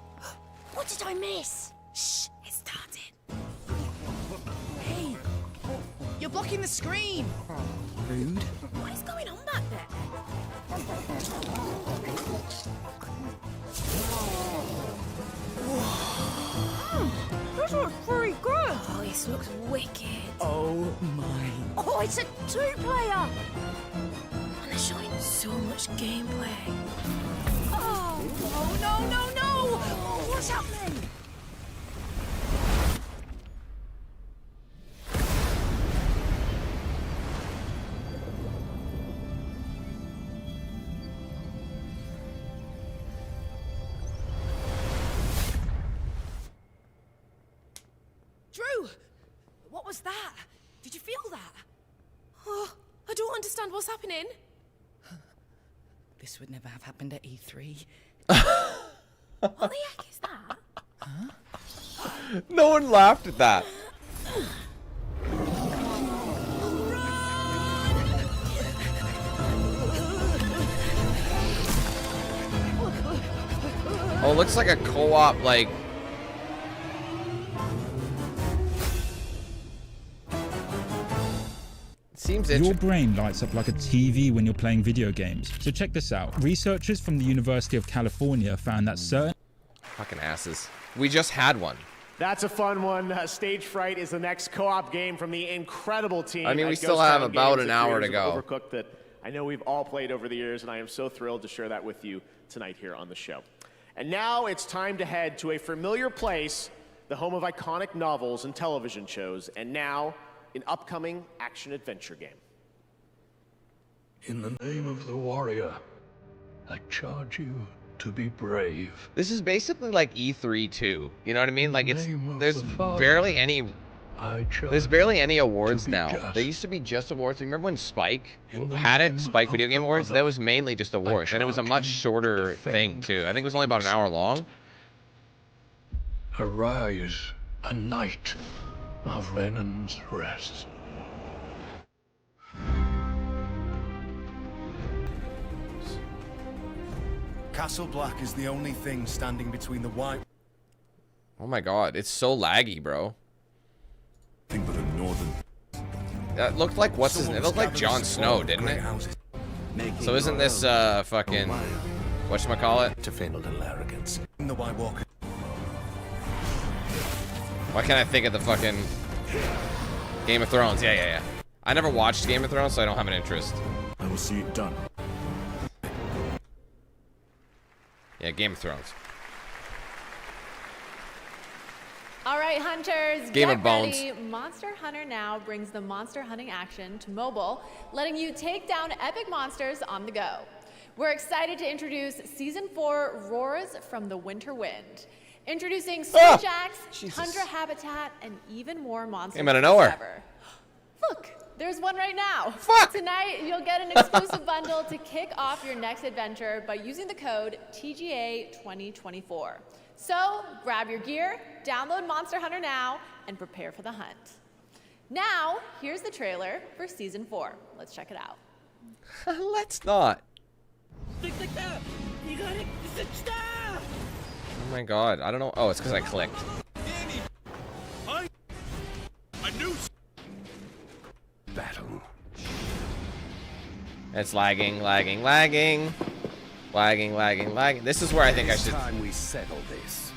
S24: What did I miss? Shh, it started.
S4: Hey, you're blocking the screen. Rude.
S24: What is going on back there? This looks pretty good. Oh, this looks wicked.
S4: Oh my.
S24: Oh, it's a two-player. And they're showing so much gameplay. Oh, oh no, no, no! Oh, what's happening? Drew, what was that? Did you feel that? Oh, I don't understand what's happening.
S4: This would never have happened at E3.
S24: What the heck is that?
S4: Huh?
S2: No one laughed at that. Oh, it looks like a co-op, like... Seems
S13: Your brain lights up like a TV when you're playing video games. So check this out. Researchers from the University of California found that certain...
S2: Fucking asses. We just had one.
S6: That's a fun one. Stage Fright is the next co-op game from the incredible team.
S2: I mean, we
S6: at
S2: still
S6: Ghost
S2: have
S6: Town
S2: about
S6: Games,
S2: an
S6: the
S2: hour
S6: creators
S2: to
S6: of
S2: go.
S6: Overcooked that I know we've all played over the years, and I am so thrilled to share that with you tonight here on the show. And now it's time to head to a familiar place, the home of iconic novels and television shows, and now an upcoming action-adventure game.
S12: In the name of the warrior, I charge you to be brave.
S2: This is basically like E3 too. You know what I mean? Like there's barely any awards now. There used to be just awards. Remember when Spike had it? Spike Video Game Awards? That was mainly just awards, and it was a much shorter thing too. I think it was only about an hour long.
S12: Arise, a knight of Lennon's Rest.
S20: Castle Black is the only thing standing between the white...
S2: Oh my god, it's so laggy, bro.
S20: Thing but a northern...
S2: That looked like what's his name? It looked like Jon Snow, didn't it? So isn't this fucking whatchamacallit?
S20: To fatal little arrogance. The White Walker.
S2: Why can't I think of the fucking Game of Thrones? Yeah. I never watched Game of Thrones, so I don't have an interest.
S20: I will see it done.
S2: Yeah, Game of Thrones.
S5: All right, hunters,
S2: Game
S5: get
S2: of Bones.
S5: ready. Monster Hunter Now brings the monster hunting action to mobile, letting you take down epic monsters on the go. We're excited to introduce Season 4 Roars from the Winter Wind. Introducing Switch-Axe, Tundra Habitat, and even more monsters
S2: Came out of nowhere.
S5: discover. Look, there's one right now.
S2: Fuck!
S5: Tonight, you'll get an exclusive bundle to kick off your next adventure by using the code TGA2024. So, grab your gear, download Monster Hunter Now, and prepare for the hunt. Now, here's the trailer for Season 4. Let's check it out.
S2: Let's not.
S4: Stick like that. You got it. Stop.
S2: Oh my god, I don't know. Oh, it's because I clicked.
S19: I knew.
S20: Battle.
S2: It's lagging. This is where I think I should.
S20: Time we settle this.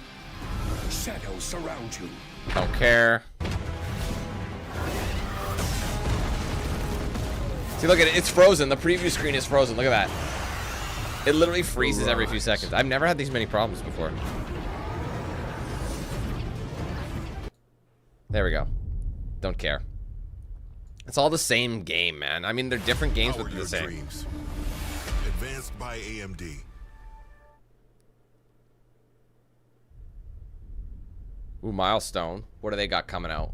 S20: Shadows surround you.
S2: Don't care. See, look at it. It's frozen. The preview screen is frozen. Look at that. It literally freezes every few seconds. I've never had these many problems before. There we go. Don't care. It's all the same game, man. I mean, they're different games, but they're the same.
S10: Dreams. Advanced by AMD.
S2: Ooh, Milestone. What do they got coming out?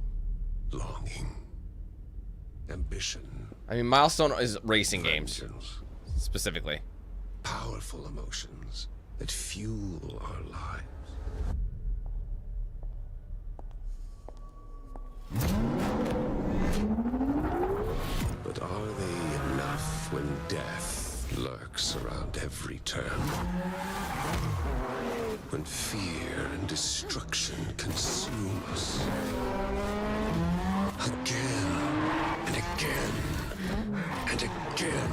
S10: Longing. Ambition.
S2: I mean, Milestone is racing games. Specifically.
S10: Powerful emotions that fuel our lives. But are they enough when death lurks around every turn? When fear and destruction consume us? Again and again and again.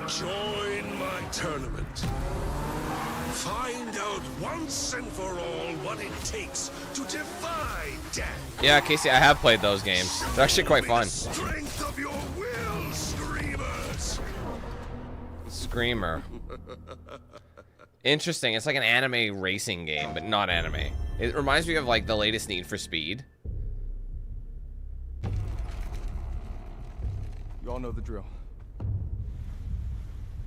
S10: Join my tournament. Find out once and for all what it takes to defy death.
S2: Yeah, Casey, I have played those games. They're actually quite fun.
S10: Strength of your will, Screamers.
S2: Screamer. Interesting. It's like an anime racing game, but not anime. It reminds me of like the latest Need for Speed.
S7: You all know the drill.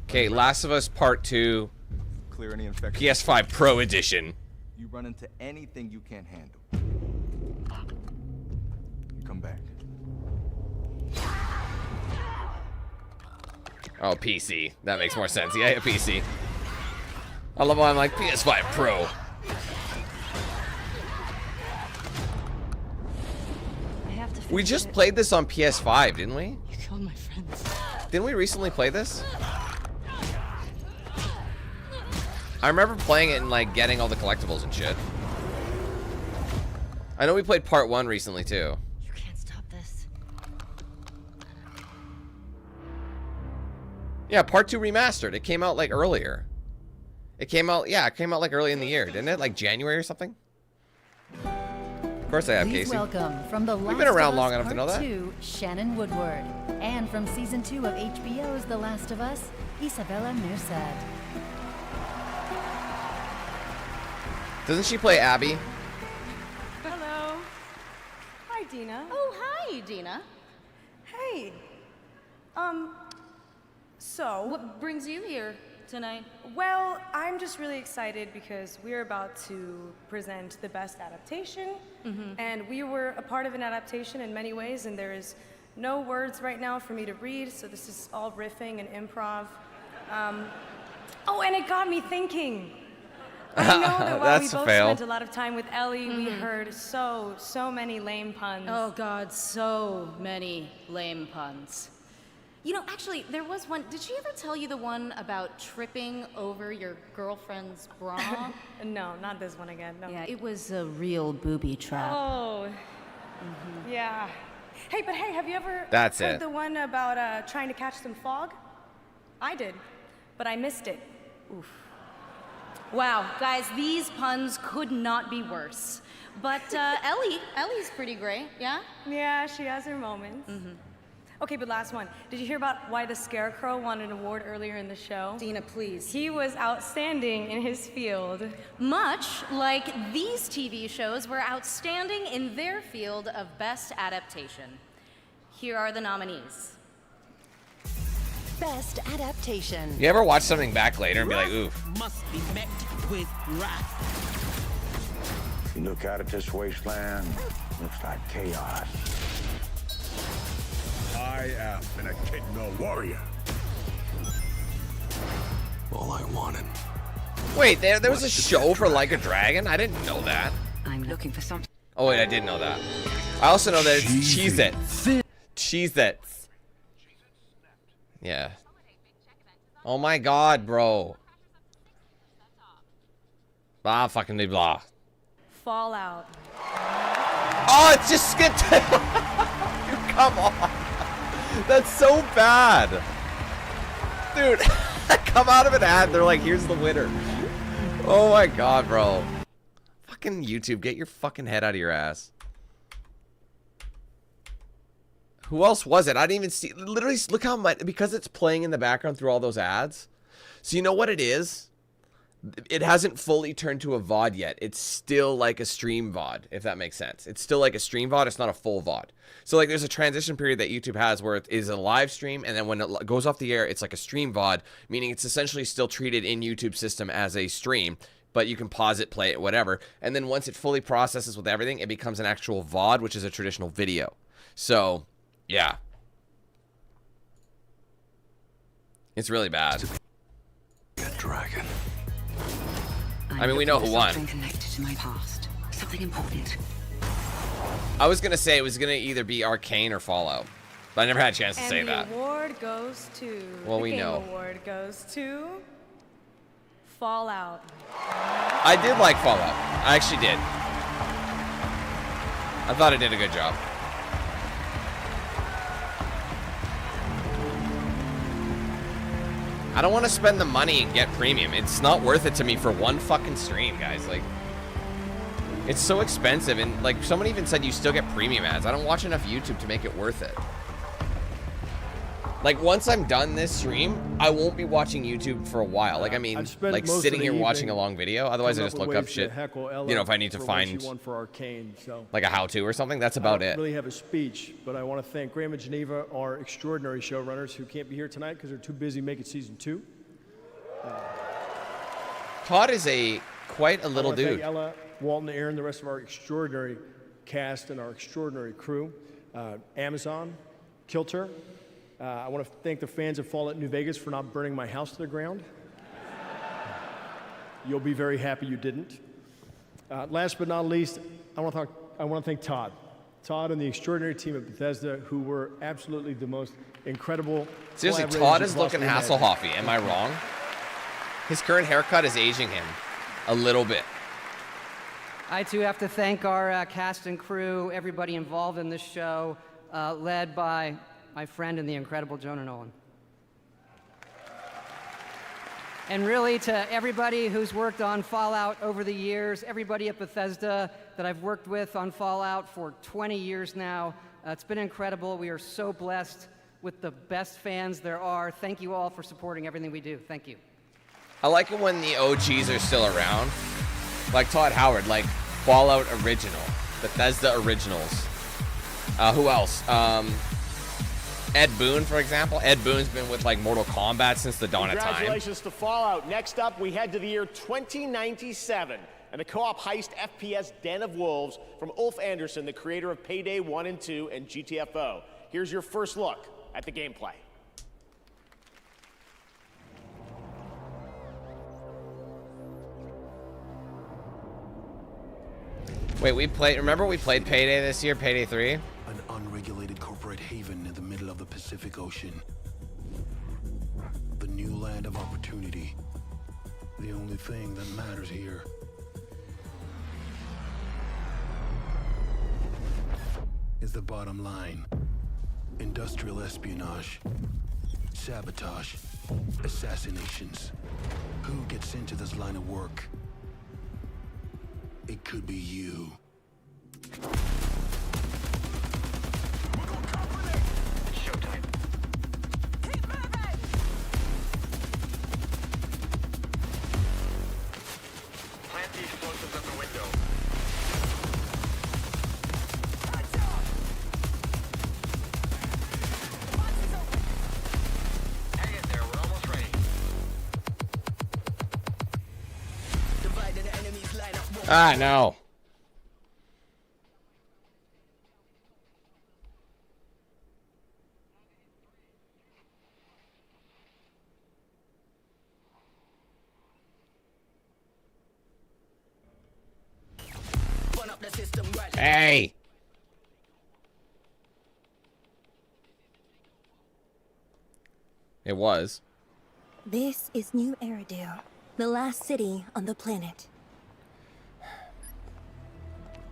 S2: Okay, Last of Us Part 2.
S7: Clear any infection.
S2: PS5 Pro Edition.
S7: You run into anything you can't handle. You come back.
S2: Oh, PC. That makes more sense. Yeah, PC. I love how I'm like PS5 Pro. We just played this on PS5, didn't we?
S21: You killed my friends.
S2: Didn't we recently play this? I remember playing it and like getting all the collectibles and shit. I know we played part 1 recently too.
S21: You can't stop this.
S2: Yeah, part 2 remastered. It came out like earlier. It came out like early in the year, didn't it? Like January or something? Of course I have,
S21: Please
S2: Casey.
S21: welcome from the
S2: We've been around long enough to know
S21: Part
S2: that.
S21: 2, Shannon Woodward. And from Season 2 of HBO's The Last of Us, Isabella Merced.
S2: Doesn't she play Abby?
S8: Hello. Hi, Dina.
S21: Oh, hi, Dina.
S8: Hey. So.
S21: What brings you here tonight?
S8: Well, I'm just really excited because we're about to present the best adaptation. And we were a part of an adaptation in many ways, and there is no words right now for me to read, so this is all riffing and improv. Oh, and it got me thinking. I know that while we
S2: That's a
S8: both
S2: fail.
S8: spent a lot of time with Ellie, we heard so many lame puns.
S21: Oh, God, so many lame puns. You know, actually, there was one. Did she ever tell you the one about tripping over your girlfriend's bra?
S8: No, not this one again. No.
S21: Yeah, it was a real booby trap.
S8: Oh. Yeah. Hey, but hey, have you ever
S2: That's
S8: heard
S2: it.
S8: the one about trying to catch some fog? I did, but I missed it. Oof.
S21: Wow, guys, these puns could not be worse. But Ellie's pretty great, yeah?
S8: Yeah, she has her moments. Okay, but last one. Did you hear about why the Scarecrow won an award earlier in the show?
S21: Dina, please.
S8: He was outstanding in his field.
S21: Much like these TV shows were outstanding in their field of best adaptation. Here are the nominees.
S9: Best adaptation.
S2: You ever watch something back later and be like, oof?
S4: Must be met with wrath.
S11: You look out at this wasteland, looks like chaos. I am an Echidna warrior.
S22: All I wanted.
S2: Wait, there was a show for Like a Dragon? I didn't know that.
S3: I'm looking for something.
S2: Oh wait, I did know that. I also know that it's Cheez-Its. Cheez-Its. Yeah. Oh my god, bro. Blah, fucking blah.
S8: Fallout.
S2: Oh, it's just skipped. Dude, come on. That's so bad. Dude, come out of an ad. They're like, here's the winner. Oh my god, bro. Fucking YouTube, get your fucking head out of your ass. Who else was it? I didn't even see. Literally, look how much, because it's playing in the background through all those ads. So you know what it is? It hasn't fully turned to a VOD yet. It's still like a stream VOD, if that makes sense. It's still like a stream VOD. It's not a full VOD. So like there's a transition period that YouTube has where it is a live stream, and then when it goes off the air, it's like a stream VOD, meaning it's essentially still treated in YouTube system as a stream, but you can pause it, play it, whatever. And then once it fully processes with everything, it becomes an actual VOD, which is a traditional video. So, yeah. It's really bad.
S22: Dragon.
S2: I mean, we know who won.
S3: Something connected to my past. Something important.
S2: I was going to say it was going to either be Arcane or Fallout, but I never had a chance to say that.
S8: And the award goes to...
S2: Well, we know.
S8: The Game Award goes to... Fallout.
S2: I did like Fallout. I actually did. I thought it did a good job. I don't want to spend the money and get premium. It's not worth it to me for one fucking stream, guys. Like, it's so expensive, and like someone even said you still get premium ads. I don't watch enough YouTube to make it worth it. Like, once I'm done this stream, I won't be watching YouTube for a while. Like, I mean, like sitting here watching a long video. Otherwise, I just look up shit. You know, if I need to find
S14: for Arcane, so
S2: like a how-to or something, that's about
S14: I don't
S2: it.
S14: really have a speech, but I want to thank Graham and Geneva, our extraordinary showrunners who can't be here tonight because they're too busy making season 2.
S2: Todd is quite a little dude.
S14: Thank Ella, Walton, Aaron, the rest of our extraordinary cast and our extraordinary crew. Amazon, Kilter. I want to thank the fans of Fallout New Vegas for not burning my house to the ground. You'll be very happy you didn't. Last but not least, I want to thank Todd. Todd and the extraordinary team at Bethesda, who were absolutely the most incredible.
S2: Seriously, Todd is looking Hasselhoffy. Am I wrong? His current haircut is aging him a little bit.
S15: I too have to thank our cast and crew, everybody involved in this show, led by my friend and the incredible Jonah Nolan. And really to everybody who's worked on Fallout over the years, everybody at Bethesda that I've worked with on Fallout for 20 years now, it's been incredible. We are so blessed with the best fans there are. Thank you all for supporting everything we do. Thank you.
S2: I like it when the OGs are still around. Like Todd Howard, like Fallout Original, Bethesda Originals. Who else? Ed Boon, for example. Ed Boon's been with like Mortal Kombat since the dawn of time.
S6: Congratulations to Fallout. Next up, we head to the year 2097 and the co-op heist FPS Den of Wolves from Ulf Anderson, the creator of Payday 1 and 2 and GTFO. Here's your first look at the gameplay.
S2: Wait, remember we played Payday this year, Payday 3?
S20: An unregulated corporate haven in the middle of the Pacific Ocean. The new land of opportunity. The only thing that matters here.
S9: is the bottom line. Industrial espionage, sabotage, assassinations. Who gets into this line of work? It could be you.
S2: Ah, no. Hey. It was.
S16: This is New Eridu, the last city on the planet.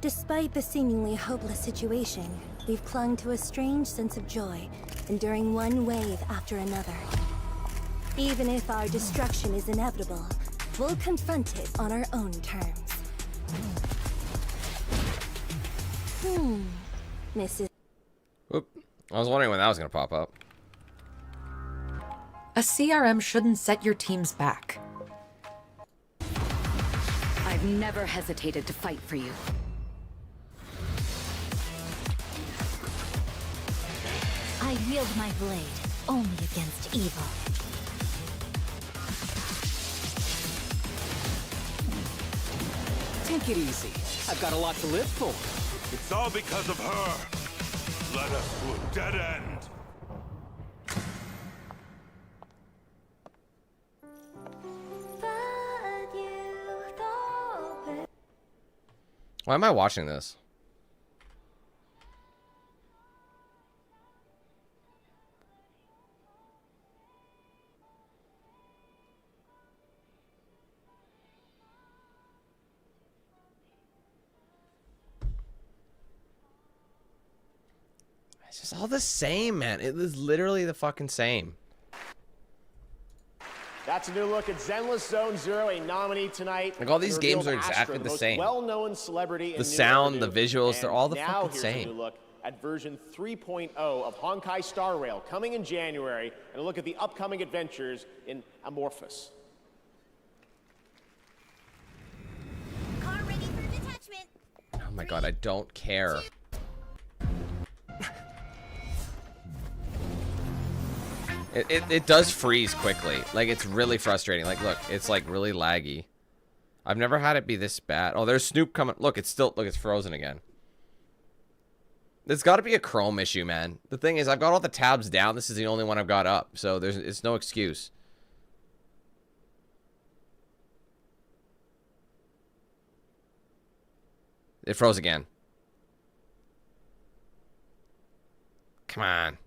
S16: Despite the seemingly hopeless situation, we've clung to a strange sense of joy, enduring one wave after another. Even if our destruction is inevitable, we'll confront it on our own terms. Mrs.
S2: Oop. I was wondering when that was going to pop up.
S17: A CRM shouldn't set your teams back.
S18: I've never hesitated to fight for you.
S16: I wield my blade only against evil.
S25: Take it easy. I've got a lot to live for.
S12: It's all because of her. Led us to a dead end.
S2: Why am I watching this? It's just all the same, man. It is literally the fucking same.
S6: That's a new look at Zenless Zone Zero, a nominee tonight.
S2: Like all these games are exactly the same.
S6: Well-known celebrity.
S2: The sound, the visuals, they're all the
S6: now
S2: fucking
S6: here's
S2: same.
S6: A new look at version 3.0 of Honkai Star Rail, coming in January, and a look at the upcoming adventures in Amorphous.
S24: Car ready for detachment.
S2: Oh my god, I don't care. It does freeze quickly. Like, it's really frustrating. Like, look, it's like really laggy. I've never had it be this bad. Oh, there's Snoop coming. Look, it's still, look, it's frozen again. There's got to be a Chrome issue, man. The thing is, I've got all the tabs down. This is the only one I've got up. So it's no excuse. It froze again. Come on.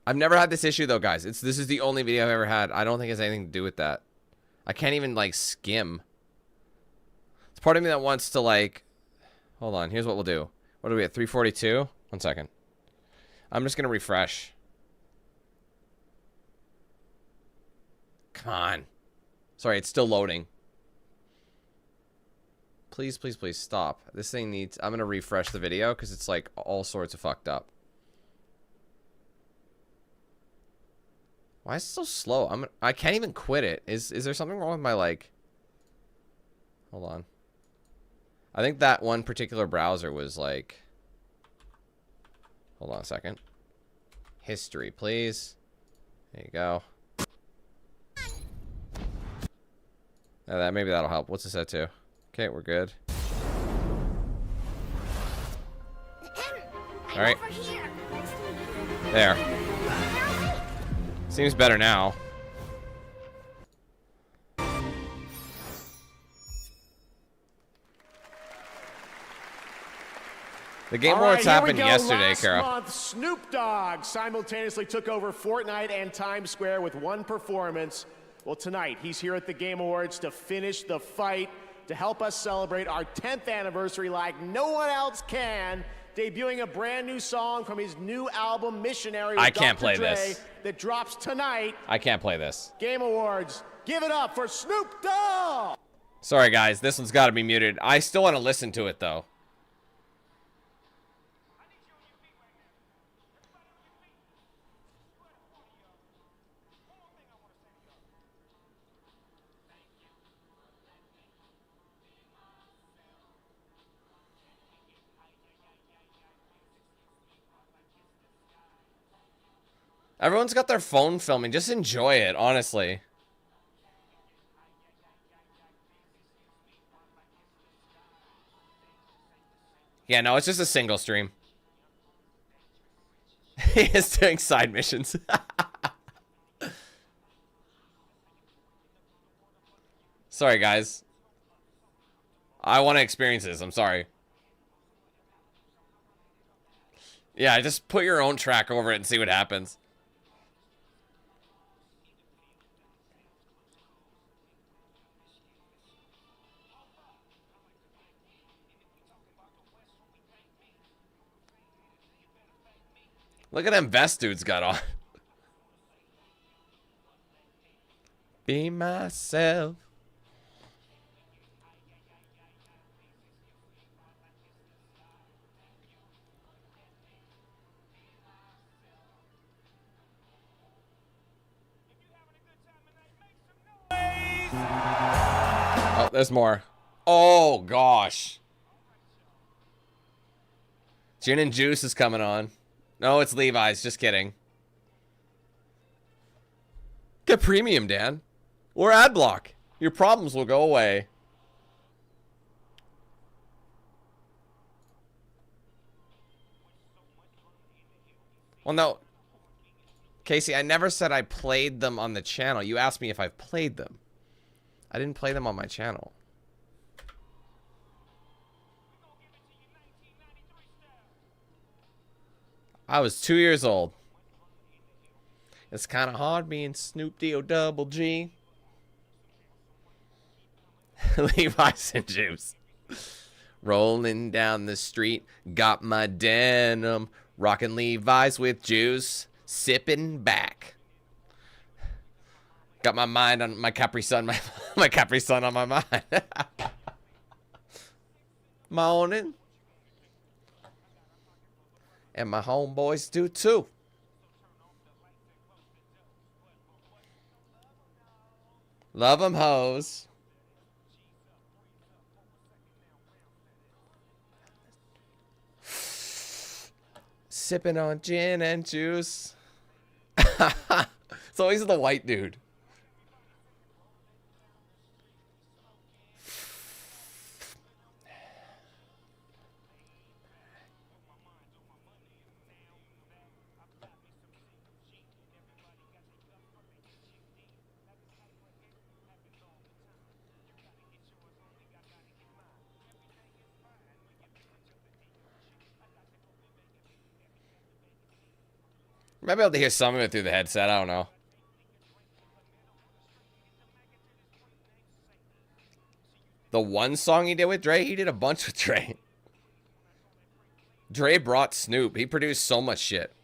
S2: I've never had this issue though, guys. This is the only video I've ever had. I don't think it has anything to do with that. I can't even like skim. It's part of me that wants to like, hold on, here's what we'll do. What are we at, 342? 1 second. I'm just gonna refresh. Come on. Sorry, it's still loading. Please, please, please stop. This thing needs, I'm gonna refresh the video because it's like all sorts of fucked up. Why is it so slow? I can't even quit it. Is there something wrong with my, like... Hold on. I think that one particular browser was, like... Hold on a second. History, please. There you go. Maybe that'll help. What's it set to? Okay, we're good. Alright. There. Seems better now. The Game Awards happened yesterday, Kara.
S6: Last month, Snoop Dogg simultaneously took over Fortnite and Times Square with one performance. Well, tonight, he's here at the Game Awards to finish the fight, to help us celebrate our 10th anniversary like no one else can. debuting a brand new song from his new album, Missionary, with
S2: I can't
S6: Dr.
S2: play
S6: Dre,
S2: this.
S6: that drops tonight.
S2: I can't play this.
S6: Game Awards, give it up for Snoop Dogg!
S2: Sorry, guys. This one's got to be muted. I still want to listen to it, though. Everyone's got their phone filming. Just enjoy it, honestly. Yeah, no, it's just a single stream. He is doing side missions. Sorry, guys. I want to experience this. I'm sorry. Yeah, just put your own track over it and see what happens. Look at them vest dudes got on. Be myself. Oh, there's more. Oh, gosh. Gin and Juice is coming on. No, it's Levi's. Just kidding. Get premium, Dan. Or ad block. Your problems will go away. Well, no. Casey, I never said I played them on the channel. You asked me if I've played them. I didn't play them on my channel. I was 2 years old. It's kind of hard being Snoop D-O-double G. Levi's and Juice. Rolling down the street, got my denim. Rocking Levi's with Juice, sipping back. Got my mind on my Capri Sun, my Capri Sun on my mind. Morning. And my homeboys do too. Love 'em hoes. Sipping on gin and juice. It's always the white dude. Might be able to hear some of it through the headset. I don't know. The one song he did with Dre, he did a bunch with Dre. Dre brought Snoop. He produced so much shit.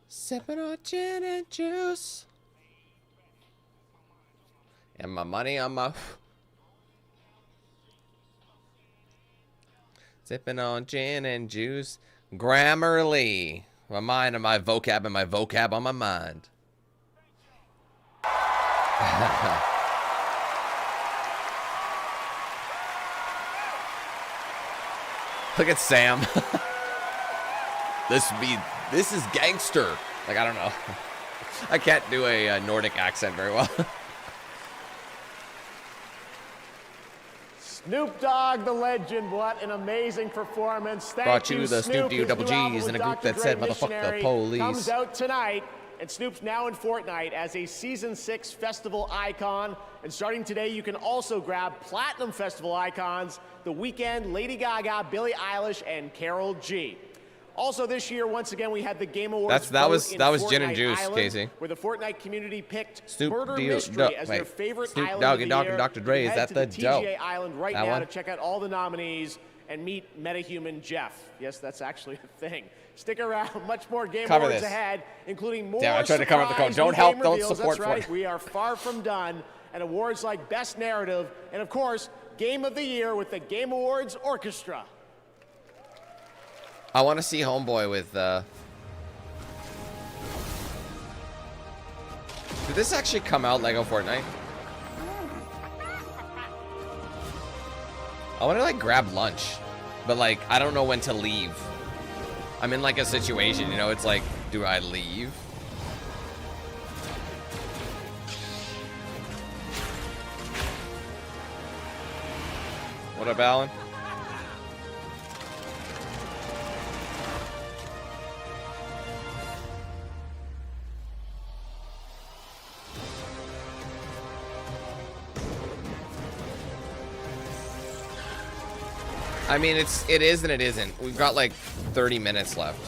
S2: Sipping on gin and juice. And my money on my... Sipping on gin and juice. Grammarly. My mind on my vocab and my vocab on my mind. Look at Sam. This is gangster. Like, I don't know. I can't do a Nordic accent very well.
S6: Snoop Dogg, the legend, what an amazing performance. Thank
S2: Brought you
S6: you,
S2: the Snoop
S6: His
S2: double
S6: new album
S2: G's
S6: with
S2: and a group
S6: Dr.
S2: that said,
S6: Dre,
S2: "Motherfuck the
S6: Missionary,"
S2: police."
S6: comes out tonight, and Snoop's now in Fortnite as a Season 6 festival icon. And starting today, you can also grab Platinum Festival icons, The Weeknd, Lady Gaga, Billie Eilish, and Karol G. Also this year, once again, we had the Game Awards.
S2: That was Gin and
S6: Fortnite
S2: Juice,
S6: Island,
S2: Casey.
S6: where the Fortnite community picked
S2: Snoop
S6: Murder
S2: Deal-
S6: Mystery as their
S2: wait.
S6: favorite
S2: Snoop
S6: island
S2: Dogg
S6: of
S2: and
S6: the
S2: Dr.
S6: year.
S2: Dr. Dre, is
S6: Head
S2: that
S6: to
S2: the
S6: TGA
S2: dope?
S6: Island right
S2: That
S6: now
S2: one?
S6: to check out all the nominees and meet Metahuman Jeff. Yes, that's actually a thing. Stick around, much more Game
S2: Cover
S6: Awards
S2: this.
S6: ahead, including more
S2: Damn, I tried to cover up the code.
S6: surprise
S2: Don't
S6: new
S2: help,
S6: game
S2: don't
S6: reveals.
S2: support
S6: That's
S2: for
S6: right,
S2: it.
S6: we are far from done. And awards like Best Narrative, and of course, Game of the Year with the Game Awards Orchestra.
S2: I want to see Homeboy with. Did this actually come out, Lego Fortnite? I want to like grab lunch, but like I don't know when to leave. I'm in like a situation, you know. It's like, do I leave? What up, Alan? I mean, it is and it isn't. We've got like 30 minutes left.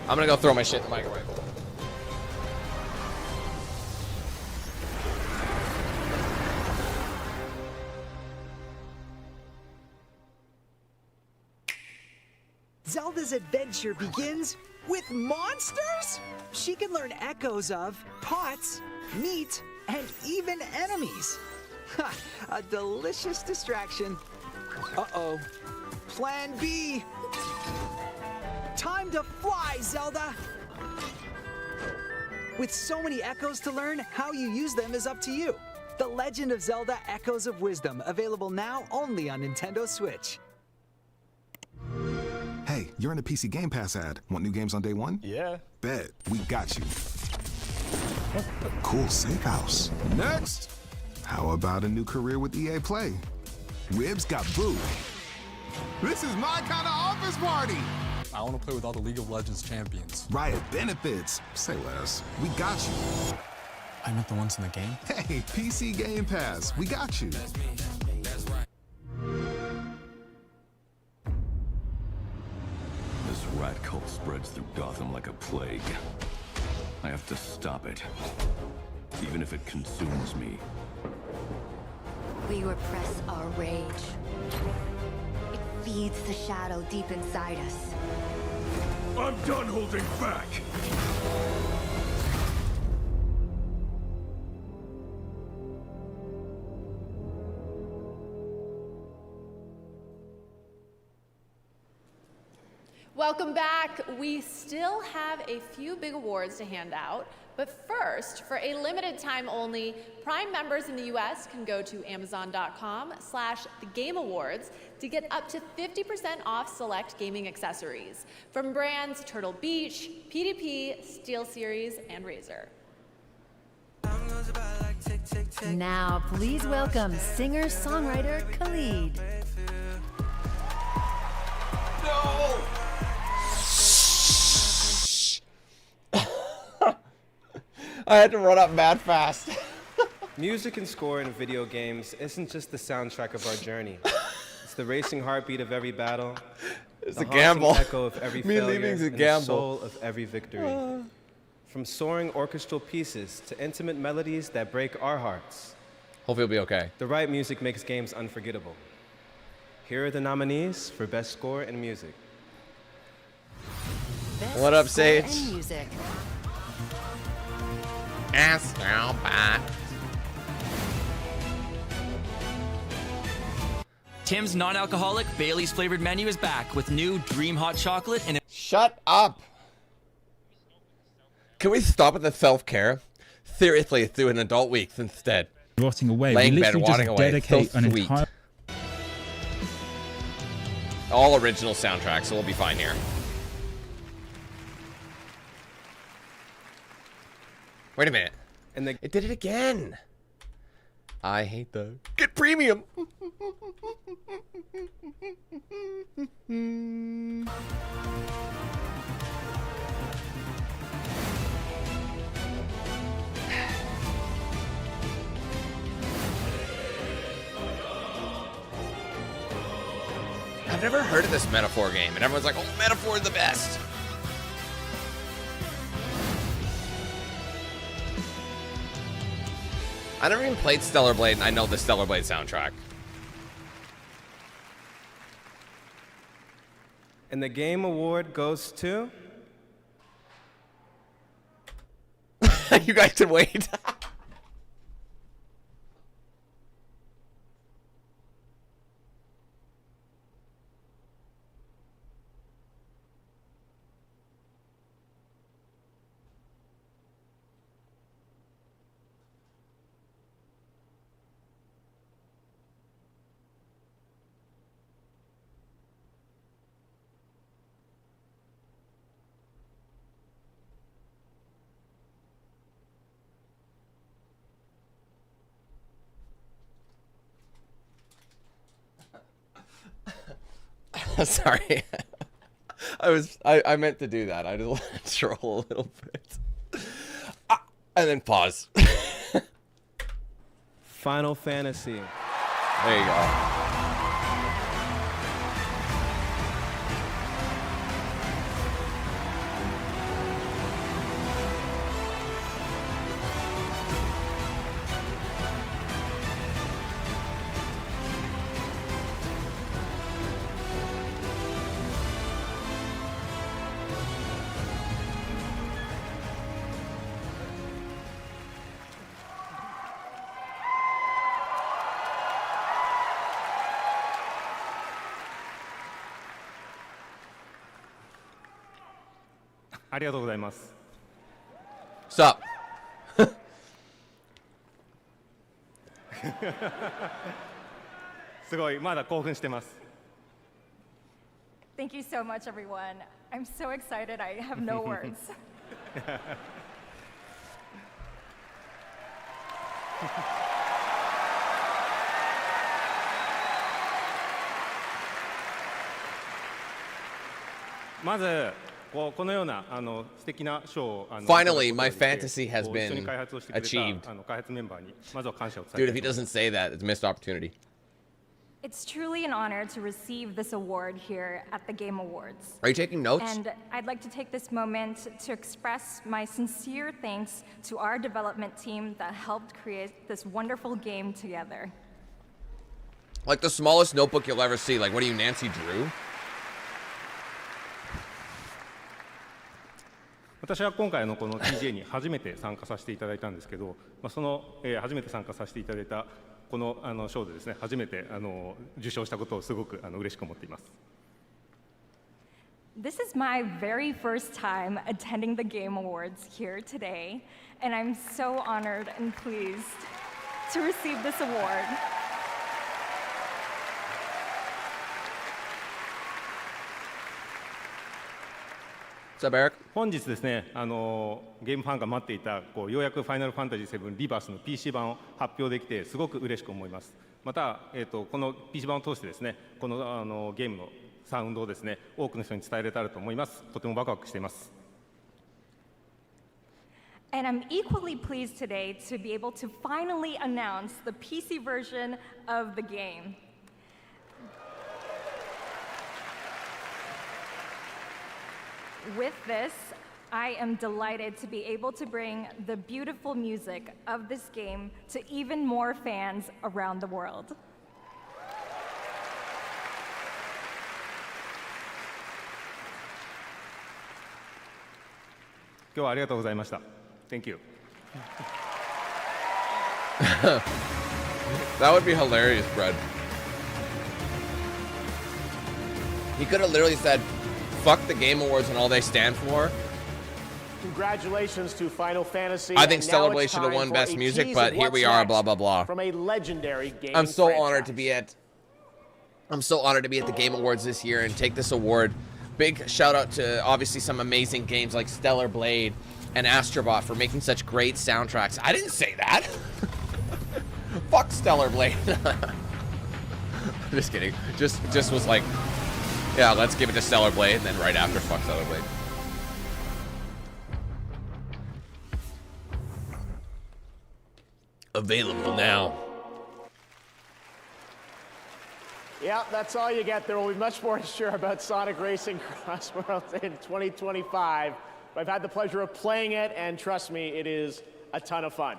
S2: I'm gonna go throw my shit in the microwave.
S1: Zelda's adventure begins with monsters? She can learn echoes of pots, meat, and even enemies. Ha! A delicious distraction. Uh-oh. Plan B. Time to fly, Zelda! With so many echoes to learn, how you use them is up to you. The Legend of Zelda Echoes of Wisdom, available now only on Nintendo Switch.
S5: Hey, you're in a PC Game Pass ad. Want new games on day one?
S14: Yeah.
S5: Bet. We got you. A cool safe house. Next. How about a new career with EA Play? Ribs got booed. This is my kind of office party.
S13: I want to play with all the League of Legends champions.
S5: Riot benefits. Say less. We got you.
S13: I meant the ones in the game?
S5: Hey, PC Game Pass. We got you.
S10: This rat cult spreads through Gotham like a plague. I have to stop it, even if it consumes me.
S19: We repress our rage. It feeds the shadow deep inside us.
S10: I'm done holding back!
S23: Welcome back. We still have a few big awards to hand out, but first, for a limited time only, Prime members in the US can go to amazon.com/thegameawards to get up to 50% off select gaming accessories from brands Turtle Beach, PDP, SteelSeries, and Razer.
S26: Now, please welcome singer-songwriter Khalid.
S2: No! I had to run up mad fast.
S27: Music and score in video games isn't just the soundtrack of our journey. It's the racing heartbeat of every battle.
S2: It's
S27: the
S2: a gamble.
S27: haunting echo of every
S2: Me
S27: failure,
S2: leaving's a
S27: and
S2: gamble.
S27: the soul of every victory. From soaring orchestral pieces to intimate melodies that break our hearts.
S2: Hopefully it'll be okay.
S27: The right music makes games unforgettable. Here are the nominees for Best Score in Music.
S26: Best
S2: What up,
S26: score
S2: Sage?
S26: and music.
S28: Tim's non-alcoholic Bailey's flavored menu is back with new Dream Hot Chocolate and
S2: Shut up. Can we stop with the self-care? Seriously, do an adult week instead.
S29: Rotting away.
S2: Laying
S29: We
S2: bed,
S29: literally
S2: rotting
S29: just
S2: away.
S29: dedicate
S2: So
S29: an
S2: sweet.
S29: entire.
S2: All original soundtracks, so we'll be fine here. Wait a minute.
S27: And
S2: it did it again. I hate the get premium. never heard of this Metaphor game, and everyone's like, oh, Metaphor the best. I never even played Stellar Blade, and I know the Stellar Blade soundtrack.
S27: And the game award goes to...
S2: You guys can wait. Sorry. I meant to do that. I just wanted to troll a little bit. And then pause.
S27: Final Fantasy.
S2: There you go. Stop.
S3: Thank you so much, everyone. I'm so excited, I have no words.
S2: Finally, my fantasy has been achieved. Dude, if he doesn't say that, it's a missed opportunity.
S3: It's truly an honor to receive this award here at the Game Awards.
S2: Are you taking notes?
S3: And I'd like to take this moment to express my sincere thanks to our development team that helped create this wonderful game together.
S2: Like the smallest notebook you'll ever see. Like, what are you, Nancy Drew?
S4: 私は今回のこの TGA に初めて参加させていただいたんですけど、その、初めて参加させていただいたこの賞でですね、初めて受賞したことをすごく嬉しく思っています。
S3: This is my very first time attending the Game Awards here today, and I'm so honored and pleased to receive this award.
S2: What's up, Eric?
S4: 本日ですね、ゲームファンが待っていたようやくファイナルファンタジー7リバースの PC 版を発表できてすごく嬉しく思います。また、この PC 版を通してですね、このゲームのサウンドをですね、多くの人に伝えられたらと思います。とてもワクワクしています。
S3: And I'm equally pleased today to be able to finally announce the PC version of the game. With this, I am delighted to be able to bring the beautiful music of this game to even more fans around the world.
S4: Thank you.
S2: That would be hilarious, Brad. He could have literally said, fuck the Game Awards and all they stand for.
S6: Congratulations to Final Fantasy.
S2: I think Stellar Blade should have won Best Music, but here we are, blah, blah, blah.
S6: From a legendary gaming
S2: I'm so
S6: franchise.
S2: honored to be at the Game Awards this year and take this award. Big shout out to obviously some amazing games like Stellar Blade and Astrobot for making such great soundtracks. I didn't say that. Fuck Stellar Blade. Just kidding. Just was like, yeah, let's give it to Stellar Blade, and then right after, fuck Stellar Blade. Available now.
S6: Yeah, that's all you get. There will be much more to share about Sonic Racing Cross Worlds in 2025. But I've had the pleasure of playing it, and trust me, it is a ton of fun.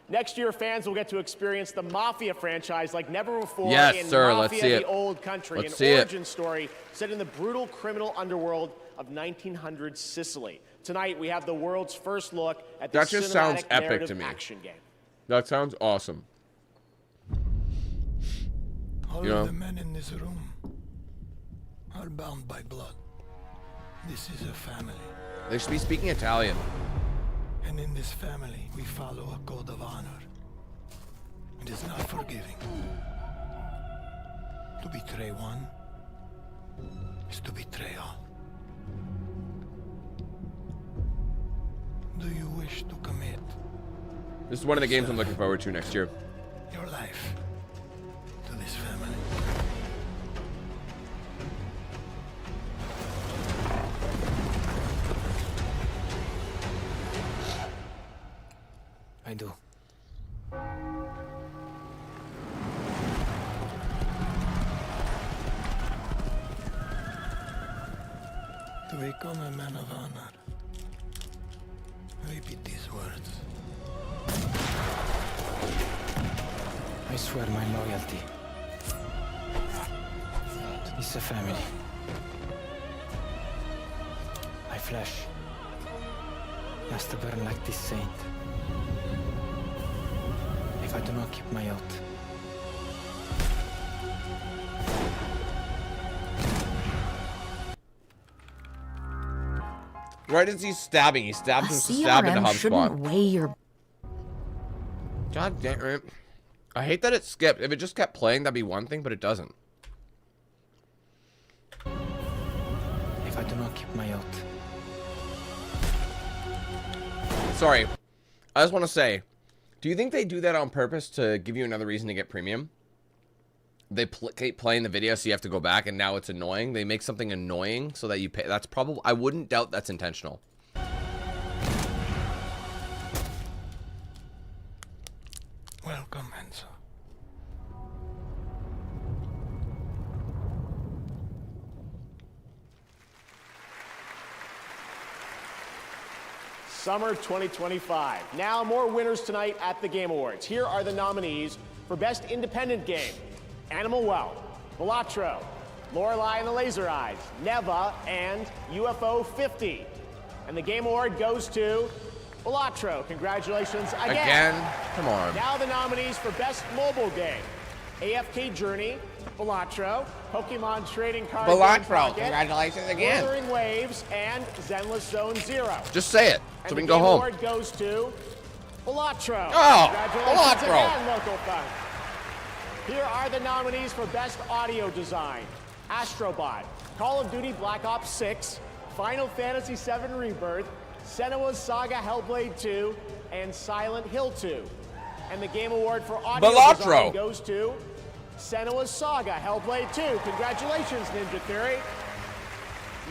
S6: Next year, fans will get to experience the Mafia franchise like never before in
S2: sir.
S6: Mafia:
S2: Let's see
S6: The
S2: it.
S6: Old Country,
S2: Let's
S6: an
S2: see it.
S6: origin story set in the brutal criminal underworld of 1900 Sicily. Tonight, we have the world's first look at the
S2: That just sounds
S6: cinematic
S2: epic
S6: narrative
S2: to me.
S6: action game.
S2: That sounds awesome.
S7: All
S2: You know?
S7: of the men in this room are bound by blood. This is a family.
S2: They should be speaking Italian.
S7: And in this family, we follow a code of honor. It is not forgiving. To betray one is to betray all. Do you wish to commit
S2: This is one of the games I'm looking forward to next year.
S7: your life to this family?
S13: I do.
S7: To become a man of honor, repeat these words.
S13: I swear my loyalty to this family. My flesh must burn like this saint. If I do not keep my oath,
S2: Right as he's stabbing, he stabs
S17: A
S2: him to stab into
S17: CRM
S2: HubSpot.
S17: shouldn't weigh your.
S2: God damn it. I hate that it skipped. If it just kept playing, that'd be one thing, but it doesn't.
S13: if I do not keep my oath.
S2: Sorry. I just want to say, do you think they do that on purpose to give you another reason to get premium? They keep playing the video so you have to go back, and now it's annoying. They make something annoying so that you pay. That's probably, I wouldn't doubt that's intentional.
S7: Welcome, Enzo.
S6: Summer 2025. Now more winners tonight at the Game Awards. Here are the nominees for Best Independent Game. Animal Well, Balatro, Lorelei and the Laser Eyes, Neva, and UFO 50. And the Game Award goes to Balatro. Congratulations again.
S2: Come on.
S6: Now the nominees for Best Mobile Game. AFK Journey, Balatro, Pokemon Trading Card Game
S2: Balatro,
S6: Pocket,
S2: congratulations again.
S6: Wuthering Waves, and Zenless Zone Zero.
S2: Just say it so
S6: And
S2: we
S6: the
S2: can go
S6: Game
S2: home.
S6: Award goes to Balatro.
S2: Oh,
S6: Congratulations
S2: Balatro.
S6: again, Local Fun. Here are the nominees for Best Audio Design. Astrobot, Call of Duty Black Ops 6, Final Fantasy VII Rebirth, Senua's Saga Hellblade 2, and Silent Hill 2. And the Game Award for Audio
S2: Balatro.
S6: Design goes to Senua's Saga Hellblade 2. Congratulations, Ninja Theory.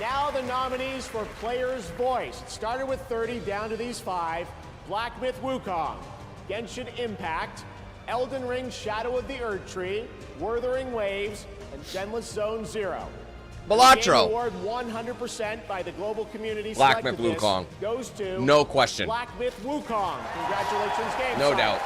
S6: Now the nominees for Player's Voice. It started with 30 down to these 5. Black Myth Wukong, Genshin Impact, Elden Ring Shadow of the Erdtree, Wuthering Waves, and Zenless Zone Zero.
S2: Balatro.
S6: The Game Award 100% by the global community
S2: Black Myth
S6: selected this
S2: Wukong.
S6: goes to
S2: No question.
S6: Black Myth Wukong. Congratulations, Game
S2: No
S6: Science.
S2: doubt.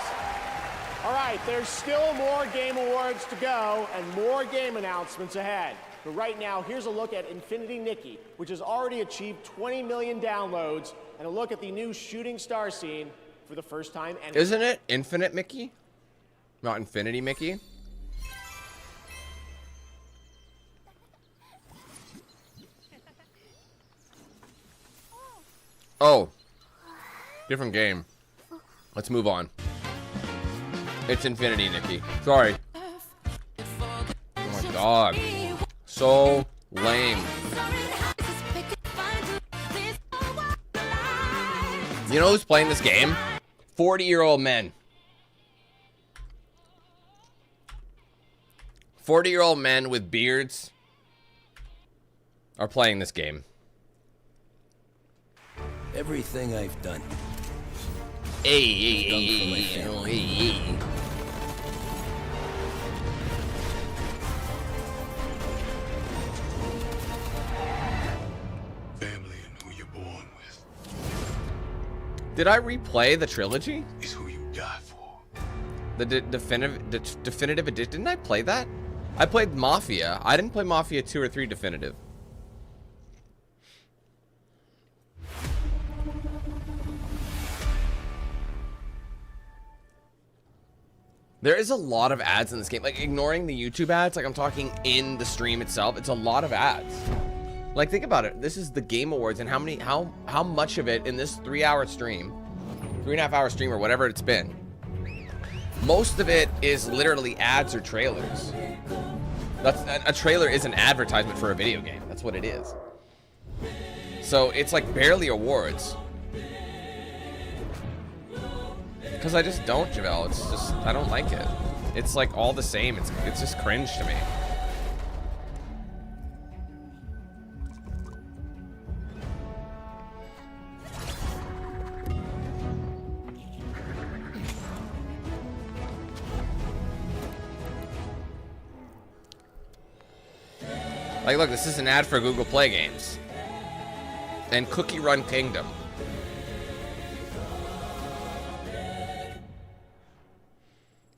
S6: All right, there's still more Game Awards to go and more game announcements ahead. But right now, here's a look at Infinity Nikki, which has already achieved 20 million downloads, and a look at the new shooting star scene for the first time. And
S2: Isn't it Infinite Mickey? Not Infinity Mickey? Oh. Different game. Let's move on. It's Infinity Nikki. Sorry. Oh my god. So lame. You know who's playing this game? 40-year-old men. 40-year-old men with beards are playing this game.
S8: Everything I've done.
S2: Did I replay the trilogy?
S10: Is who you die for.
S2: The definitive edition. Didn't I play that? I played Mafia. I didn't play Mafia 2 or 3 definitive. There is a lot of ads in this game. Like, ignoring the YouTube ads, like I'm talking in the stream itself, it's a lot of ads. Like, think about it. This is the Game Awards, and how much of it in this 3-hour stream, 3.5-hour stream, or whatever it's been, most of it is literally ads or trailers. That's a trailer is an advertisement for a video game. That's what it is. So it's like barely awards. Because I just don't, Javel. It's just, I don't like it. It's like all the same. It's just cringe to me. Like, look, this is an ad for Google Play games. And Cookie Run Kingdom.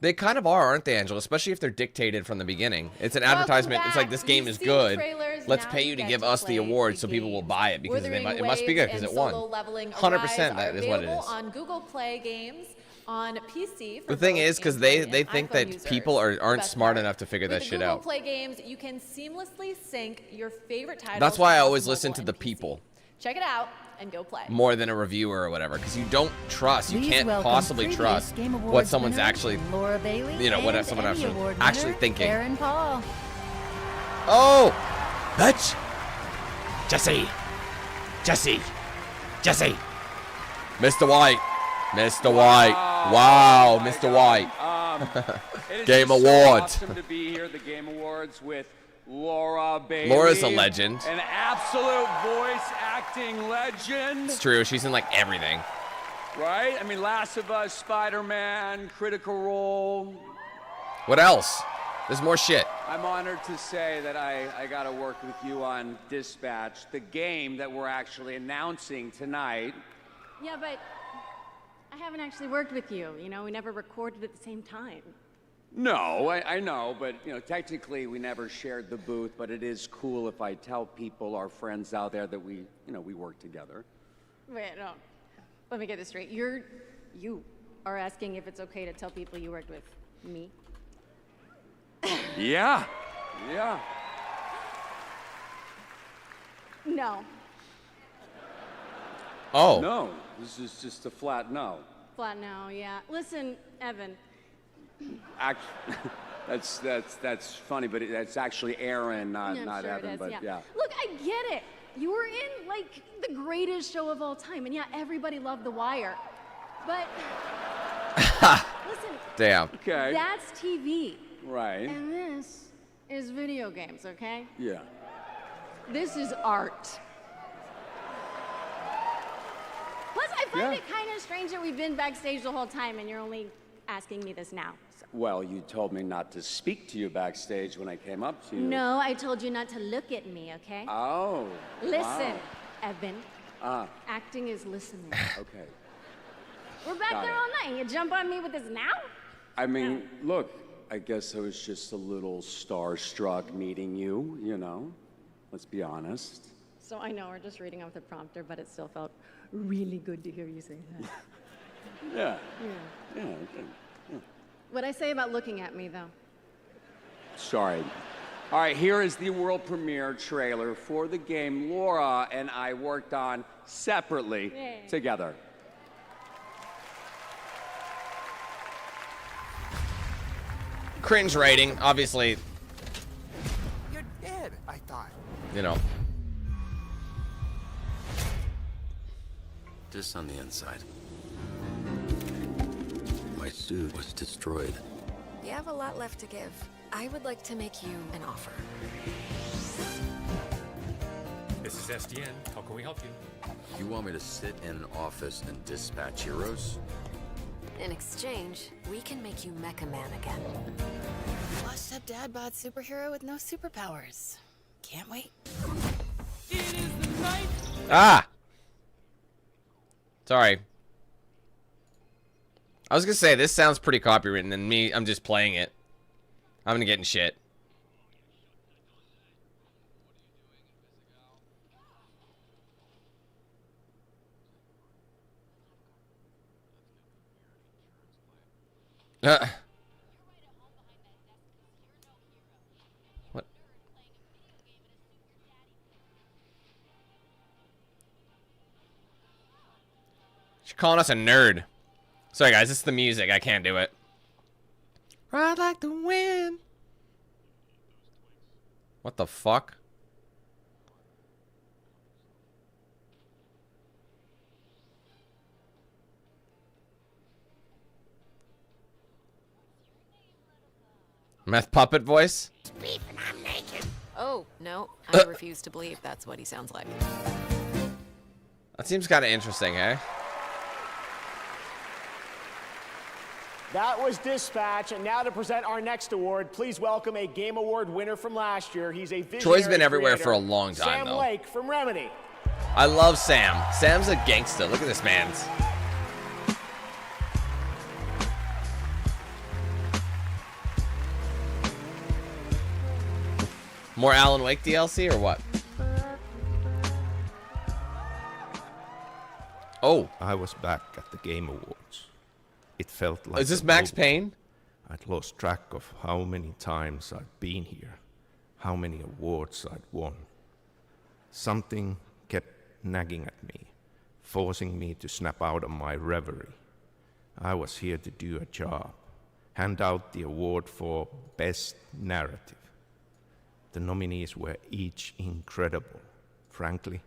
S2: They kind of are, aren't they, Angela? Especially if they're dictated from the beginning. It's an advertisement. It's like, this game is good. Let's pay you to give us the awards so people will buy it because it must be good because it won. 100% that is what it is.
S23: On Google Play games, on PC.
S2: The thing is, because they think that people aren't smart enough to figure that shit out.
S23: With Google Play games, you can seamlessly sync your favorite titles.
S2: That's why I always listen to the people.
S23: Check it out and go play.
S2: More than a reviewer or whatever, because you don't trust. You can't possibly trust what someone's actually, you know, what someone actually thinking.
S26: Aaron Paul.
S2: Oh, bitch! Jesse, Mr. White, Mr. White. Wow, Mr. White. Game Award.
S9: Awesome to be here at the Game Awards with Laura Bailey.
S2: Laura's a legend.
S9: An absolute voice acting legend.
S2: It's true. She's in like everything.
S9: Right? I mean, Last of Us, Spider-Man, Critical Role.
S2: What else? There's more shit.
S9: I'm honored to say that I got to work with you on Dispatch, the game that we're actually announcing tonight.
S11: Yeah, but I haven't actually worked with you. You know, we never recorded at the same time.
S9: No, I know, but you know, technically we never shared the booth, but it is cool if I tell people, our friends out there, that we work together.
S11: Wait, no. Let me get this straight. You are asking if it's okay to tell people you worked with me?
S9: Yeah.
S11: No.
S2: Oh.
S9: No, this is just a flat no.
S11: Flat no, yeah. Listen, Evan.
S9: That's funny, but that's actually Aaron, not
S11: sure
S9: Evan.
S11: It is,
S9: but
S11: yeah. Look, I get it. You were in like the greatest show of all time, and yeah, everybody loved The Wire. But listen,
S2: damn.
S9: Okay.
S11: That's TV.
S9: Right.
S11: And this is video games, okay?
S9: Yeah.
S11: This is art. Plus, I find it kind of strange that we've been backstage the whole time, and you're only asking me this now. So.
S9: Well, you told me not to speak to you backstage when I came up to you.
S11: No, I told you not to look at me, okay?
S9: Oh.
S11: Listen,
S9: wow.
S11: Evan. Acting is listening.
S9: Okay.
S11: We're back there all night. You jump on me with this now?
S9: I mean, look, I guess I was just a little starstruck meeting you, you know. Let's be honest.
S11: So I know we're just reading off the prompter, but it still felt really good to hear you say that.
S9: Yeah.
S11: Yeah. What'd I say about looking at me, though?
S9: Sorry. All right, here is the world premiere trailer for the game Laura and I worked on separately together.
S2: Cringe rating, obviously.
S5: You're dead, I thought.
S2: You know.
S8: Just on the inside. My suit was destroyed.
S24: You have a lot left to give. I would like to make you an offer.
S15: This is SDN. How can we help you?
S8: You want me to sit in an office and dispatch heroes?
S24: In exchange, we can make you Mecha Man again. Washed up dad bod superhero with no superpowers. Can't wait.
S2: Ah! Sorry. I was gonna say, this sounds pretty copywritten, and me, I'm just playing it. I'm gonna get in shit. What? She's calling us a nerd. Sorry guys, it's the music. I can't do it. Ride like the wind. What the fuck? Meth puppet voice?
S1: Oh, no. I refuse to believe that's what he sounds like.
S2: That seems kind of interesting, eh?
S6: That was Dispatch, and now to present our next award, please welcome a Game Award winner from last year. He's a visionary
S2: Troy's been everywhere
S6: creator,
S2: for a long time,
S6: Sam
S2: though.
S6: Lake from Remedy.
S2: I love Sam. Sam's a gangster. Look at this man. More Alan Wake DLC or what? Oh.
S12: I was back at the Game Awards. It felt like...
S2: Is this Max Payne?
S12: I'd lost track of how many times I'd been here, how many awards I'd won. Something kept nagging at me, forcing me to snap out of my reverie. I was here to do a job, hand out the award for Best Narrative. The nominees were each incredible. Frankly,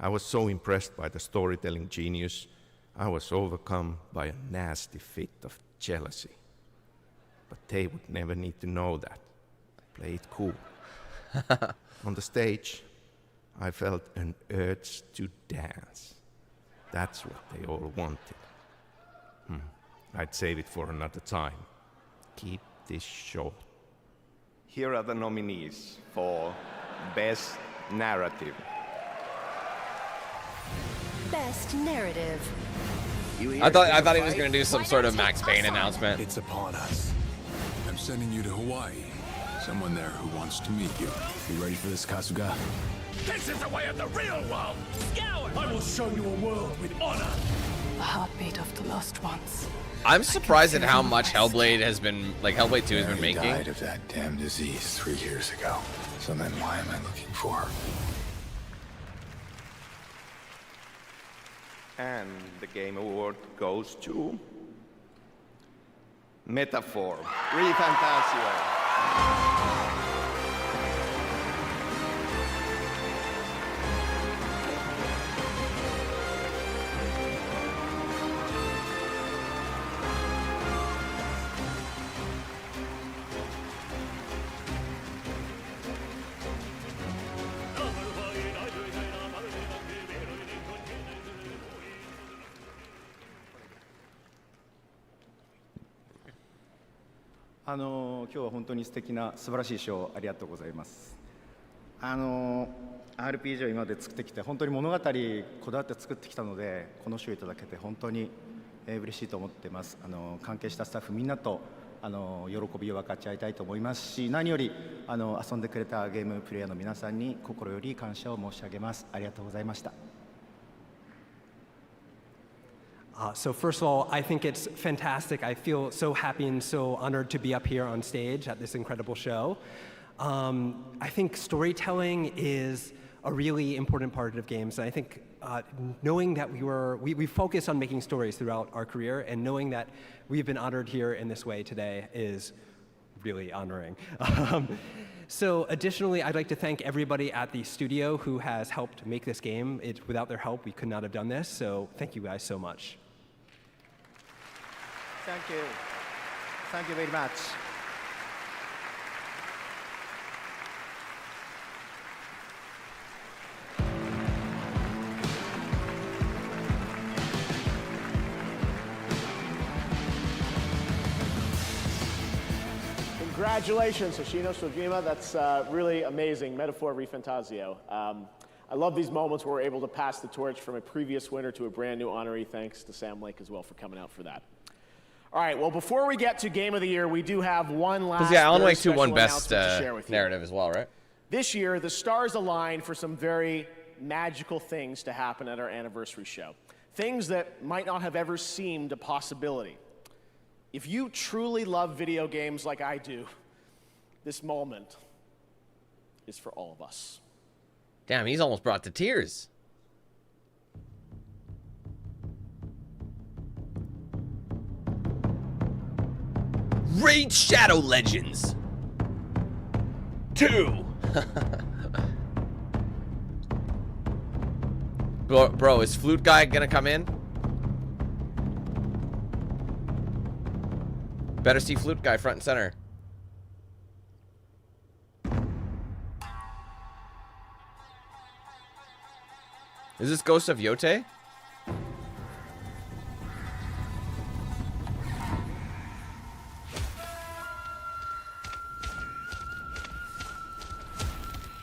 S12: I was so impressed by the storytelling genius, I was overcome by a nasty fit of jealousy. But they would never need to know that. Play it cool. On the stage, I felt an urge to dance. That's what they all wanted. I'd save it for another time. Keep this short. Here are the nominees for Best Narrative.
S26: Best Narrative.
S2: I thought he was gonna do some sort of Max Payne announcement.
S10: It's upon us. I'm sending you to Hawaii. Someone there who wants to meet you. You ready for this, Kasuga?
S15: This is the way of the real world! Scour!
S7: I will show you a world with honor.
S24: The heartbeat of the lost ones.
S2: I'm surprised at how much Hellblade has been, like Hellblade 2 has been
S10: Mary
S2: making.
S10: died of that damn disease 3 years ago. So then why am I looking for her?
S12: And the Game Award goes to... Metaphor, ReFantasio.
S16: 今日は本当に素敵な素晴らしい賞をありがとうございます。RPG を今まで作ってきて本当に物語こだわって作ってきたのでこの賞をいただけて本当に嬉しいと思ってます。関係したスタッフみんなと喜びを分かち合いたいと思いますし、何より遊んでくれたゲームプレイヤーの皆さんに心より感謝を申し上げます。ありがとうございました。
S18: So first of all, I think it's fantastic. I feel so happy and so honored to be up here on stage at this incredible show. I think storytelling is a really important part of games. And I think knowing that we focus on making stories throughout our career, and knowing that we've been honored here in this way today is really honoring. So additionally, I'd like to thank everybody at the studio who has helped make this game. Without their help, we could not have done this. So thank you guys so much.
S16: Thank you. Thank you very much.
S6: Congratulations, Hoshino Sojima. That's really amazing. Metaphor ReFantasio. I love these moments where we're able to pass the torch from a previous winner to a brand new honoree. Thanks to Sam Lake as well for coming out for that. All right, well, before we get to Game of the Year, we do have one last
S2: Alan
S6: very
S2: Wake 2 won
S6: special
S2: best
S6: announcement to share with you.
S2: narrative as well, right?
S6: This year, the stars aligned for some very magical things to happen at our anniversary show. Things that might not have ever seemed a possibility. If you truly love video games like I do, this moment is for all of us.
S2: Damn, he's almost brought to tears. Raid Shadow Legends 2. Bro, is Flute Guy gonna come in? Better see Flute Guy front and center. Is this Ghost of Yote?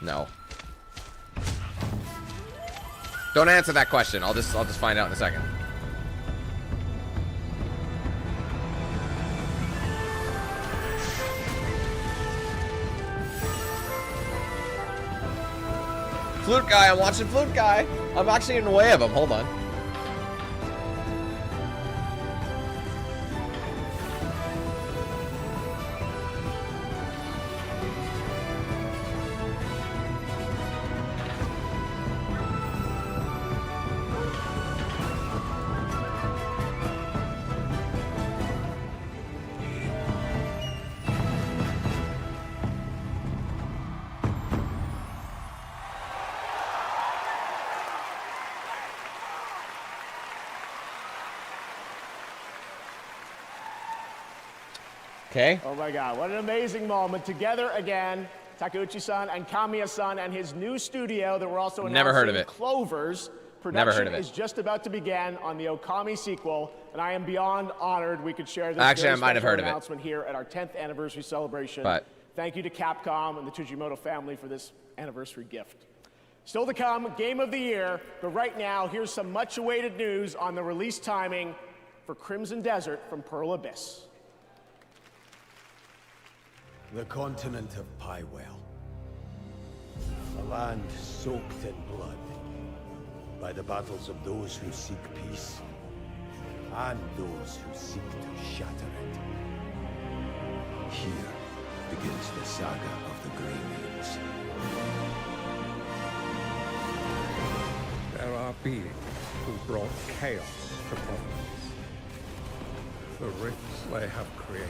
S2: No. Don't answer that question. I'll just find out in a second. Flute Guy, I'm watching Flute Guy. I'm actually in the way of him. Hold on. Okay.
S6: Oh my God, what an amazing moment. Together again, Takeuchi-san and Kamiya-san and his new studio that we're also announcing.
S2: Never heard of it.
S6: Clovers.
S2: Never heard
S6: Production
S2: of it.
S6: is just about to begin on the Okami sequel, and I am beyond honored we could share this
S2: Actually,
S6: very
S2: I might have
S6: special
S2: heard of it.
S6: announcement here at our 10th anniversary celebration.
S2: But-
S6: Thank you to Capcom and the Tujimoto family for this anniversary gift. Still to come, Game of the Year, but right now, here's some much-awaited news on the release timing for Crimson Desert from Pearl Abyss.
S14: The continent of Pywell. A land soaked in blood by the battles of those who seek peace and those who seek to shatter it. Here begins the saga of the Greymanes.
S19: There are beings who brought chaos to Providence. The rifts they have created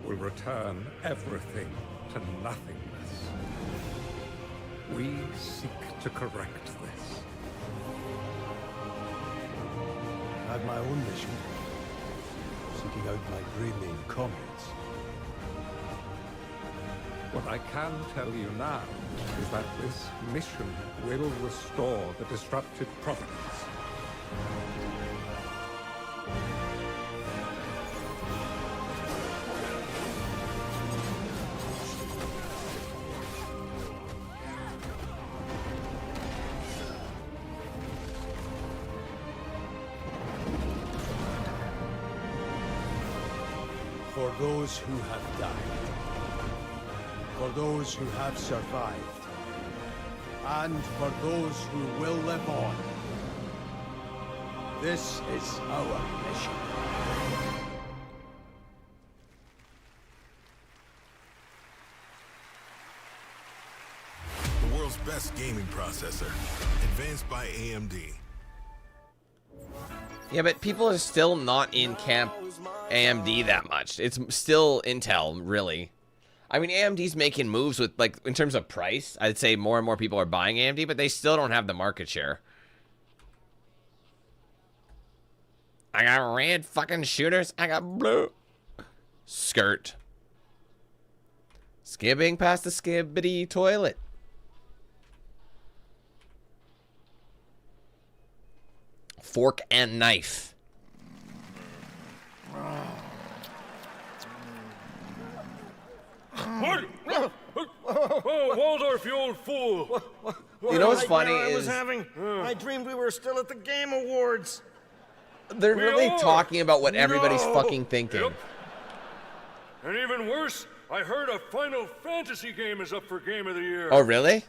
S19: will return everything to nothingness. We seek to correct this.
S14: I had my own mission, seeking out my Greymane comrades.
S19: What I can tell you now is that this mission will restore the disrupted Providence.
S14: For those who have died, for those who have survived, and for those who will live on. This is our mission.
S10: The world's best gaming processor, advanced by AMD.
S2: Yeah, but people are still not in camp AMD that much. It's still Intel, really. I mean, AMD's making moves with, like, in terms of price, I'd say more and more people are buying AMD, but they still don't have the market share. I got red fucking shooters. I got blue. Skirt. Skibbing past the skibbity toilet. Fork and knife.
S15: Oh, Waldorf, you old fool!
S2: You know what's funny
S20: I was
S2: is-
S20: having? I dreamed we were still at the Game Awards.
S2: They're really talking about what everybody's fucking thinking.
S3: Yep. And even worse, I heard a Final Fantasy game is up for Game of the Year.
S2: Oh, really?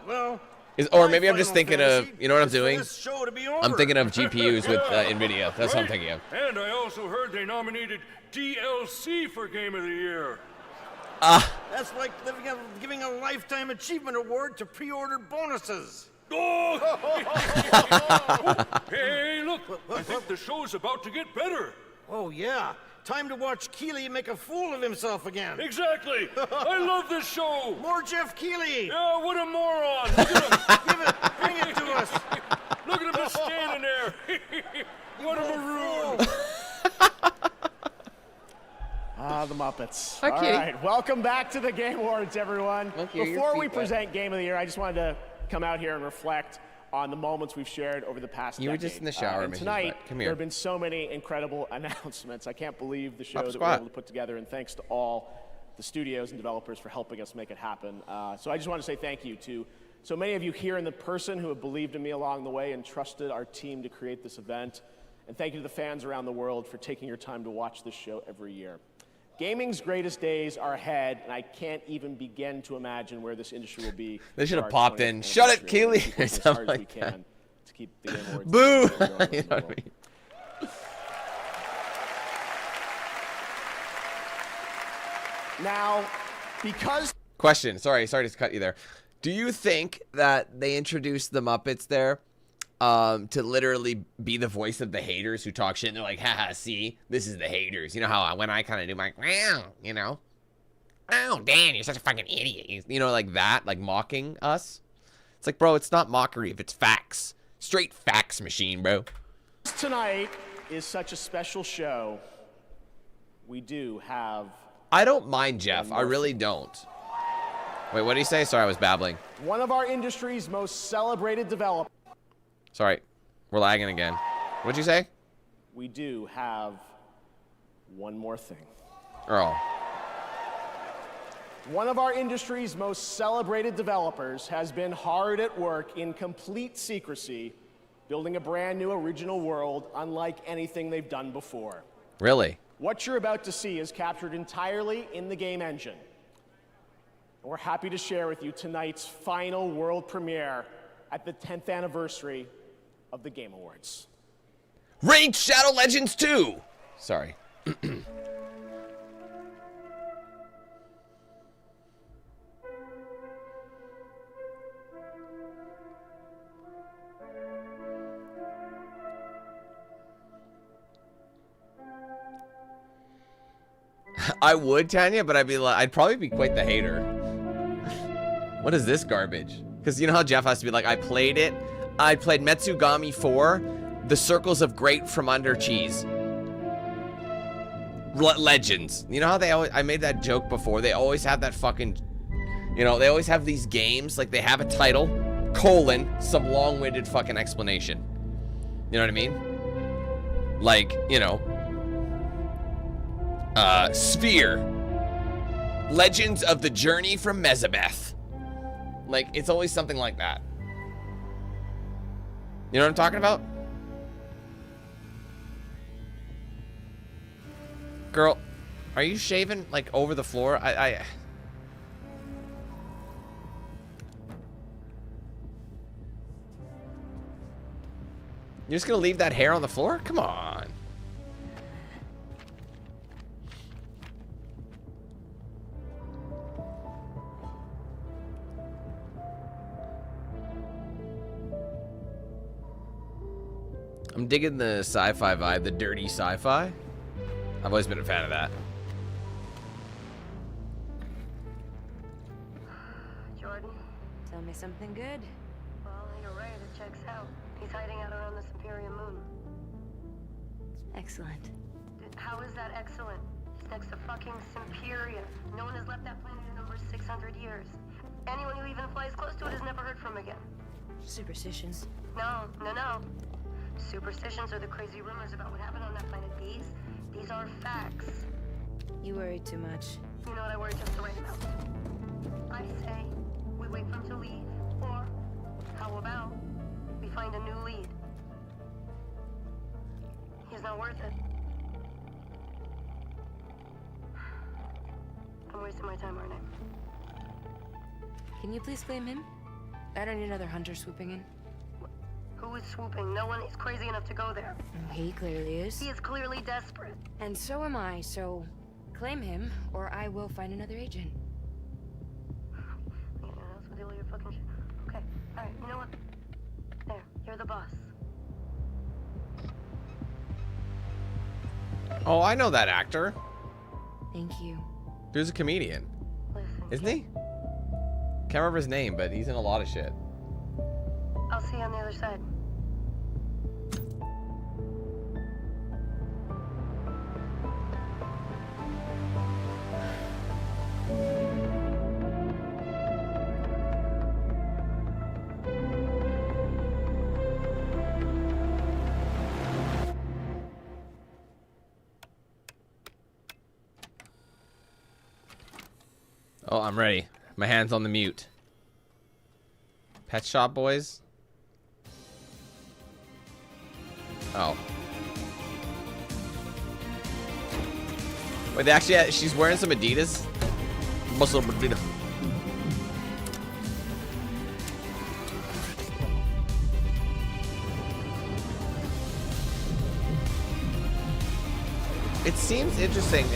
S3: Well,
S2: Or maybe I'm just thinking of, you know what I'm doing? I'm thinking of GPUs with NVIDIA. That's what I'm thinking of.
S3: And I also heard they nominated DLC for Game of the Year.
S4: That's like giving a Lifetime Achievement Award to pre-order bonuses.
S3: Oh! Hey, look! I think the show's about to get better.
S4: Oh, yeah. Time to watch Keighley make a fool of himself again.
S3: Exactly! I love this show!
S4: More Jeff Keighley!
S3: Yeah, what a moron! Look at him!
S4: Bring it to us!
S3: Look at him just standing there! What a maroon!
S6: The Muppets.
S2: Okay.
S6: All right, welcome back to the Game Awards, everyone.
S2: Okay,
S6: Before we present Game of the Year, I just wanted to come out here and reflect on the moments we've shared over the past decade.
S2: You were just in the shower,
S6: and
S2: Mrs.
S6: tonight,
S2: Butt. Come
S6: there
S2: here.
S6: have been so many incredible announcements. I can't believe the show
S2: Pop
S6: that
S2: squat.
S6: we're able to put together, and thanks to all the studios and developers for helping us make it happen. So I just want to say thank you to so many of you here in the person who have believed in me along the way and trusted our team to create this event. And thank you to the fans around the world for taking your time to watch this show every year. Gaming's greatest days are ahead, and I can't even begin to imagine where this industry will be.
S2: They should have
S6: for our
S2: popped in,
S6: 20th
S2: "Shut it,
S6: anniversary.
S2: Keighley,"
S6: We're
S2: or
S6: working as
S2: something
S6: hard as
S2: like
S6: we can
S2: that.
S6: to keep the Game Awards
S2: Boo!
S6: going
S2: You know
S6: around the
S2: what I
S6: world.
S2: mean?
S6: Now, because
S2: Question. Sorry to cut you there. Do you think that they introduced the Muppets there to literally be the voice of the haters who talk shit and they're like, haha, see, this is the haters. You know how when I kind of do my, you know, oh, Dan, you're such a fucking idiot. You know, like that, like mocking us. It's like, bro, it's not mockery if it's facts. Straight facts machine, bro.
S6: tonight is such a special show, we do have...
S2: I don't mind Jeff. I really don't. Wait, what did he say? Sorry, I was babbling.
S6: one of our industry's most celebrated developers.
S2: Sorry. We're lagging again. What'd you say?
S6: We do have one more thing.
S2: Earl.
S6: One of our industry's most celebrated developers has been hard at work in complete secrecy, building a brand new original world unlike anything they've done before.
S2: Really?
S6: What you're about to see is captured entirely in the game engine. And we're happy to share with you tonight's final world premiere at the 10th anniversary of the Game Awards.
S2: Raid Shadow Legends 2! Sorry. I would, Tanya, but I'd probably be quite the hater. What is this garbage? Because you know how Jeff has to be like, I played it. I played Metsugami 4, The Circles of Great from Under Cheese. Legends. You know how they always, I made that joke before. They always have that fucking, you know, they always have these games, like they have a title, colon, some long-winded fucking explanation. You know what I mean? Like, you know, Sphere. Legends of the Journey from Mezabeth. Like, it's always something like that. You know what I'm talking about? Girl, are you shaving, like, over the floor? You're just gonna leave that hair on the floor? Come on. I'm digging the sci-fi vibe, the dirty sci-fi. I've always been a fan of that.
S24: Jordan, tell me something good.
S20: Well, you're right, it checks out. He's hiding out around the Superior Moon.
S24: Excellent.
S20: How is that excellent? He's next to fucking Superior. No one has left that planet in over 600 years. Anyone who even flies close to it is never heard from again.
S24: Superstitions.
S20: No. Superstitions are the crazy rumors about what happened on that planet. These are facts.
S24: You worry too much.
S20: You know what I worry just right about? I say we wait for him to leave, or how about we find a new lead? He's not worth it. I'm wasting my time, aren't I?
S24: Can you please blame him? I don't need another hunter swooping in.
S20: Who is swooping? No one is crazy enough to go there.
S24: He clearly is.
S20: He is clearly desperate.
S24: And so am I, so claim him, or I will find another agent.
S20: Anyone else will deal with your fucking shit. Okay, alright, you know what? There, you're the boss.
S2: Oh, I know that actor.
S24: Thank you.
S2: Dude's a comedian. Isn't he? Can't remember his name, but he's in a lot of shit.
S20: I'll see you on the other side.
S2: Oh, I'm ready. My hand's on the mute. Pet Shop Boys? Oh. Wait, they actually, she's wearing some Adidas? Muscle Adidas. It seems interesting.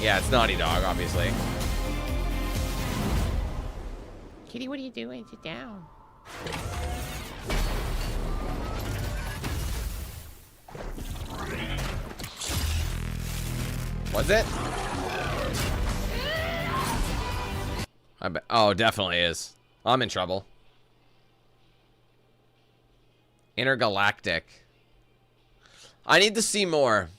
S2: Yeah, it's Naughty Dog, obviously. Kitty, what are you doing? Sit down. Was it? I bet. Oh, definitely is. I'm in trouble. Intergalactic. I need to see more.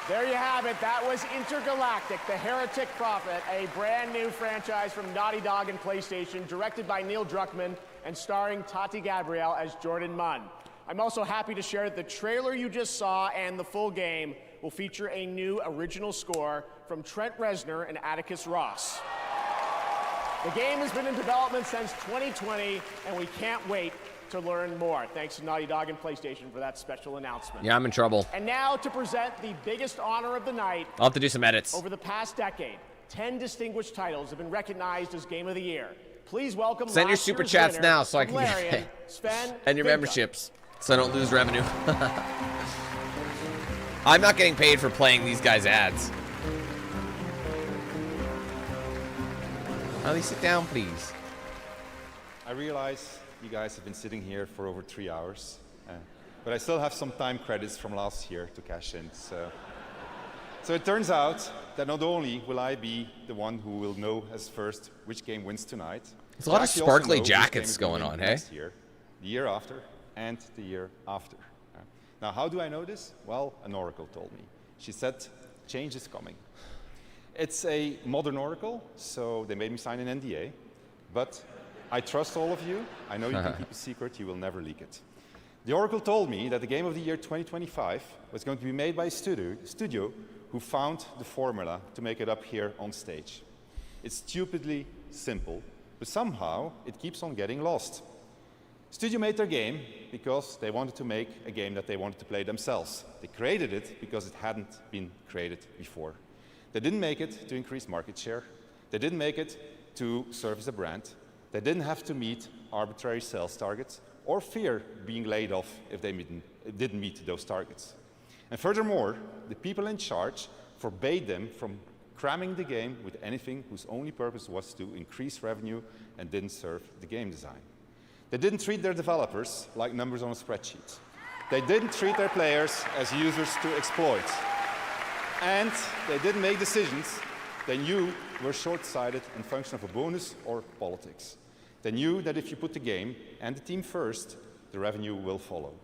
S6: There you have it. That was Intergalactic, the Heretic Prophet, a brand new franchise from Naughty Dog and PlayStation, directed by Neil Druckmann and starring Tati Gabrielle as Jordan Munn. I'm also happy to share that the trailer you just saw and the full game will feature a new original score from Trent Reznor and Atticus Ross. The game has been in development since 2020, and we can't wait to learn more. Thanks to Naughty Dog and PlayStation for that special announcement.
S2: Yeah, I'm in trouble.
S6: And now to present the biggest honor of the night.
S2: I'll have to do some edits.
S6: Over the past decade, 10 distinguished titles have been recognized as Game of the Year. Please welcome
S2: Send your
S6: last
S2: super
S6: year's
S2: chats
S6: winner,
S2: now so I can
S6: Valerian,
S2: get
S6: Sven,
S2: and your
S6: Vinca.
S2: memberships so I don't lose revenue. I'm not getting paid for playing these guys' ads. Ali, sit down, please.
S13: I realize you guys have been sitting here for over 3 hours, but I still have some time credits from last year to cash in. So it turns out that not only will I be the one who will know as first which game wins tonight,
S2: There's a lot of
S13: I actually also
S2: sparkly
S13: know which game
S2: jackets
S13: is gonna
S2: going
S13: win
S2: on, hey?
S13: next year, the year after, and the year after. Now, how do I know this? Well, an oracle told me. She said, change is coming. It's a modern oracle, so they made me sign an NDA, but I trust all of you. I know you can keep a secret. You will never leak it. The oracle told me that the Game of the Year 2025 was going to be made by a studio who found the formula to make it up here on stage. It's stupidly simple, but somehow it keeps on getting lost. Studio made their game because they wanted to make a game that they wanted to play themselves. They created it because it hadn't been created before. They didn't make it to increase market share. They didn't make it to serve as a brand. They didn't have to meet arbitrary sales targets or fear being laid off if they didn't meet those targets. And furthermore, the people in charge forbade them from cramming the game with anything whose only purpose was to increase revenue and didn't serve the game design. They didn't treat their developers like numbers on a spreadsheet. They didn't treat their players as users to exploit. And they didn't make decisions they knew were short-sighted in function of a bonus or politics. They knew that if you put the game and the team first, the revenue will follow.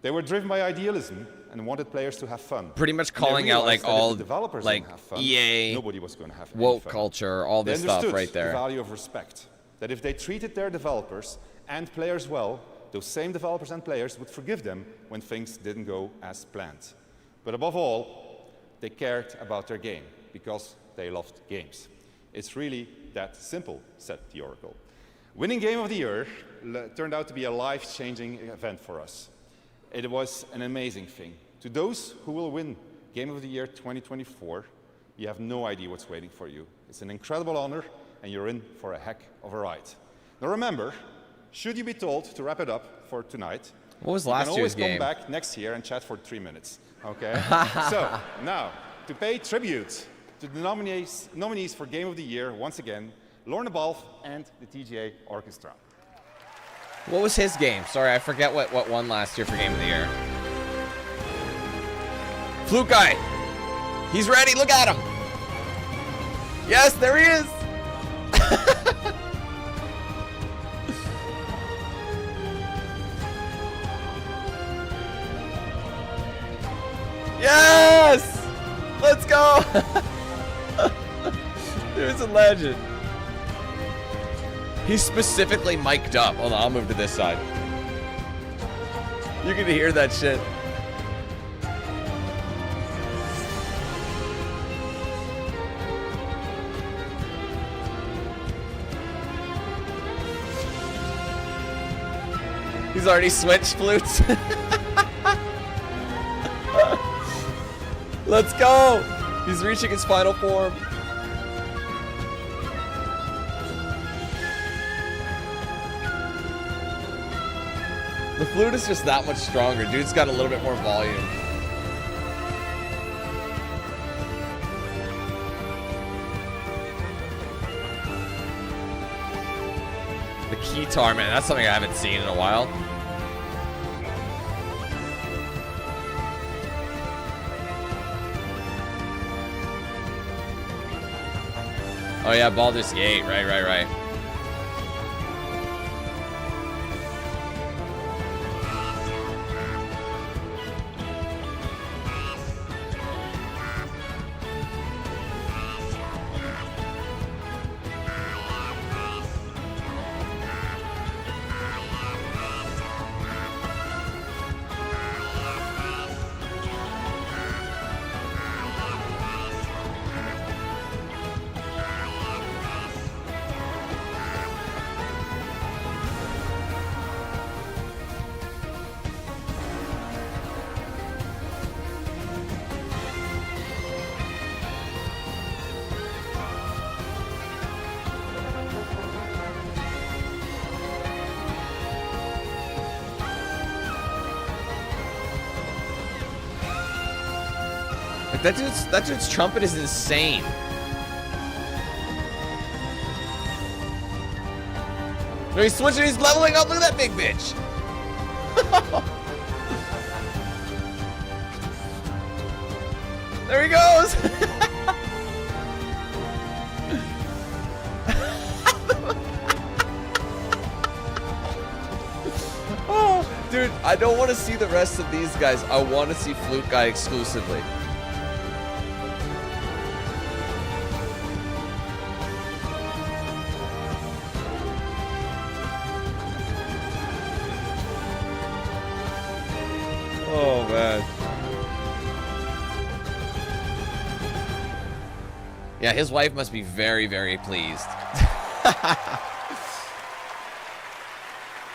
S13: They were driven by idealism and wanted players to have fun.
S2: Pretty much calling out like all
S13: developers
S2: like
S13: have fun,
S2: EA,
S13: nobody was going to have any
S2: woke
S13: fun.
S2: culture, all this stuff right there.
S13: The value of respect. That if they treated their developers and players well, those same developers and players would forgive them when things didn't go as planned. But above all, They cared about their game because they loved games. It's really that simple, said the Oracle. Winning Game of the Year turned out to be a life-changing event for us. It was an amazing thing. To those who will win Game of the Year 2024, you have no idea what's waiting for you. It's an incredible honor, and you're in for a heck of a ride. Now remember, should you be told to wrap it up for tonight,
S2: what was last year's game?
S13: You can always come back next year and chat for 3 minutes. Okay? So, now, to pay tribute to the nominees for Game of the Year, once again, Lorna Balfe and the TGA Orchestra.
S2: What was his game? Sorry, I forget what won last year for Game of the Year. Flute guy! He's ready, look at him! Yes, there he is! Yes! Let's go! There's a legend. He's specifically mic'd up. Hold on, I'll move to this side. You can hear that shit. He's already switched flutes. Let's go! He's reaching his final form. The flute is just that much stronger. Dude's got a little bit more volume. The guitar, man, that's something I haven't seen in a while. Oh yeah, Baldur's Gate, right. That dude's trumpet is insane. No, he's switching, he's leveling up. Look at that big bitch. There he goes. Oh, dude, I don't want to see the rest of these guys. I want to see Flute Guy exclusively. Oh, man. Yeah, his wife must be very, very pleased.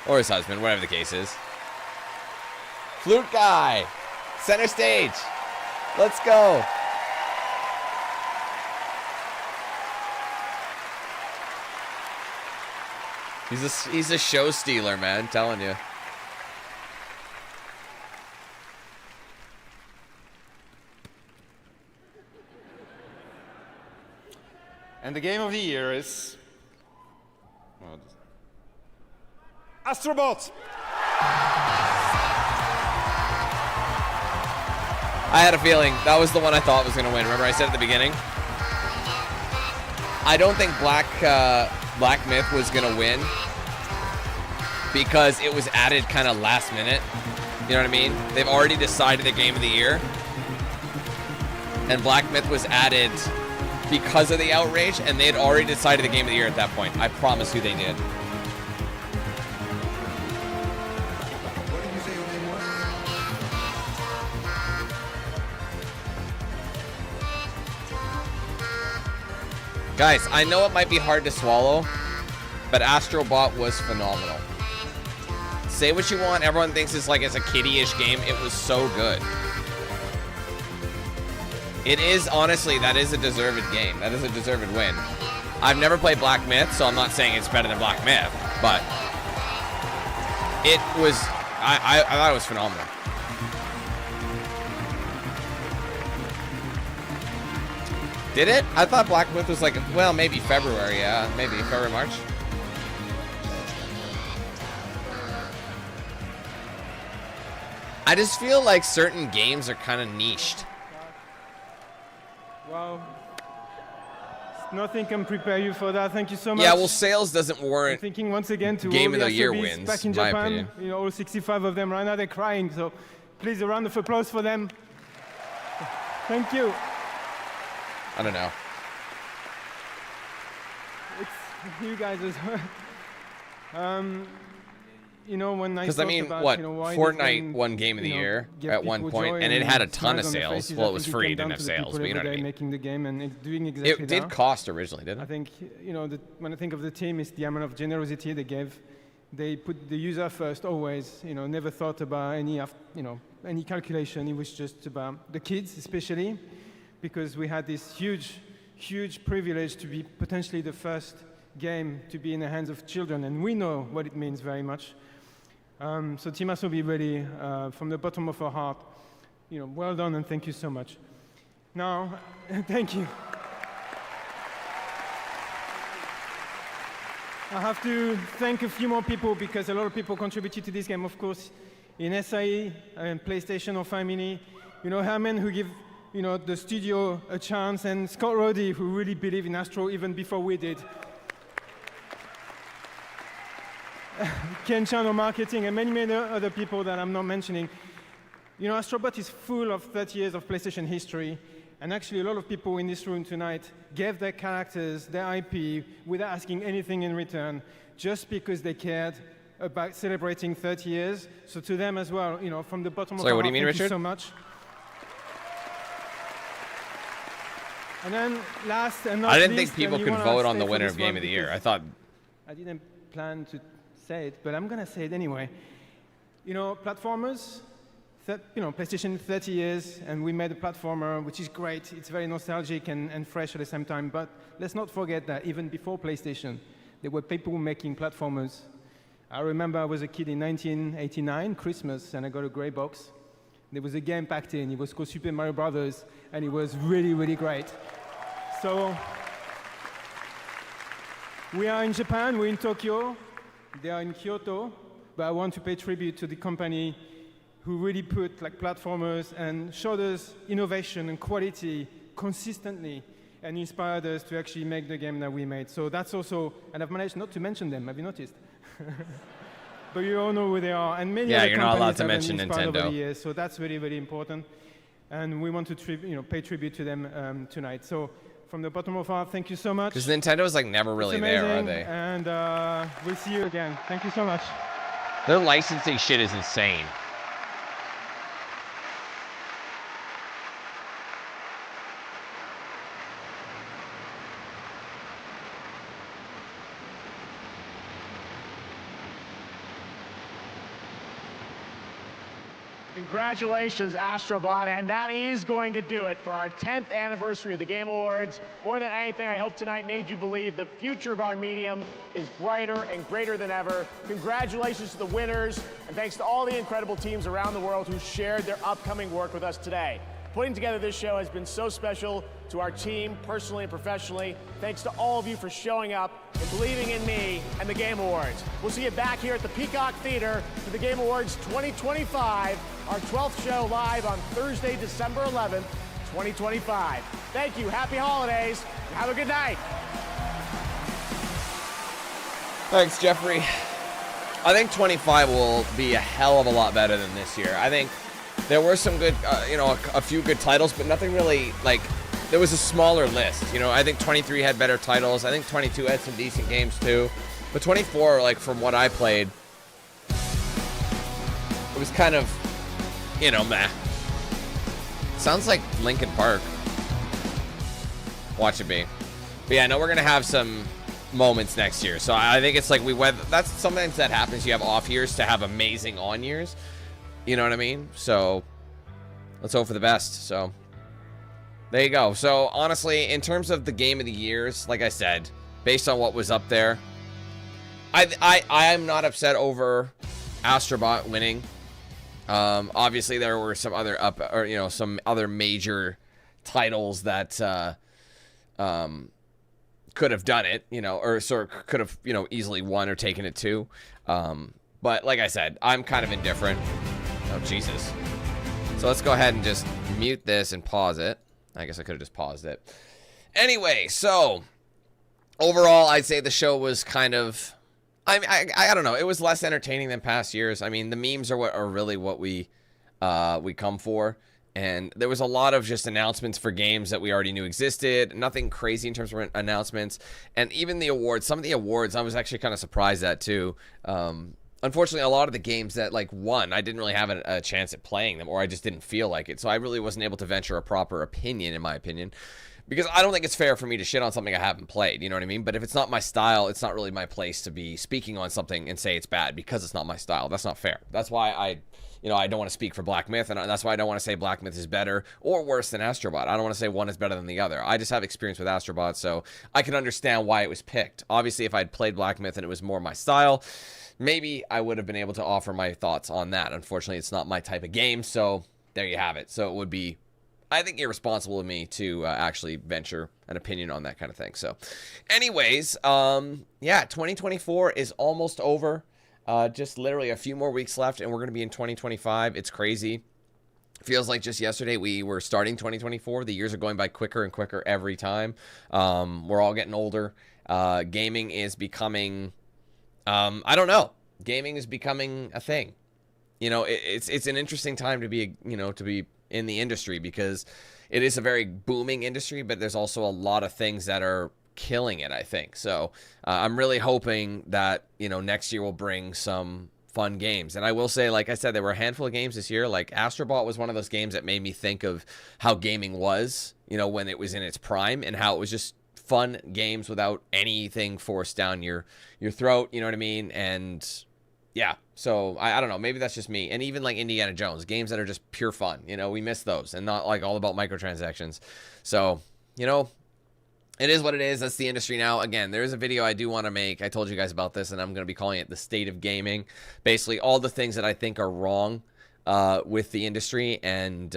S2: Or his husband, whatever the case is. Flute Guy! Center stage! Let's go! He's a show stealer, man, I'm telling you.
S13: And the game of the year is Astrobot.
S2: I had a feeling that was the one I thought was going to win. Remember I said at the beginning? I don't think Black Myth was going to win because it was added kind of last minute. You know what I mean? They've already decided the game of the year. And Black Myth was added because of the outrage, and they had already decided the game of the year at that point. I promise you they did. Guys, I know it might be hard to swallow, but Astrobot was phenomenal. Say what you want, everyone thinks it's like it's a kiddie-ish game. It was so good. It is, honestly, that is a deserved game. That is a deserved win. I've never played Black Myth, so I'm not saying it's better than Black Myth, but it was, I thought it was phenomenal. Did it? I thought Black Myth was like, well, maybe February, yeah. Maybe February, March. I just feel like certain games are kind of niched.
S11: Wow. Nothing can prepare you for that. Thank you so much.
S2: Yeah, well, sales doesn't warrant
S11: I'm thinking once again to
S2: Game
S11: all
S2: of the Year
S11: SRBs
S2: wins,
S11: back in
S2: in my
S11: Japan.
S2: opinion.
S11: You know, all 65 of them right now, they're crying. So please, a round of applause for them. Thank you.
S2: I don't know.
S11: It's you guys as well. You know, when I
S2: Because, I
S11: talked
S2: mean,
S11: about,
S2: what?
S11: you know, why
S2: Fortnite won Game of the Year at one point, and it had a ton of sales. Well, it was free, it didn't have sales, but you know what I mean.
S11: Making the game and doing exactly
S2: It did
S11: that.
S2: cost originally, didn't it?
S11: I think, you know, when I think of the team, it's the amount of generosity they gave. They put the user first always, you know, never thought about any, you know, any calculation. It was just about the kids, especially, because we had this huge, huge privilege to be potentially the first game to be in the hands of children, and we know what it means very much. So Team Asobi, really, from the bottom of our heart, you know, well done and thank you so much. Now, thank you. I have to thank a few more people because a lot of people contributed to this game, of course, in SIE and PlayStation or Family. You know, Herman, who give, you know, the studio a chance, and Scott Roddy, who really believed in Astro even before we did. Ken Chan on marketing, and many, many other people that I'm not mentioning. You know, Astrobot is full of 30 years of PlayStation history, and actually a lot of people in this room tonight gave their characters, their IP, without asking anything in return, just because they cared about celebrating 30 years. So to them as well, you know, from the bottom of our heart,
S2: what do you mean,
S11: thank you
S2: Richard?
S11: so much. And then last and not
S2: I didn't
S11: least,
S2: think people
S11: and
S2: could
S11: you wanna
S2: vote on
S11: stay
S2: the
S11: for
S2: winner
S11: this
S2: of Game
S11: one
S2: of the Year.
S11: because
S2: I thought
S11: I didn't plan to say it, but I'm gonna say it anyway. You know, platformers, you know, PlayStation 30 years, and we made a platformer, which is great. It's very nostalgic and fresh at the same time, but let's not forget that even before PlayStation, there were people making platformers. I remember I was a kid in 1989, Christmas, and I got a gray box. There was a game packed in. It was called Super Mario Brothers, and it was really, really great. So we are in Japan, we're in Tokyo, they are in Kyoto, but I want to pay tribute to the company who really put like platformers and showed us innovation and quality consistently and inspired us to actually make the game that we made. So that's also, and I've managed not to mention them, have you noticed? But you all know who they are, and many other
S2: you're not allowed
S11: companies
S2: to
S11: have
S2: mention
S11: been inspired over
S2: Nintendo.
S11: the years, so that's really, really important. And we want to pay tribute to them tonight. So from the bottom of our heart, thank you so much.
S2: because Nintendo's like never really
S11: It's
S2: there, are
S11: amazing,
S2: they?
S11: And we'll see you again. Thank you so much.
S2: Their licensing shit is insane.
S6: Congratulations, Astrobot, and that is going to do it for our 10th anniversary of the Game Awards. More than anything, I hope tonight made you believe the future of our medium is brighter and greater than ever. Congratulations to the winners, and thanks to all the incredible teams around the world who shared their upcoming work with us today. Putting together this show has been so special to our team, personally and professionally. Thanks to all of you for showing up and believing in me and the Game Awards. We'll see you back here at the Peacock Theater for the Game Awards 2025, our 12th show live on Thursday, December 11th, 2025. Thank you, happy holidays, and have a good night.
S2: Thanks, Jeffrey. I think 25 will be a hell of a lot better than this year. I think there were some good, you know, a few good titles, but nothing really, like, there was a smaller list. You know, I think 23 had better titles. I think 22 had some decent games too. But 24, like, from what I played, it was kind of, you know, meh. Sounds like Linkin Park. Watch it be. But yeah, no, we're gonna have some moments next year. So I think it's like that's sometimes that happens. You have off years to have amazing on years. You know what I mean? So let's hope for the best. So there you go. So honestly, in terms of the game of the years, like I said, based on what was up there, I'm not upset over Astrobot winning. Obviously there were some other some other major titles that could have done it, or sort of could have, easily won or taken it too. But like I said, I'm kind of indifferent. Oh, Jesus. So let's go ahead and just mute this and pause it. I guess I could have just paused it. Anyway, so overall, I'd say the show was kind of, I don't know. It was less entertaining than past years. I mean, the memes are really what we come for. And there was a lot of just announcements for games that we already knew existed. Nothing crazy in terms of announcements. And even the awards, some of the awards, I was actually kind of surprised at too. Unfortunately, a lot of the games that won, I didn't really have a chance at playing them, or I just didn't feel like it. So I really wasn't able to venture a proper opinion, in my opinion. Because I don't think it's fair for me to shit on something I haven't played, you know what I mean? But if it's not my style, it's not really my place to be speaking on something and say it's bad because it's not my style. That's not fair. That's why I don't want to speak for Black Myth, and that's why I don't want to say Black Myth is better or worse than Astrobot. I don't want to say one is better than the other. I just have experience with Astrobot, so I can understand why it was picked. Obviously, if I'd played Black Myth and it was more my style, maybe I would have been able to offer my thoughts on that. Unfortunately, it's not my type of game, so there you have it. So it would be, I think, irresponsible of me to actually venture an opinion on that kind of thing. So anyways, yeah, 2024 is almost over. Just literally a few more weeks left, and we're going to be in 2025. It's crazy. Feels like just yesterday we were starting 2024. The years are going by quicker and quicker every time. We're all getting older. Gaming is becoming, I don't know. Gaming is becoming a thing. It's an interesting time to be, to be in the industry, because it is a very booming industry, but there's also a lot of things that are killing it, I think. So I'm really hoping that, next year will bring some fun games. And I will say, like I said, there were a handful of games this year. Like Astrobot was one of those games that made me think of how gaming was, when it was in its prime, and how it was just fun games without anything forced down your throat, you know what I mean? And yeah, so I don't know, maybe that's just me. And even like Indiana Jones, games that are just pure fun, we miss those, and not like all about microtransactions. So, it is what it is. That's the industry now. Again, there is a video I do want to make. I told you guys about this, and I'm going to be calling it The State of Gaming. Basically, all the things that I think are wrong with the industry, and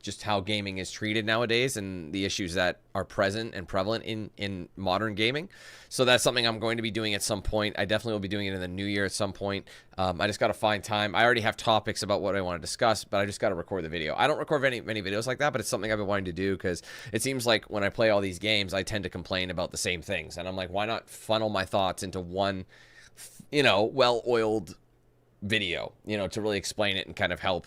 S2: just how gaming is treated nowadays, and the issues that are present and prevalent in modern gaming. So that's something I'm going to be doing at some point. I definitely will be doing it in the new year at some point. I just got to find time. I already have topics about what I want to discuss, but I just got to record the video. I don't record many videos like that, but it's something I've been wanting to do, because it seems like when I play all these games, I tend to complain about the same things. And I'm like, why not funnel my thoughts into one, well-oiled video, to really explain it and kind of help,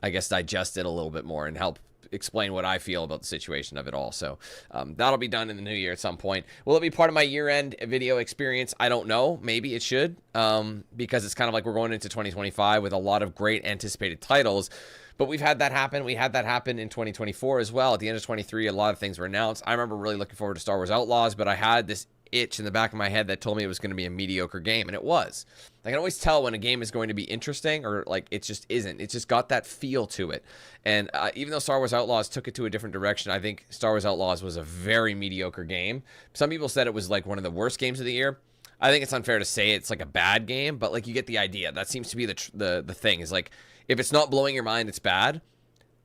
S2: I guess, digest it a little bit more and help explain what I feel about the situation of it all. So that'll be done in the new year at some point. Will it be part of my year-end video experience? I don't know. Maybe it should, because it's kind of like we're going into 2025 with a lot of great anticipated titles. But we've had that happen. We had that happen in 2024 as well. At the end of 23, a lot of things were announced. I remember really looking forward to Star Wars Outlaws, but I had this itch in the back of my head that told me it was going to be a mediocre game, and it was. I can always tell when a game is going to be interesting, or like it just isn't. It's just got that feel to it. And even though Star Wars Outlaws took it to a different direction, I think Star Wars Outlaws was a very mediocre game. Some people said it was like one of the worst games of the year. I think it's unfair to say it's like a bad game, but like you get the idea. That seems to be the thing, is like, if it's not blowing your mind, it's bad.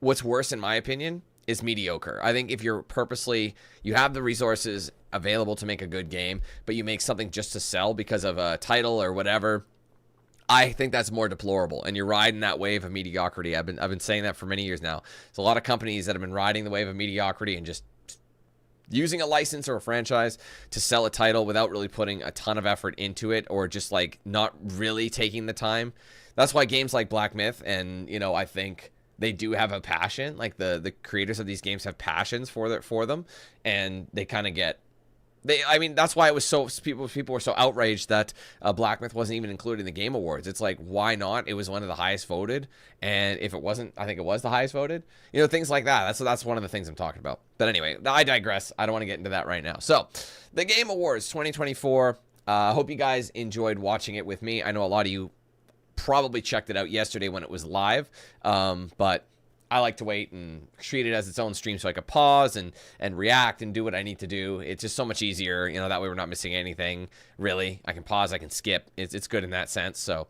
S2: What's worse, in my opinion, is mediocre. I think if you're purposely, you have the resources available to make a good game, but you make something just to sell because of a title or whatever, I think that's more deplorable. And you're riding that wave of mediocrity. I've been saying that for many years now. There's a lot of companies that have been riding the wave of mediocrity and just using a license or a franchise to sell a title without really putting a ton of effort into it, or just like not really taking the time. That's why games like Black Myth, and I think they do have a passion. Like the creators of these games have passions for them, and they kind of get I mean, that's why it was so people were so outraged that Black Myth wasn't even included in the Game Awards. It's like, why not? It was one of the highest voted, and if it wasn't, I think it was the highest voted. You know, things like that. That's one of the things I'm talking about. But anyway, I digress. I don't want to get into that right now. So, the Game Awards 2024. Hope you guys enjoyed watching it with me. I know a lot of you probably checked it out yesterday when it was live, but I like to wait and treat it as its own stream so I could pause and react and do what I need to do. It's just so much easier, you know, that way we're not missing anything, really. I can pause, I can skip. It's good in that sense. So,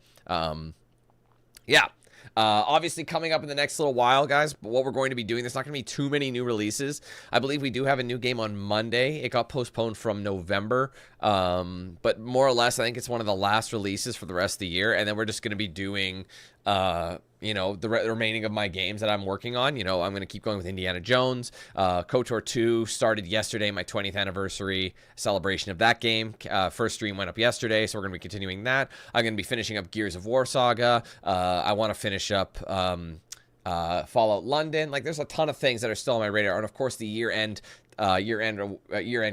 S2: yeah. Obviously, coming up in the next little while, guys, what we're going to be doing, there's not going to be too many new releases. I believe we do have a new game on Monday. It got postponed from November, but more or less, I think it's one of the last releases for the rest of the year, and then we're just going to be doing, you know, the remaining of my games that I'm working on. You know, I'm going to keep going with Indiana Jones. KOTOR 2 started yesterday, my 20th anniversary celebration of that game. First stream went up yesterday, so we're going to be continuing that. I'm going to be finishing up Gears of War Saga. I want to finish up Fallout London. Like, there's a ton of things that are still on my radar, and of course the year-end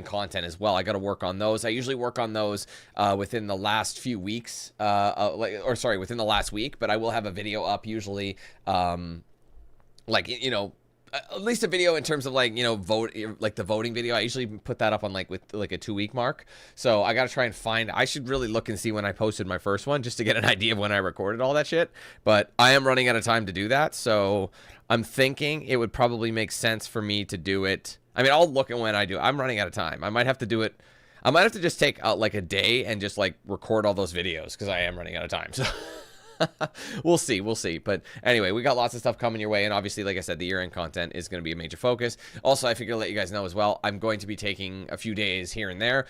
S2: content as well. I got to work on those. I usually work on those within the last few weeks, within the last week, but I will have a video up usually, like, you know, at least a video in terms of, like, you know, the voting video. I usually put that up on with a 2-week mark. So I got to try and I should really look and see when I posted my first one just to get an idea of when I recorded all that shit. But I am running out of time to do that. So I'm thinking it would probably make sense for me to do it. I mean, I'll look at when I do. I'm running out of time. I might have to do it. I might have to just take like a day and just like record all those videos because I am running out of time. So we'll see. But anyway, we got lots of stuff coming your way. And obviously, like I said, the year-end content is going to be a major focus. Also, I figured to let you guys know as well, I'm going to be taking a few days here and there,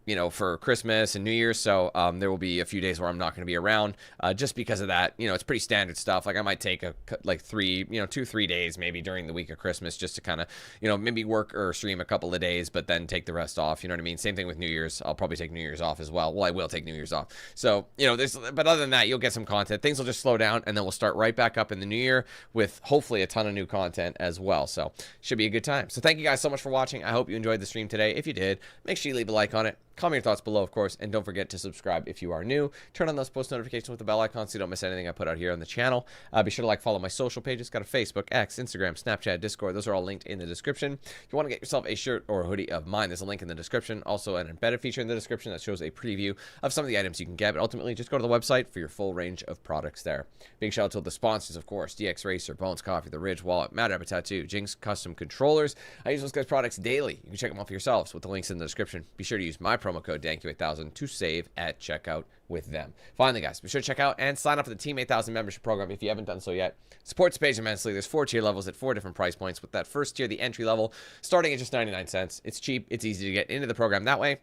S2: you know, for Christmas and New Year's. So there will be a few days where I'm not going to be around just because of that. You know, it's pretty standard stuff. Like, I might take 2-3 days maybe during the week of Christmas just to kind of, you know, maybe work or stream a couple of days, but then take the rest off. You know what I mean? Same thing with New Year's. I'll probably take New Year's off as well. Well, I will take New Year's off. So, you know, but other than that, you'll get some content. Things will just slow down, and then we'll start right back up in the new year with hopefully a ton of new content as well. So, should be a good time. So, thank you guys so much for watching. I hope you enjoyed the stream today. If you did, make sure you leave a like on it. Comment your thoughts below, of course, and don't forget to subscribe if you are new. Turn on those post notifications with the bell icon so you don't miss anything I put out here on the channel. Be sure to follow my social pages. Got a Facebook, X, Instagram, Snapchat, Discord. Those are all linked in the description. If you want to get yourself a shirt or a hoodie of mine, there's a link in the description. Also, an embedded feature in the description that shows a preview of some of the items you can get. But ultimately, just go to the website for your full range of products there. Big shout out to the sponsors, of course: DXRacer, Bones Coffee, The Ridge Wallet, Mad Rabbit Tattoo, Jinx Custom Controllers. I use those guys' products daily. You can check them out for yourselves with the links in the description. Be sure to use my promo code DanQ8000 to save at checkout with them. Finally, guys, be sure to check out and sign up for the Team 8000 membership program if you haven't done so yet. Supports the page immensely. There's 4 tier levels at 4 different price points, with that first tier, the entry level, starting at just 99 cents. It's cheap. It's easy to get into the program that way.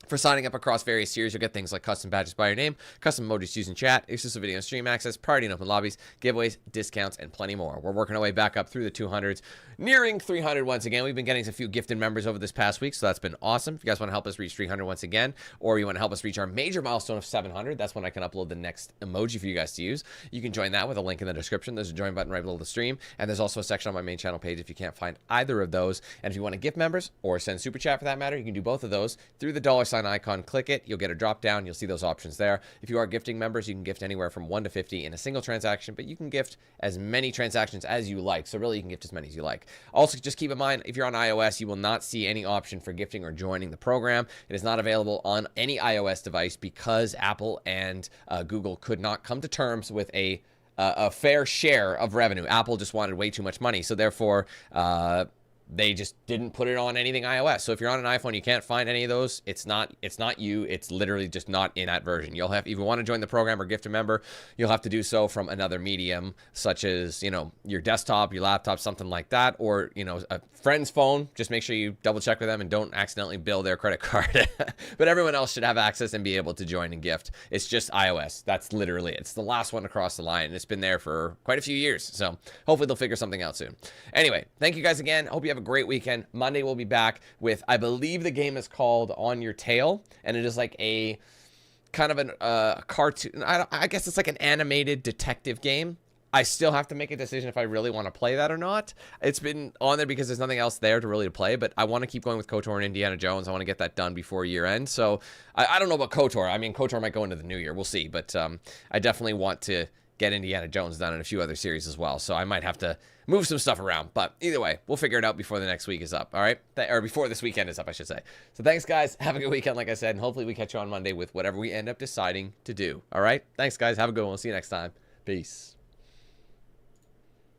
S2: For signing up across various tiers, you'll get things like custom badges by your name, custom emojis used in chat, exclusive video and stream access, priority and open lobbies, giveaways, discounts, and plenty more. We're working our way back up through the 200s, nearing 300 once again. We've been getting a few gifted members over this past week, so that's been awesome. If you guys want to help us reach 300 once again, or you want to help us reach our major milestone of 700, that's when I can upload the next emoji for you guys to use. You can join that with a link in the description. There's a join button right below the stream, and there's also a section on my main channel page if you can't find either of those. And if you want to gift members or send super chat for that matter, you can do both of those through the $ icon. Click it. You'll get a drop down. You'll see those options there. If you are gifting members, you can gift anywhere from 1 to 50 in a single transaction, but you can gift as many transactions as you like. So really, you can gift as many as you like. Also, just keep in mind, if you're on iOS, you will not see any option for gifting or joining the program. It is not available on any iOS device because Apple and Google could not come to terms with a fair share of revenue. Apple just wanted way too much money. So therefore, they just didn't put it on anything iOS. So if you're on an iPhone, you can't find any of those. It's not you. It's literally just not in that version. You'll have, if you want to join the program or gift a member, you'll have to do so from another medium, such as, you know, your desktop, your laptop, something like that, or, you know, a friend's phone. Just make sure you double check with them and don't accidentally bill their credit card. But everyone else should have access and be able to join and gift. It's just iOS. That's literally it. It's the last one across the line, and it's been there for quite a few years. So hopefully they'll figure something out soon. Anyway, thank you guys again. Hope you have a great weekend. Monday we'll be back with, I believe the game is called On Your Tail, and it is like a kind of a cartoon. I guess it's like an animated detective game. I still have to make a decision if I really want to play that or not. It's been on there because there's nothing else there to really play, but I want to keep going with KOTOR and Indiana Jones. I want to get that done before year end. So I don't know about KOTOR. I mean, KOTOR might go into the new year. We'll see. But I definitely want to get Indiana Jones done and a few other series as well. So I might have to move some stuff around. But either way, we'll figure it out before the next week is up. All right? Or before this weekend is up, I should say. So thanks, guys. Have a good weekend, like I said. And hopefully we catch you on Monday with whatever we end up deciding to do. All right? Thanks, guys. Have a good one. We'll see you next time. Peace.